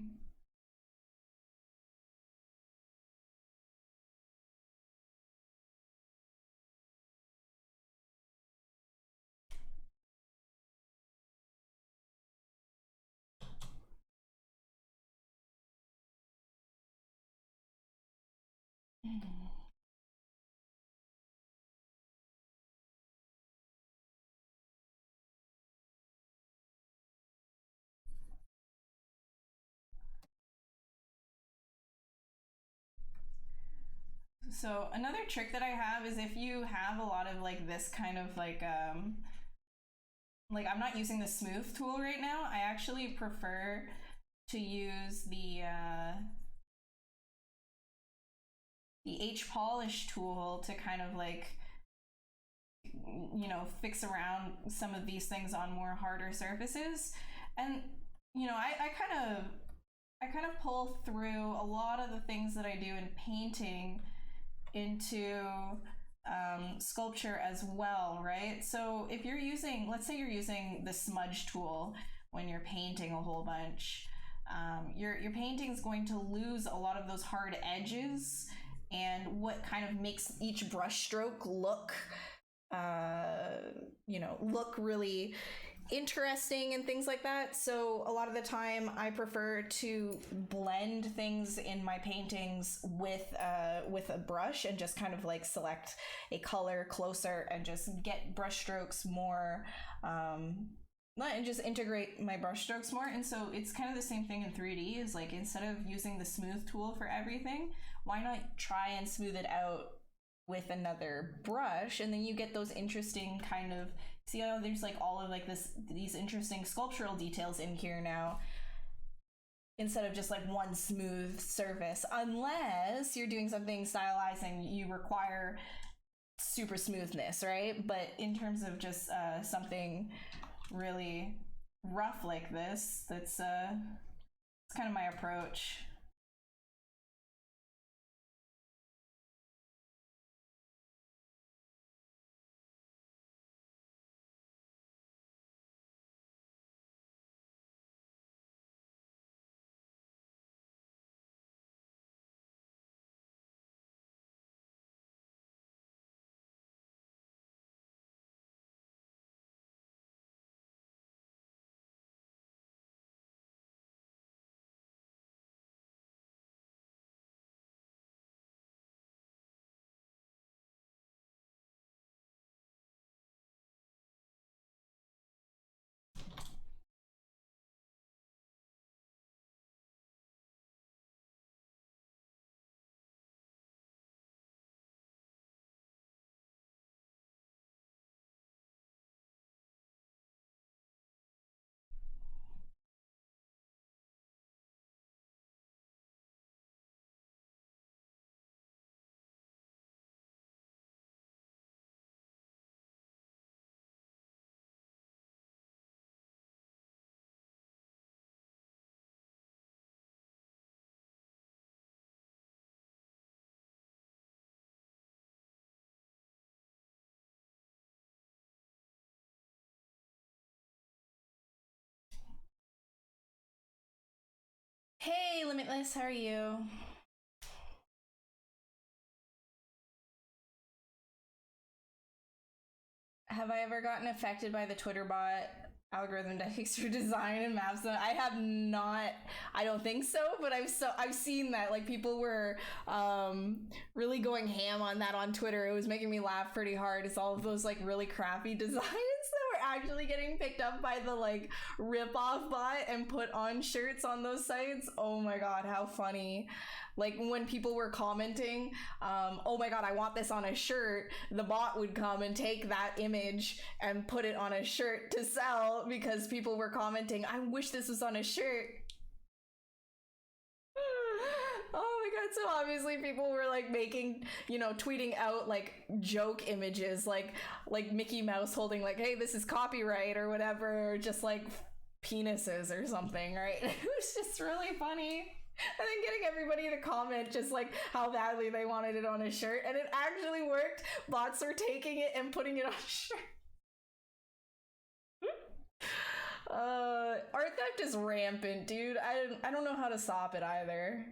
So another trick that I have is if you have a lot of like this kind of like I'm not using the smooth tool right now. I actually prefer to use the H polish tool to kind of like, you know, fix around some of these things on more harder surfaces. And you know, I kind of pull through a lot of the things that I do in painting into sculpture as well, right? So if you're using, let's say you're using the smudge tool when you're painting a whole bunch, your painting is going to lose a lot of those hard edges and what kind of makes each brush stroke look, look really interesting and things like that. So a lot of the time I prefer to blend things in my paintings with a brush and just kind of like select a color closer and just get brush strokes more, and just integrate my brush strokes more. And so it's kind of the same thing in 3D, is like, instead of using the smooth tool for everything, why not try and smooth it out with another brush, and then you get those interesting kind of, see how there's like all of like these interesting sculptural details in here now, instead of just like one smooth surface, unless you're doing something stylized and you require super smoothness, right? But in terms of just something really rough like this, that's it's kind of my approach. Hey, Limitless, how are you? Have I ever gotten affected by the Twitter bot algorithm that takes your design and maps them? I have not. I don't think so, but I've seen that, like, people were really going ham on that on Twitter. It was making me laugh pretty hard. It's all of those like really crappy designs that were actually getting picked up by the like rip-off bot and put on shirts on those sites. Oh my god, how funny. Like, when people were commenting, oh my god, I want this on a shirt, the bot would come and take that image and put it on a shirt to sell because people were commenting, I wish this was on a shirt. Oh my god, so obviously people were like making, tweeting out like joke images, like Mickey Mouse holding like, hey, this is copyright or whatever, or just like penises or something, right? It was just really funny. And then getting everybody to comment just like how badly they wanted it on a shirt, and it actually worked. Bots were taking it and putting it on a shirt. Art theft is rampant, dude. I don't know how to stop it either.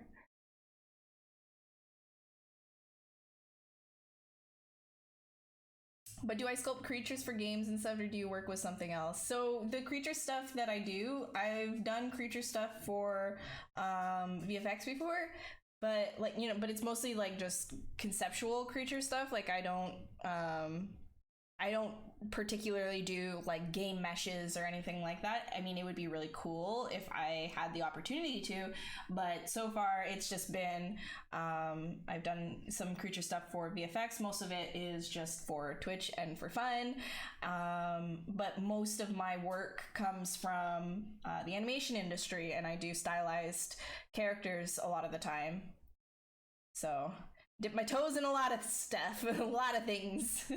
But do I sculpt creatures for games and stuff, or do you work with something else? So the creature stuff that I do, I've done creature stuff for VFX before, but like, but it's mostly like just conceptual creature stuff. Like, I don't particularly do like game meshes or anything like that. I mean, it would be really cool if I had the opportunity to, but so far it's just been, I've done some creature stuff for VFX. Most of it is just for Twitch and for fun. But most of my work comes from the animation industry, and I do stylized characters a lot of the time. So dip my toes in a lot of stuff, a lot of things.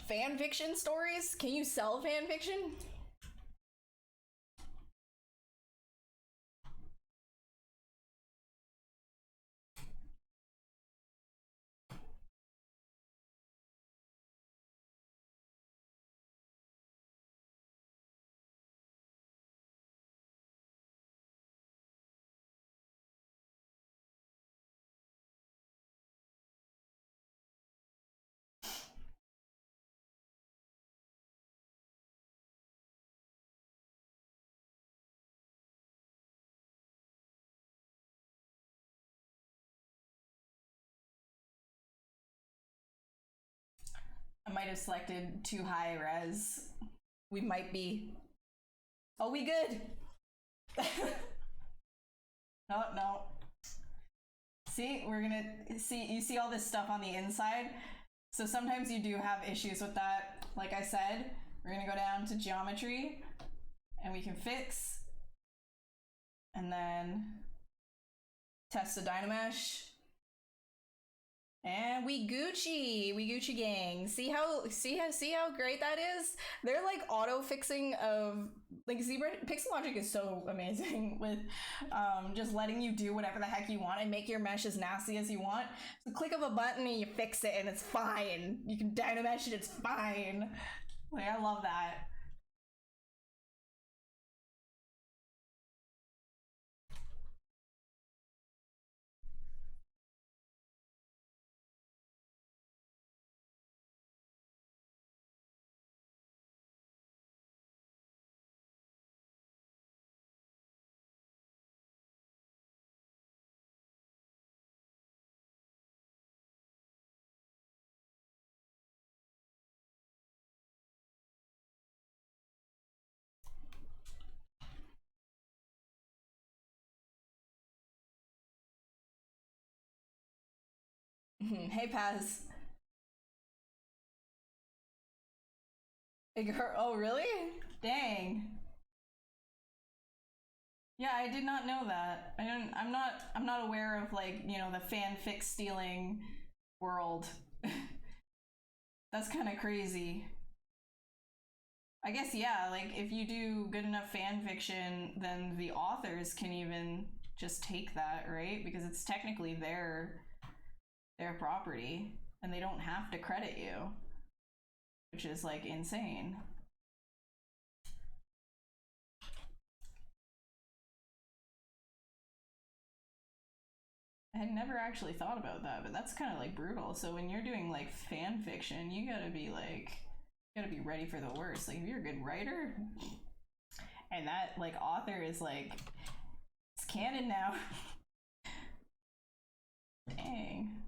Fan fiction stories? Can you sell fan fiction? I might have selected too high res. We might be. Oh, we good. No. See, we're gonna see, you see all this stuff on the inside? So sometimes you do have issues with that. Like I said, we're gonna go down to geometry and we can fix. And then test the Dynamesh. And we Gucci gang. See how great that is? They're like auto fixing of like ZBrush. Pixelogic is so amazing with just letting you do whatever the heck you want and make your mesh as nasty as you want. So click of a button and you fix it and it's fine. You can Dynamesh it, it's fine. Like I love that. Hey Paz. Oh really? Dang. Yeah, I did not know that. I'm not aware of like, you know, the fanfic stealing world. That's kind of crazy. I guess yeah, like if you do good enough fan fiction, then the authors can even just take that, right? Because it's technically their property and they don't have to credit you, which is like insane. I had never actually thought about that, but that's kind of like brutal. So when you're doing like fan fiction, you gotta be ready for the worst. Like if you're a good writer and that like author is like, it's canon now. Dang.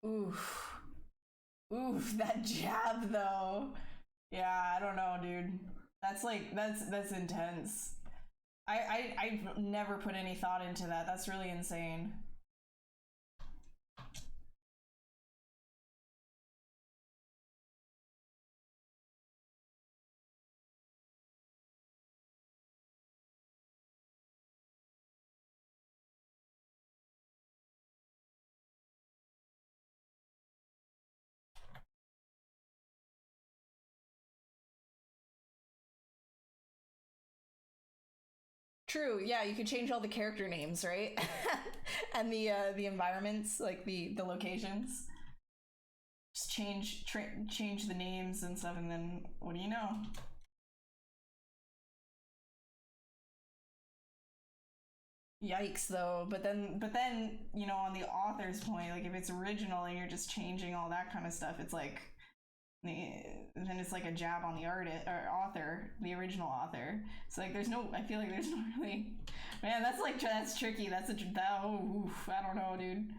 Oof. Oof, that jab though. Yeah, I don't know, dude. That's like that's intense. I've never put any thought into that. That's really insane. True. Yeah, you could change all the character names, right? And the environments, like the locations. Just change the names and stuff, and then what do you know? Yikes, though. But then, you know, on the author's point, like if it's original and you're just changing all that kind of stuff, it's like, then it's like a jab on the artist or author, the original author. So like, there's no, I feel like there's no really, man, that's like, that's tricky. That's oh, oof, I don't know, dude.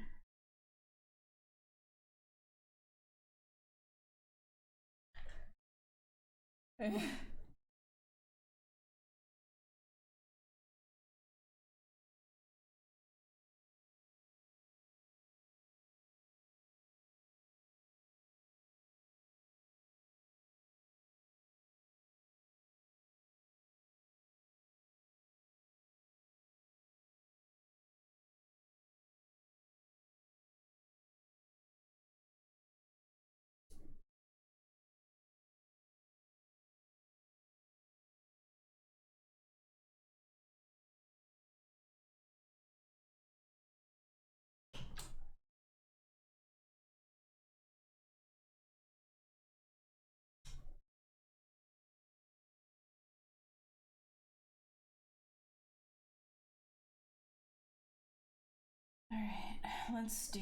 Alright, let's do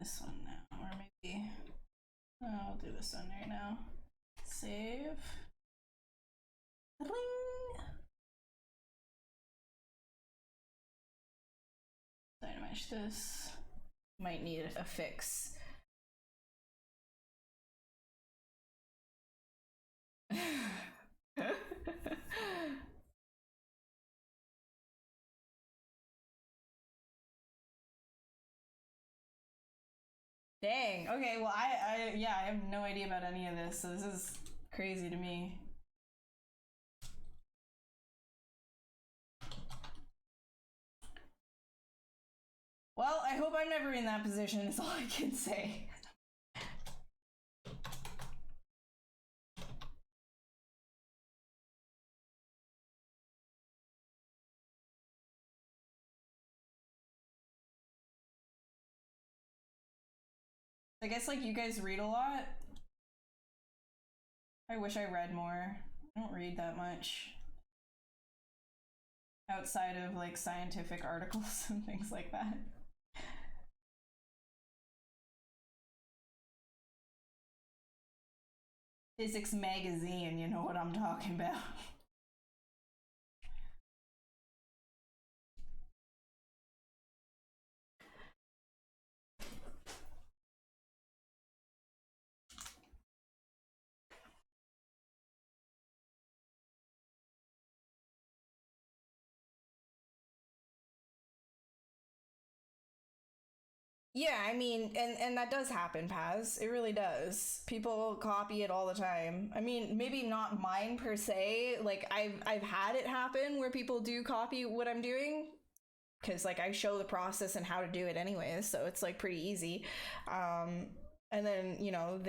this one now, or maybe I'll do this one right now. Save. Bling. Dynamish this. Might need a fix. Dang. Okay. Well, yeah, I have no idea about any of this, so this is crazy to me. Well, I hope I'm never in that position. Is all I can say. I guess like you guys read a lot. I wish I read more. I don't read that much. Outside of like scientific articles and things like that. Physics magazine, you know what I'm talking about. Yeah, I mean, and that does happen, Paz. It really does. People copy it all the time. I mean, maybe not mine per se. Like I've had it happen where people do copy what I'm doing because like I show the process and how to do it anyways, so it's like pretty easy. And then, you know,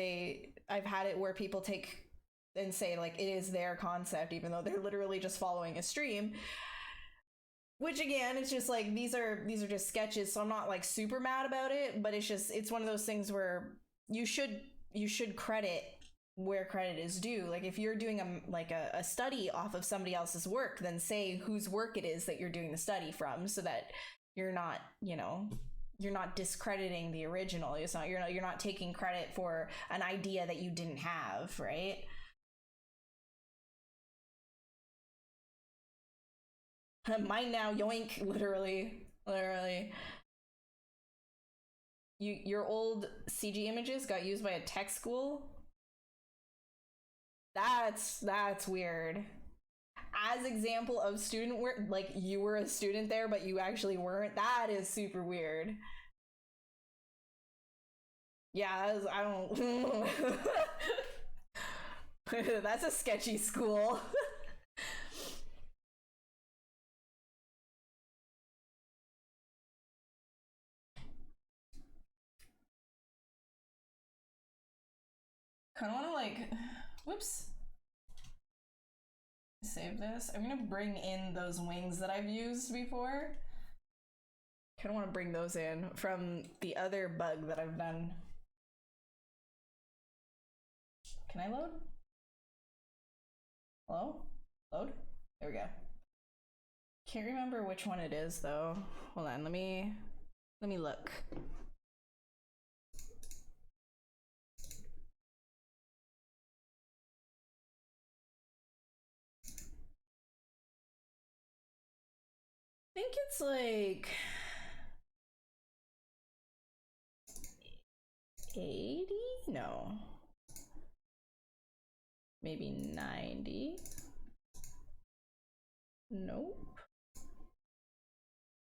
I've had it where people take and say like it is their concept even though they're literally just following a stream. Which again, it's just like these are just sketches, so I'm not like super mad about it, but it's one of those things where you should credit where credit is due. Like if you're doing a study off of somebody else's work, then say whose work it is that you're doing the study from, so that you're not, you know, you're not discrediting the original. You're not taking credit for an idea that you didn't have, right? Mine now, yoink, literally. Your old CG images got used by a tech school? That's weird. As example of student work, like you were a student there, but you actually weren't. That is super weird. Yeah, I don't. That's a sketchy school. Kind of want to like, whoops. Save this. I'm gonna bring in those wings that I've used before. Kind of want to bring those in from the other bug that I've done. Can I load? Hello? Load? There we go. Can't remember which one it is though. Hold on, let me look. I think it's like 80? No. Maybe 90? Nope.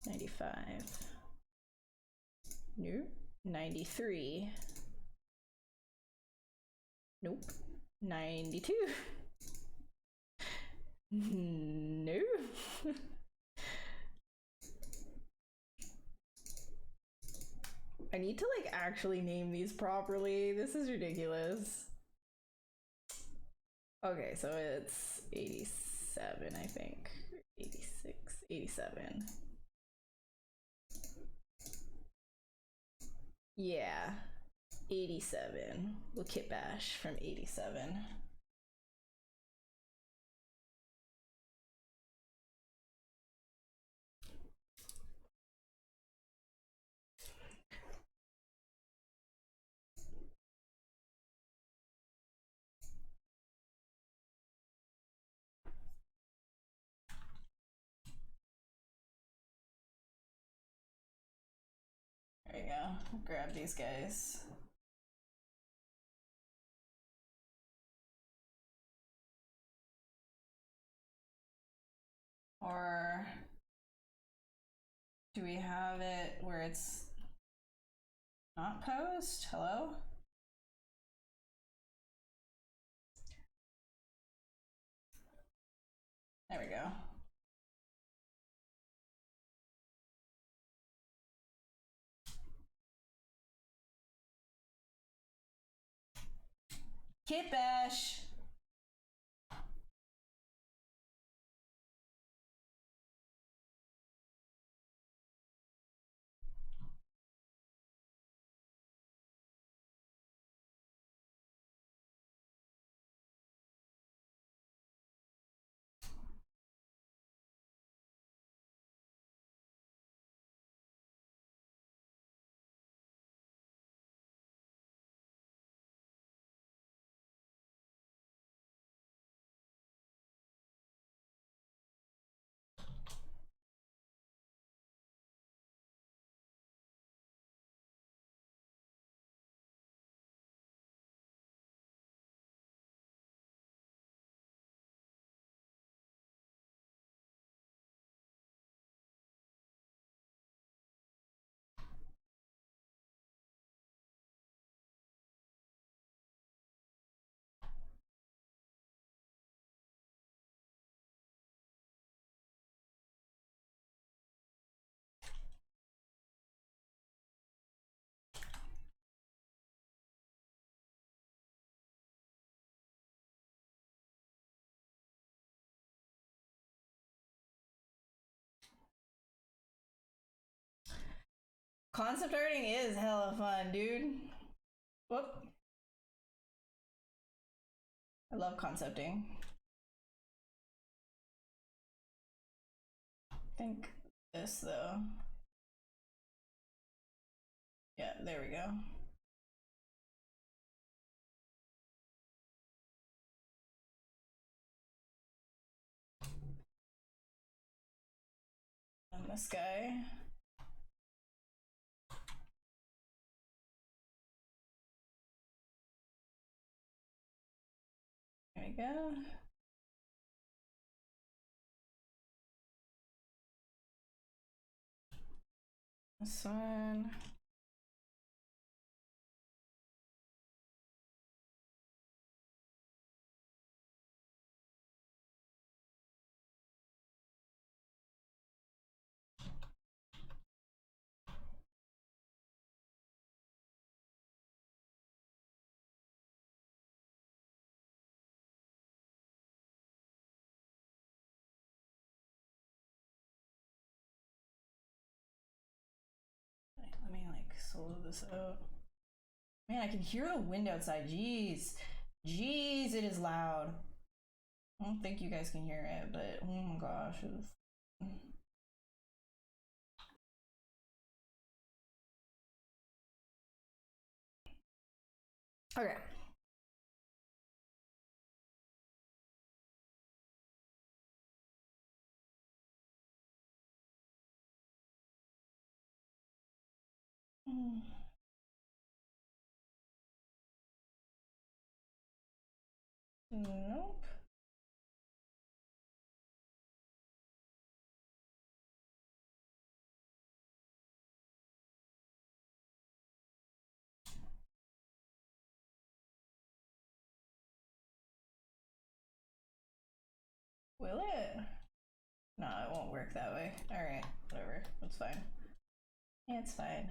95. Nope. 93. Nope. 92. No. I need to like actually name these properly. This is ridiculous. Okay, so it's 87, I think. 86, 87. Yeah, 87. We'll Kitbash from 87. There you go. Grab these guys. Or do we have it where it's not posed? Hello? There we go. Kitbash! Concept arting is hella fun, dude. Whoop. I love concepting. I think this though. Yeah, there we go. And this guy. There we go. This one. Let me like solo this out. Man, I can hear the wind outside. Jeez. Jeez, it is loud. I don't think you guys can hear it, but oh my gosh. Okay. Nope. Will it? No, it won't work that way. Alright, whatever. That's fine. Yeah, it's fine.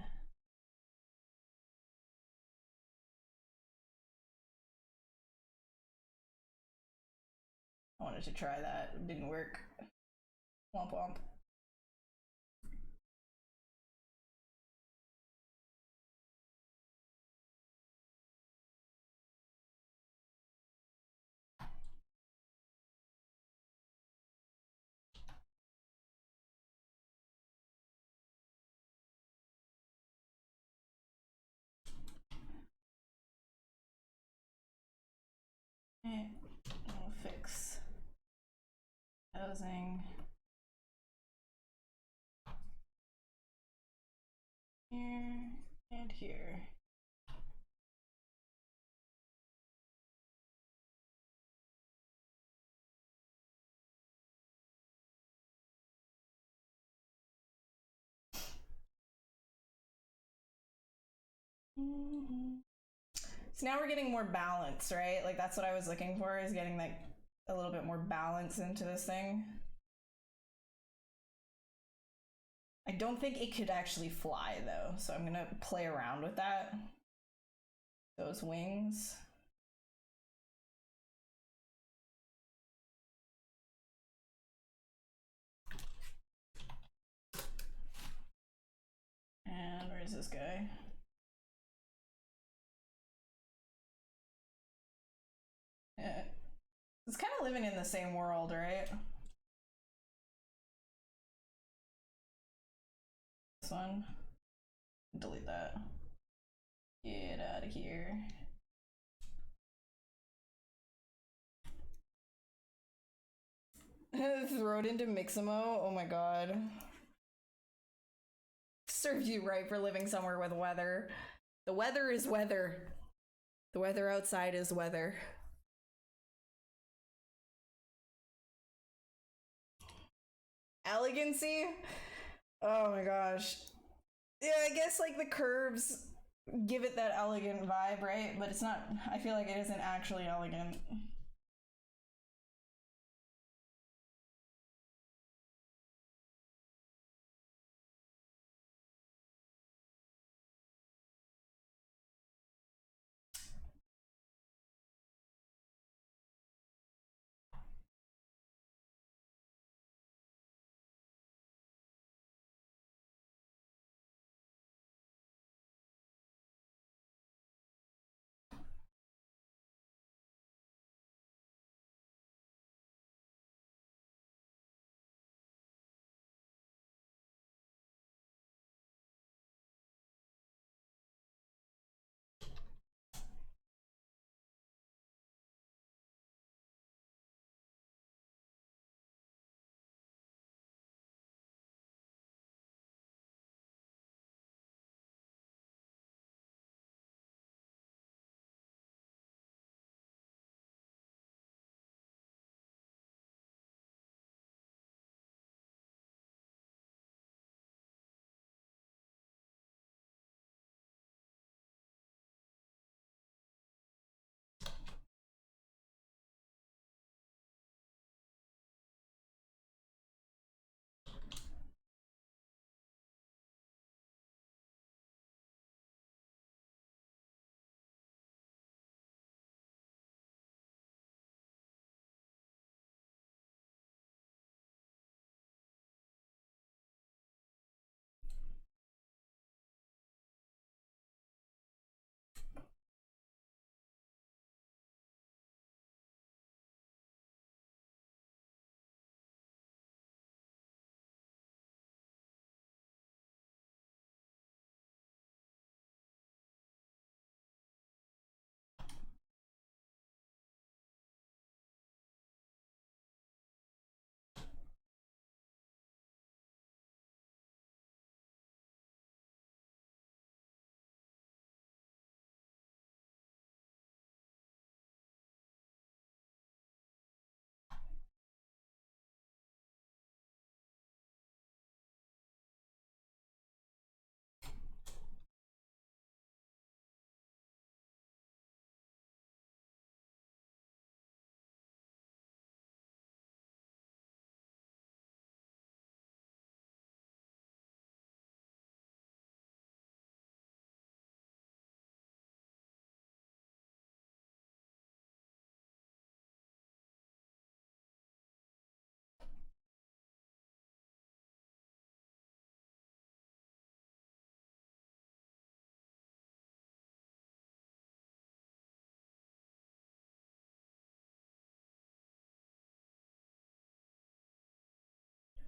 I wanted to try that. It didn't work. Womp womp. I'll fix housing here and here. So now we're getting more balance, right? Like that's what I was looking for, is getting like a little bit more balance into this thing. I don't think it could actually fly though, so I'm gonna play around with that. Those wings. And where's this guy? Yeah. It's kind of living in the same world, right? This one. Delete that. Get out of here. Throw it into Mixamo. Oh my god. Serves you right for living somewhere with weather. The weather is weather. The weather outside is weather. Elegancy? Oh my gosh. Yeah, I guess like the curves give it that elegant vibe, right? But it's not, I feel like it isn't actually elegant.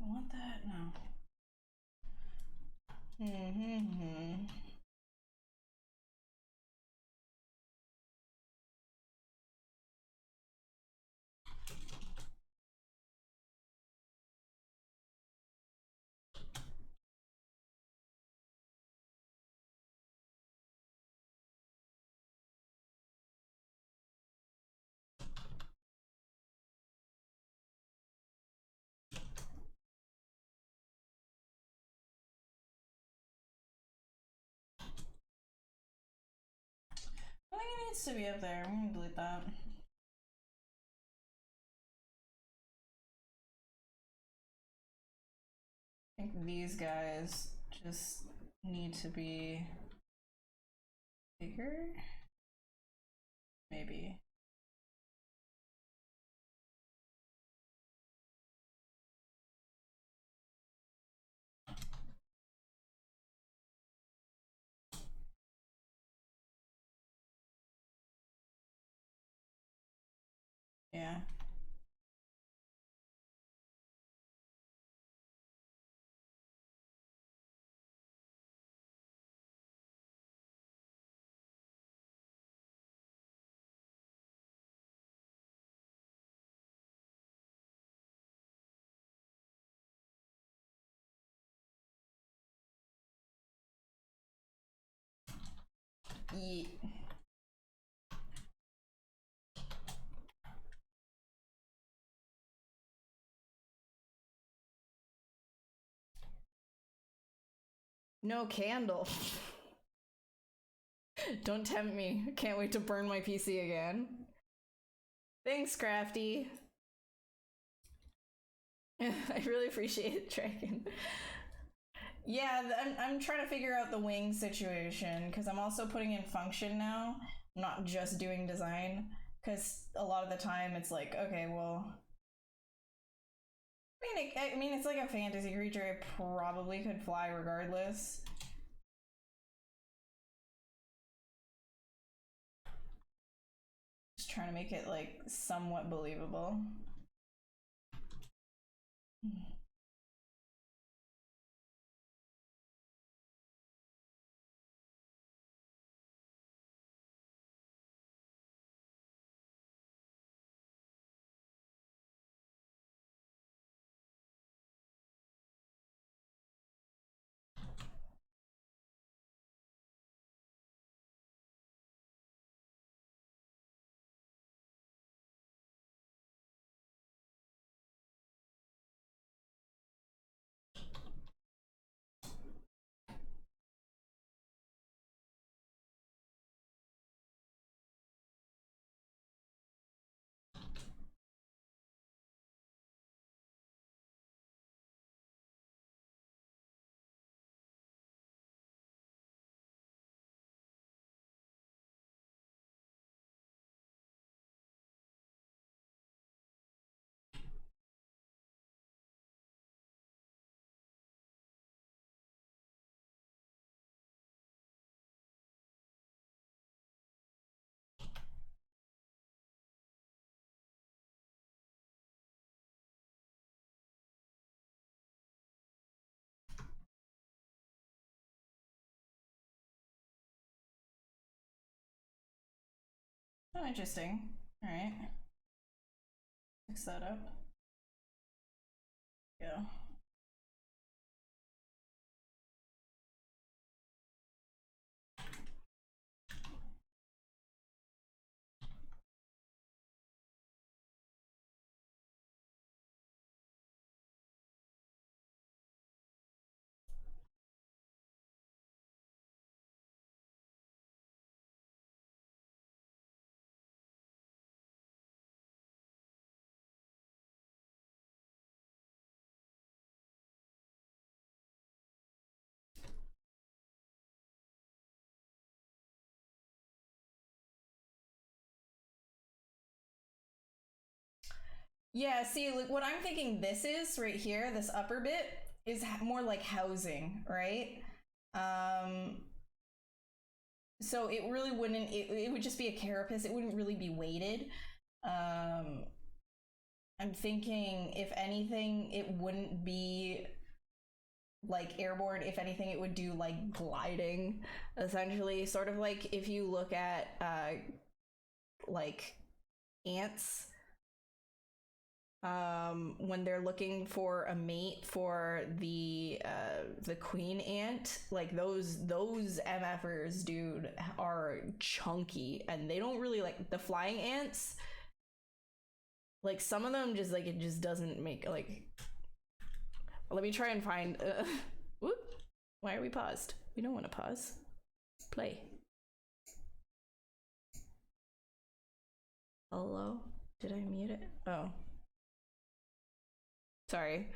want that? No. I think it needs to be up there. I'm gonna delete that. I think these guys just need to be bigger. Maybe. Yeah. Yeet. No candle. Don't tempt me. Can't wait to burn my PC again. Thanks, Crafty. I really appreciate it, Dragon. Yeah, I'm trying to figure out the wing situation, because I'm also putting in function now, not just doing design, because a lot of the time it's like, okay, well... I mean, it's like a fantasy creature, it probably could fly regardless. Just trying to make it, like, somewhat believable. Oh, interesting. Alright. Fix that up. Yeah. Yeah, see, like what I'm thinking this is right here, this upper bit, is more like housing, right? So it really wouldn't, it would just be a carapace, it wouldn't really be weighted. I'm thinking, if anything, it wouldn't be like airborne. If anything, it would do like gliding, essentially. Sort of like if you look at like ants, when they're looking for a mate for the queen ant, like those MFers, dude, are chunky, and they don't really like the flying ants. Like some of them just like, it just doesn't make like. Let me try and find. Whoop! Why are we paused? We don't want to pause. Play. Hello? Did I mute it? Oh. Sorry.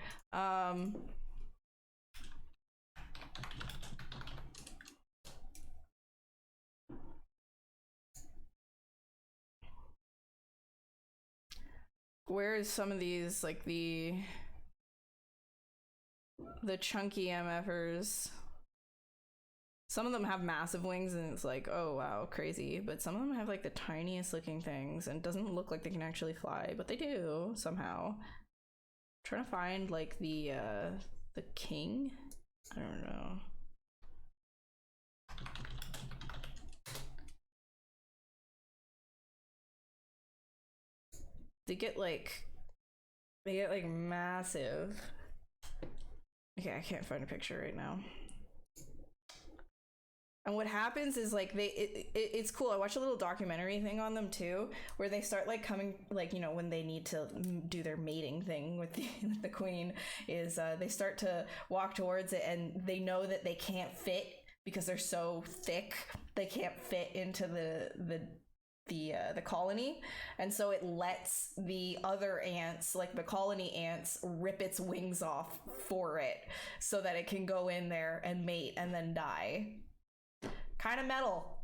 Where is some of these, like the chunky MFers? Some of them have massive wings and it's like, oh wow, crazy. But some of them have like the tiniest looking things and it doesn't look like they can actually fly, but they do somehow. I'm trying to find like the king? I don't know. They get like massive. Okay, I can't find a picture right now. And what happens is like it's cool. I watched a little documentary thing on them too, where they start like coming, like, you know, when they need to do their mating thing with the queen, is they start to walk towards it and they know that they can't fit because they're so thick. They can't fit into the colony, and so it lets the other ants, like the colony ants, rip its wings off for it so that it can go in there and mate and then die. Kind of metal.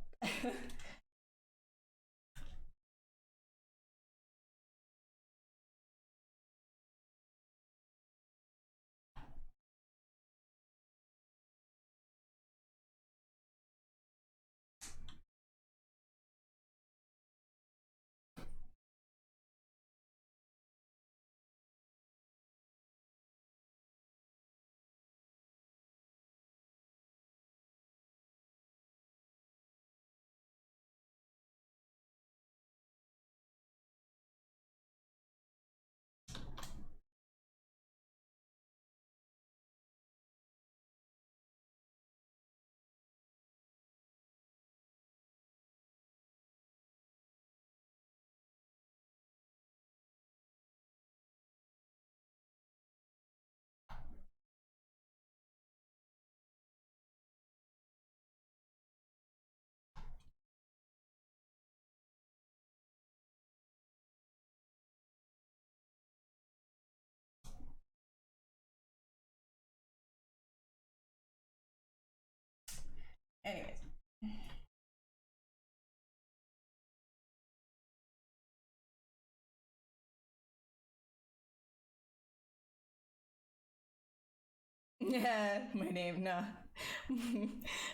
Anyways. Yeah, my name, no.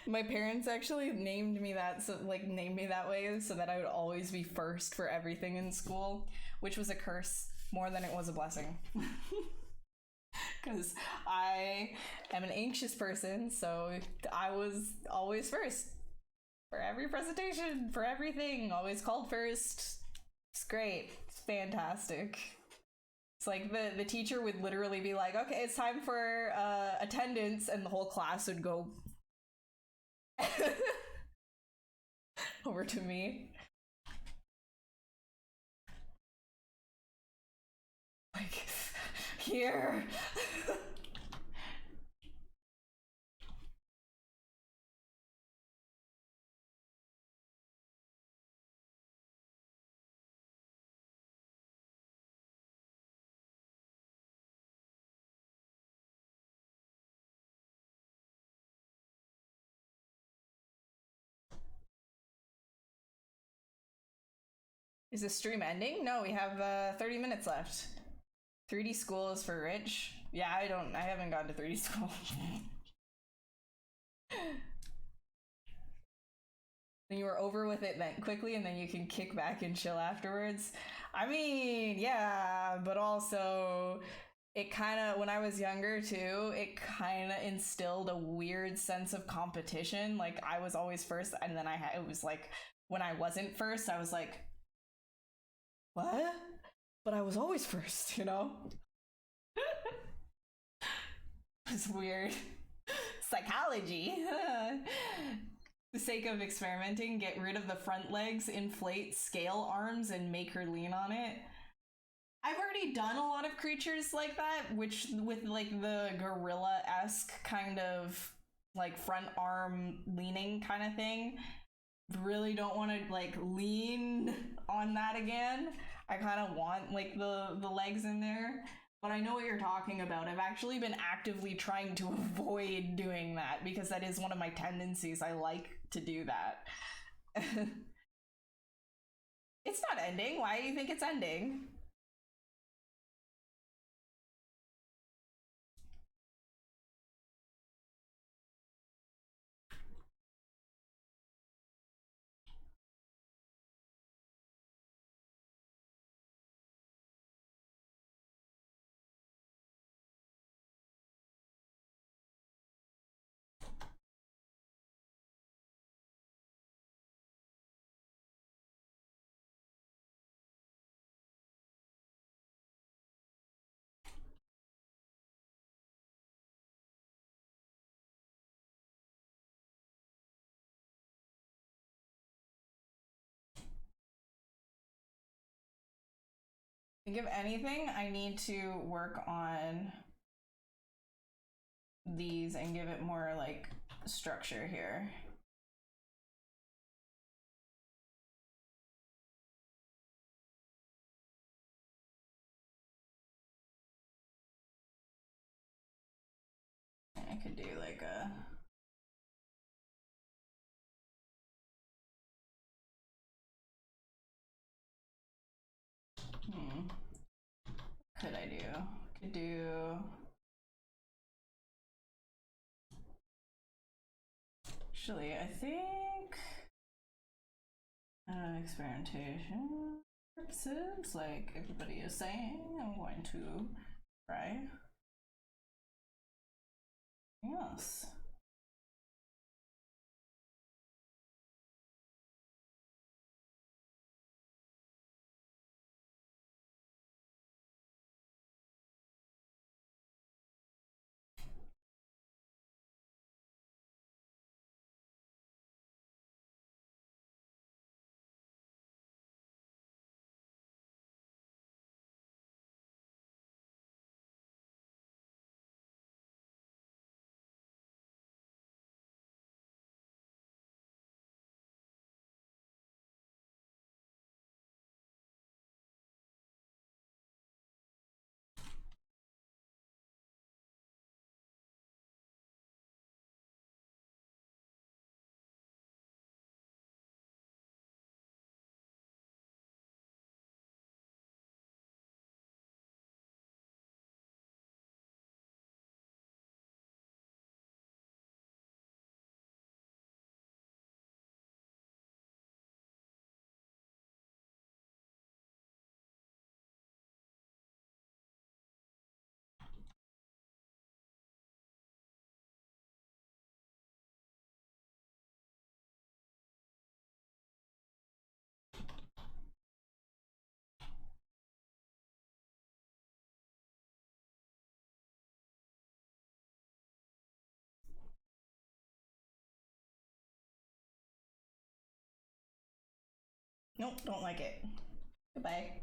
My parents actually named me that, so like named me that way so that I would always be first for everything in school, which was a curse more than it was a blessing. Because I am an anxious person, so I was always first for every presentation, for everything, always called first. It's great. It's fantastic. It's like the teacher would literally be like, okay, it's time for attendance, and the whole class would go over to me. Like, here. Is the stream ending? No, we have 30 minutes left. 3D school is for rich. Yeah, I haven't gone to 3D school. Then you were over with it then quickly, and then you can kick back and chill afterwards. I mean, yeah, but also it kind of, when I was younger too, it kind of instilled a weird sense of competition. Like I was always first, and then it was like when I wasn't first, I was like, what? But I was always first, you know? It's weird. Psychology. The sake of experimenting, get rid of the front legs, inflate scale arms, and make her lean on it. I've already done a lot of creatures like that, which with like the gorilla-esque kind of like front arm leaning kind of thing. Really don't want to like lean on that again. I kind of want like the legs in there, but I know what you're talking about. I've actually been actively trying to avoid doing that because that is one of my tendencies. I like to do that. It's not ending. Why do you think it's ending? Think of anything, I need to work on these and give it more like structure here. I could do like a could I do? Could do actually I think experimentation purposes, like everybody is saying, I'm going to try. Yes. Nope, don't like it. Goodbye.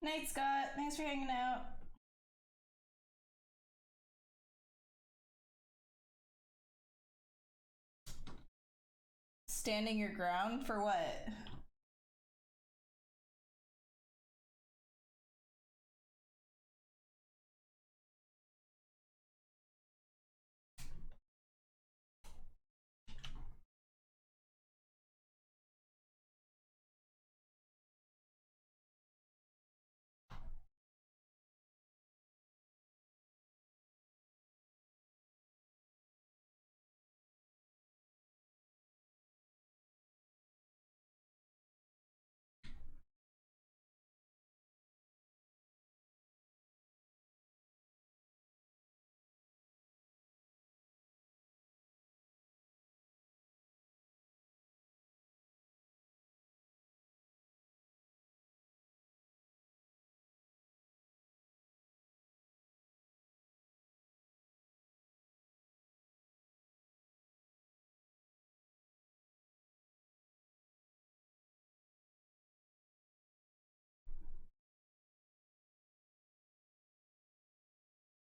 Night, Scott. Thanks for hanging out. Standing your ground for what?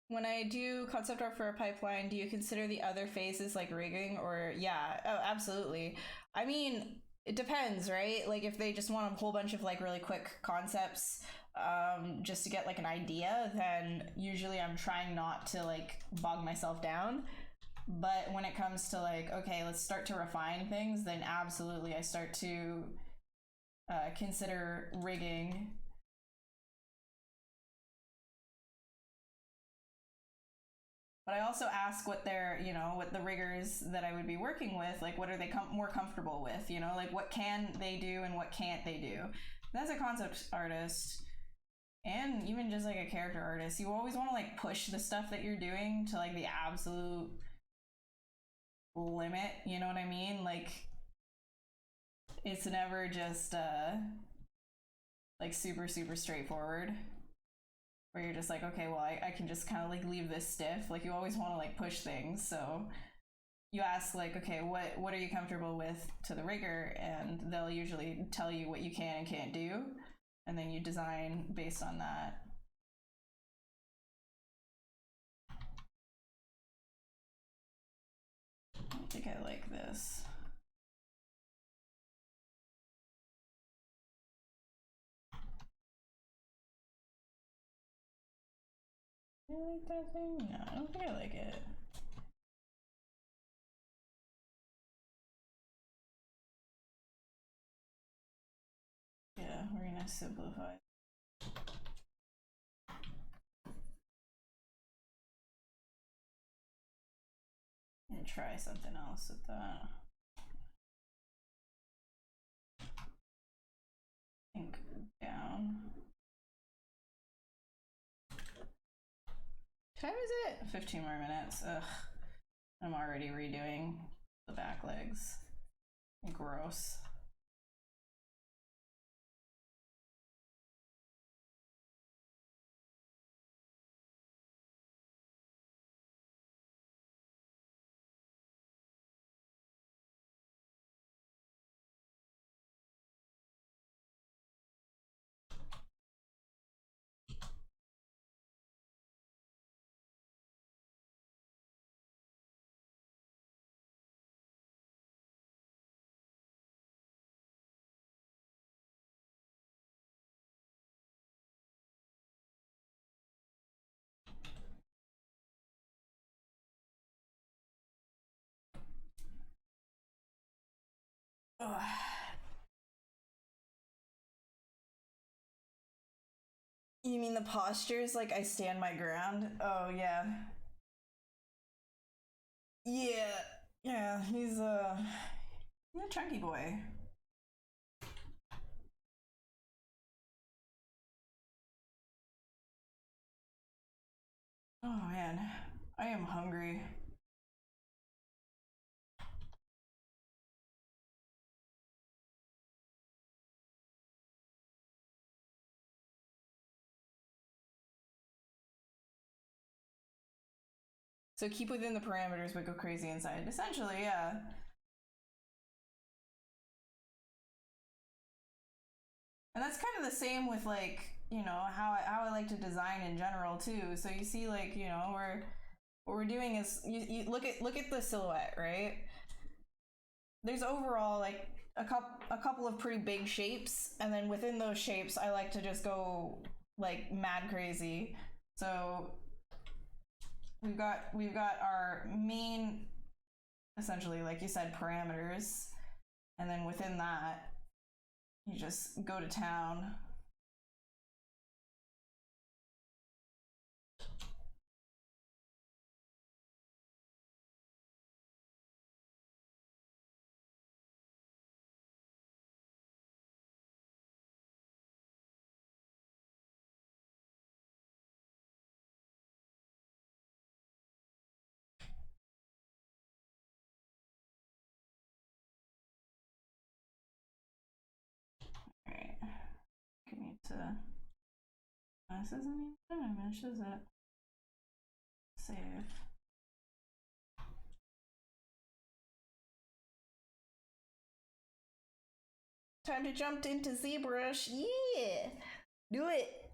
When I do concept art for a pipeline, do you consider the other phases like rigging or yeah, oh, absolutely. I mean, it depends, right? Like if they just want a whole bunch of like really quick concepts just to get like an idea, then usually I'm trying not to like bog myself down. But when it comes to like, okay, let's start to refine things, then absolutely I start to consider rigging. But I also ask what they're, you know, what the riggers that I would be working with, like, what are they more comfortable with, you know, like, what can they do and what can't they do? And as a concept artist, and even just like a character artist, you always want to like push the stuff that you're doing to like the absolute limit, you know what I mean? Like, it's never just like super straightforward where you're just like, okay, well, I can just kind of like leave this stiff. Like, you always want to like push things. So you ask like, okay, what are you comfortable with to the rigger? And they'll usually tell you what you can and can't do. And then you design based on that. I think I like this. Do you like that thing? No, I don't think I like it. Yeah, we're gonna simplify. And try something else with that. Think down. What time is it? 15 more minutes. Ugh. I'm already redoing the back legs. Gross. Ugh. You mean the postures? Like I stand my ground? Oh, yeah. Yeah, he's a chunky boy. Oh man, I am hungry. So keep within the parameters but go crazy inside. Essentially, yeah. And that's kind of the same with like, you know, how I like to design in general too. So you see, like, you know, what we're doing is you look at the silhouette, right? There's overall like a couple of pretty big shapes, and then within those shapes I like to just go like mad crazy. So we've got our main, essentially, like you said, parameters, and then within that you just go to town. Alright. Give me to. This isn't even finished, is it? Save. Time to jump into ZBrush. Yeah! Do it!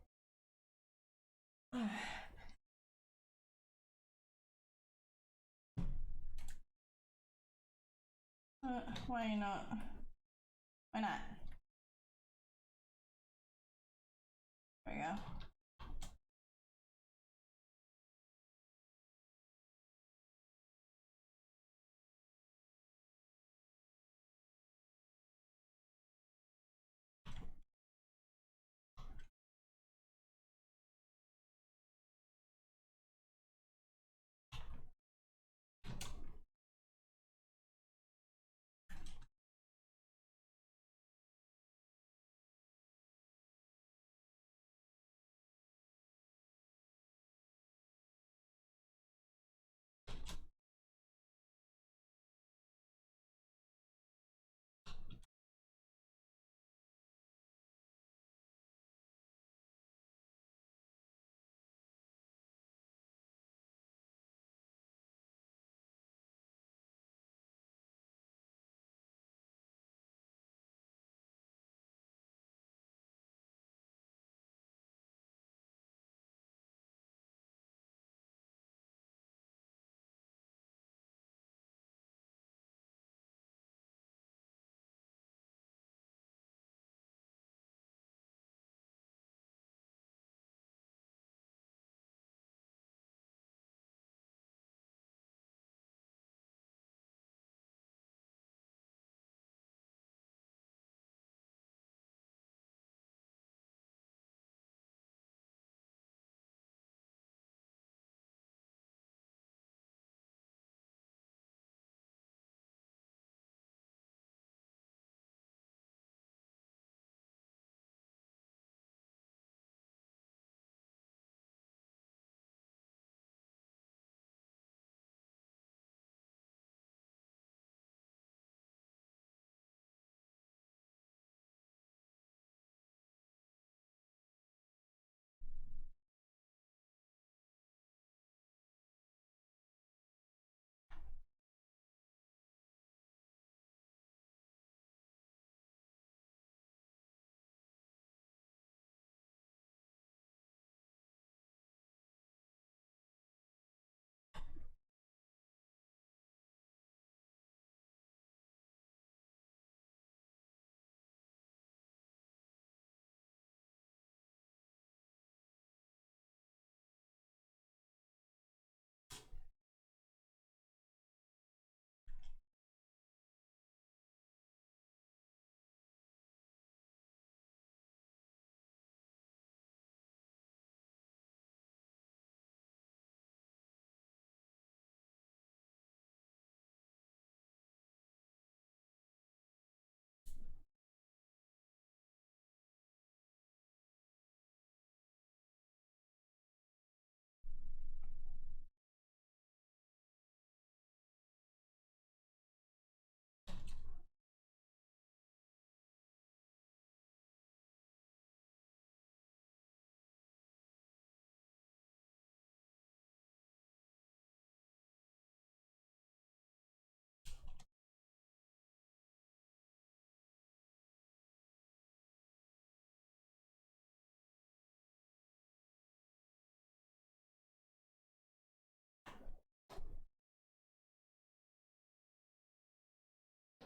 Why not? Why not? There we go.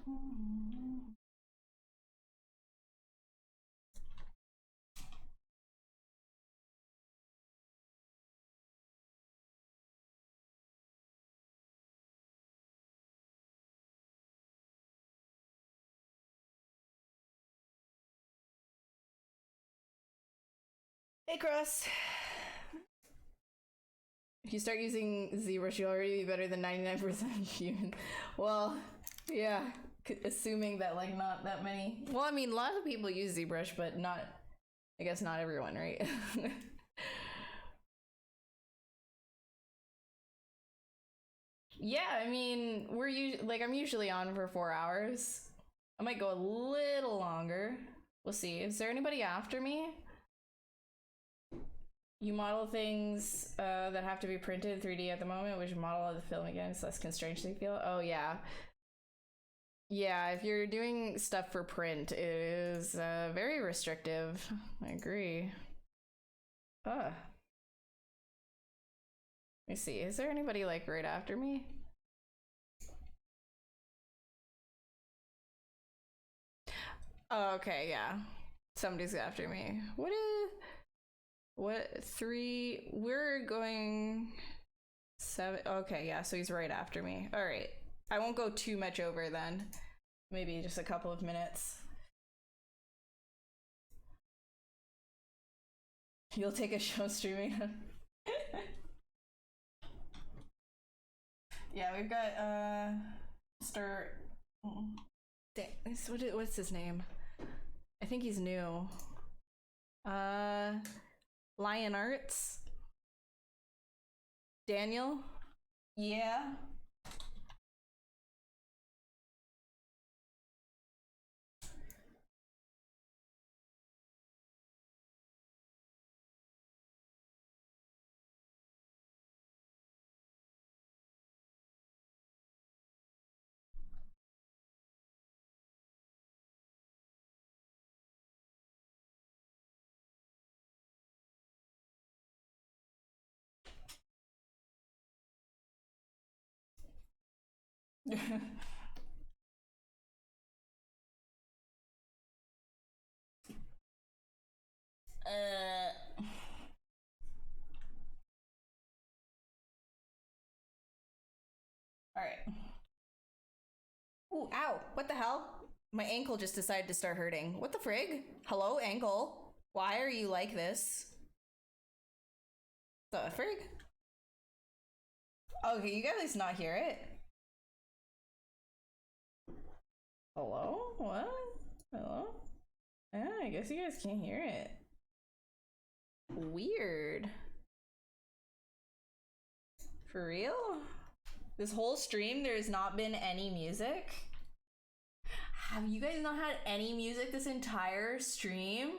Hey, Cross. If you start using ZBrush, you'll already be better than 99% human. Well, yeah, assuming that, like, not that many. Well, I mean, a lot of people use ZBrush, but not, I guess not everyone, right? Yeah, I mean, I'm usually on for 4 hours. I might go a little longer. We'll see. Is there anybody after me? You model things that have to be printed 3D at the moment, which model of the film again is less constrained to feel. Oh yeah. Yeah, if you're doing stuff for print, it is very restrictive. I agree. Let me see. Is there anybody like right after me? Oh, okay, yeah. Somebody's after me. What 3? We're going 7. Okay, yeah, so he's right after me. All right. I won't go too much over then. Maybe just a couple of minutes. You'll take a show streaming. Yeah, we've got start. What's his name? I think he's new. Lion Arts. Daniel? Yeah. Alright. Ooh, ow! What the hell? My ankle just decided to start hurting. What the frig? Hello, ankle? Why are you like this? The frig? Oh, can you guys not hear it? Hello? What? Hello? Yeah, I guess you guys can't hear it. Weird. For real? This whole stream, there's not been any music? Have you guys not had any music this entire stream?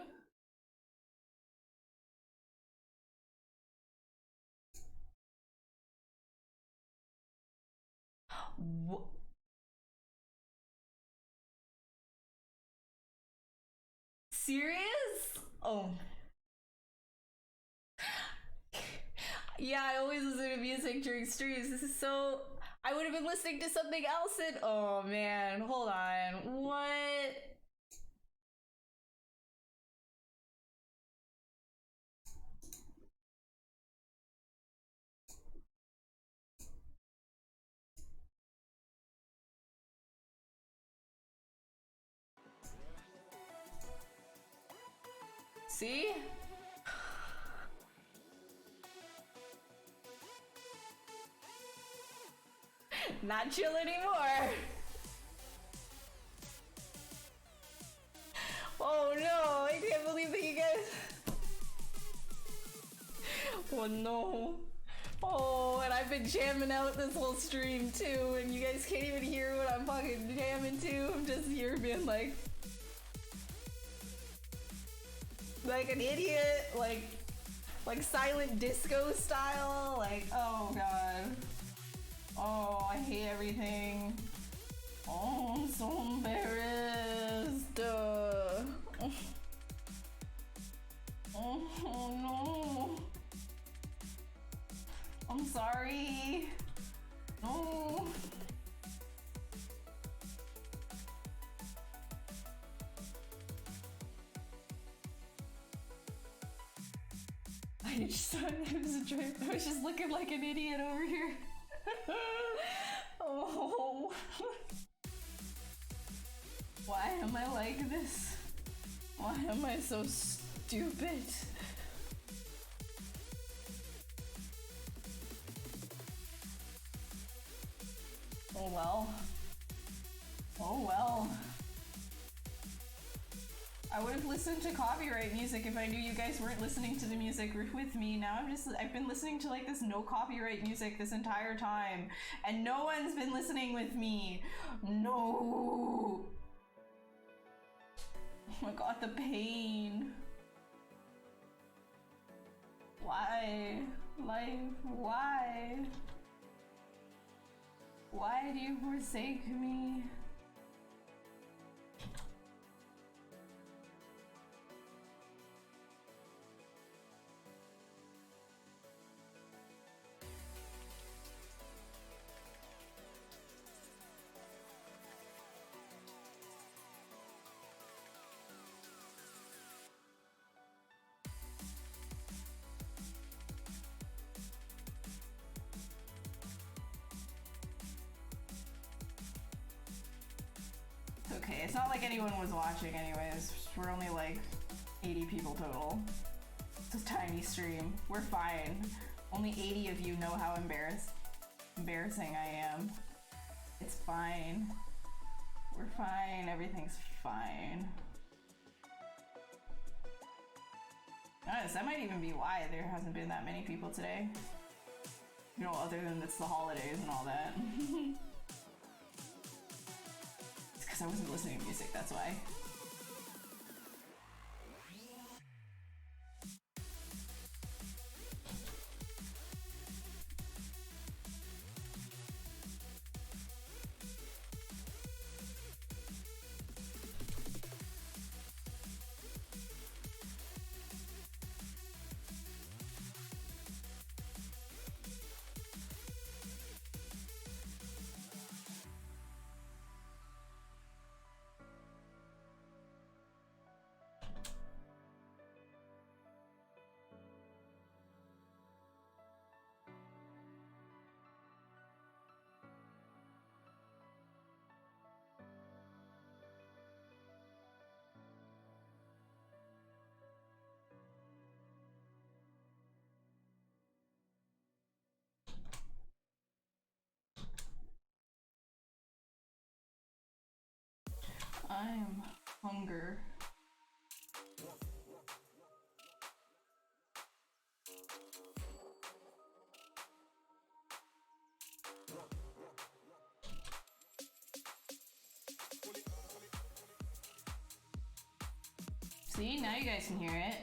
Serious? Oh. Yeah, I always listen to music during streams. This is so... I would have been listening to something else and... Oh man, hold on. What? See? Not chill anymore. Oh no, I can't believe that you guys... Oh no. Oh, and I've been jamming out this whole stream too, and you guys can't even hear what I'm fucking jamming to. I'm just here being like an idiot, like silent disco style, like, oh god. Oh, I hate everything. Oh, I'm so embarrassed. Oh no. I'm sorry. No. rage, so it was a trip. I was just looking like an idiot over here. Oh. Why am I like this? Why am I so stupid? Oh well. Oh well. I would have listened to copyright music if I knew you guys weren't listening to the music with me. Now I've been listening to like this no copyright music this entire time, and no one's been listening with me. No. Oh my god, the pain. Why? Life, why? Why do you forsake me? Okay, it's not like anyone was watching anyways. We're only like 80 people total. It's a tiny stream. We're fine. Only 80 of you know how embarrassing I am. It's fine. We're fine. Everything's fine. Honest, that might even be why there hasn't been that many people today. You know, other than it's the holidays and all that. Because I wasn't listening to music, that's why. I'm hunger. See, now you guys can hear it.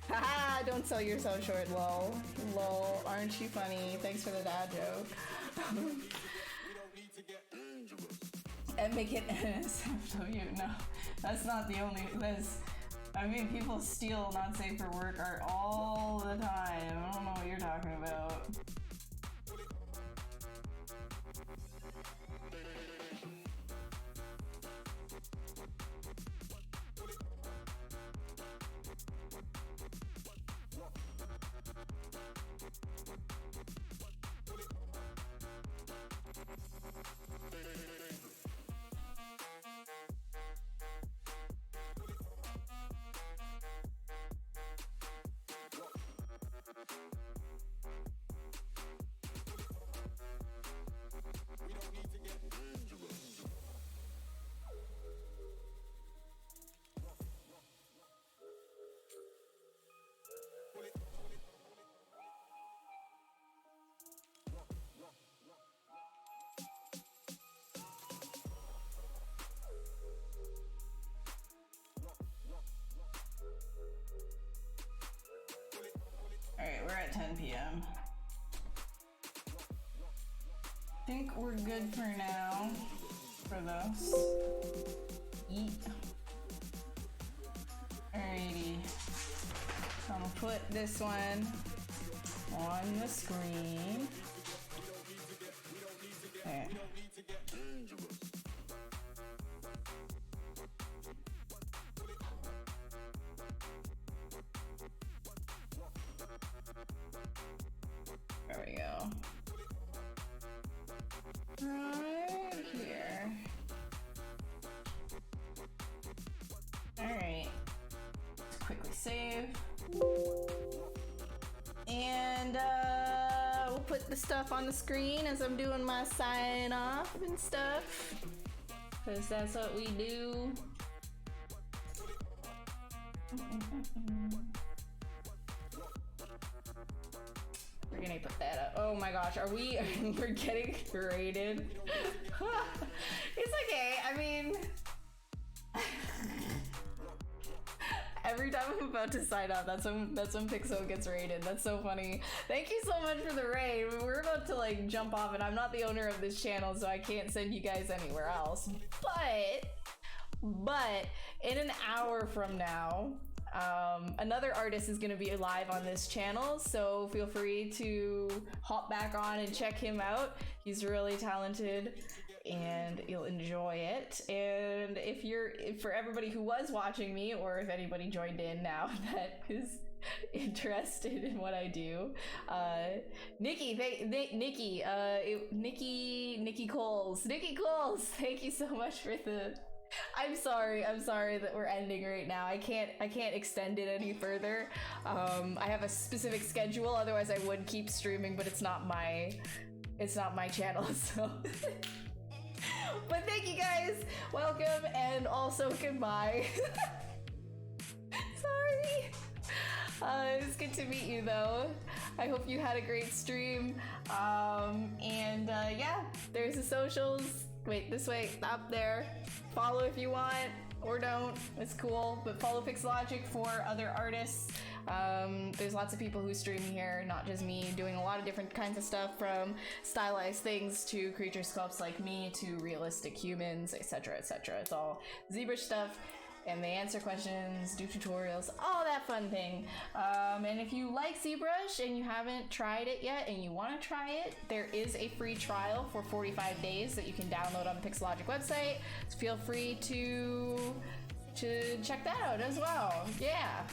Haha, don't sell yourself short, lol. Lol, aren't you funny? Thanks for the dad joke. And make it NSFW. No, that's not the only, I mean, people steal not safe for work art all the time. I don't know what you're talking about. Alright, we're at 10 p.m. I think we're good for now for this. Eat. Alrighty. I'm gonna put this one on the screen. Okay. There we go. Right here. Alright. Let's quickly save. And we'll put the stuff on the screen as I'm doing my sign off and stuff. Because that's what we do. We're gonna put that up. Oh my gosh, are we? We're getting rated. It's okay. I mean, every time I'm about to sign up, that's when Pixo gets rated. That's so funny. Thank you so much for the raid. We're about to like jump off, and I'm not the owner of this channel, so I can't send you guys anywhere else. But in an hour from now, another artist is going to be live on this channel, so feel free to hop back on and check him out. He's really talented and you'll enjoy it. And if for everybody who was watching me, or if anybody joined in now that is interested in what I do, Nikki Coles, thank you so much for the... I'm sorry that we're ending right now. I can't extend it any further. I have a specific schedule, otherwise I would keep streaming, but it's not my channel, so. But thank you guys, welcome, and also goodbye. Sorry. It was good to meet you though. I hope you had a great stream. Yeah, there's the socials. Wait, this way, up there. Follow if you want, or don't, it's cool, but follow Pixelogic for other artists. There's lots of people who stream here, not just me, doing a lot of different kinds of stuff, from stylized things to creature sculpts like me to realistic humans, etc, etc. It's all ZBrush stuff, and they answer questions, do tutorials, all that fun thing. And if you like ZBrush and you haven't tried it yet and you want to try it, there is a free trial for 45 days that you can download on the Pixelogic website. So feel free to check that out as well. Yeah.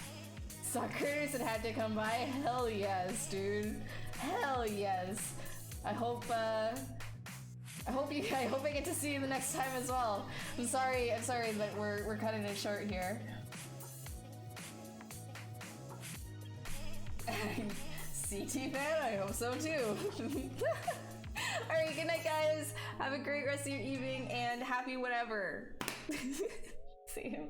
Suckers that had to come by. Hell yes, dude. Hell yes. I hope I get to see you the next time as well. I'm sorry that we're cutting it short here. CT fan? I hope so too. Alright, good night guys. Have a great rest of your evening and happy whatever. See you.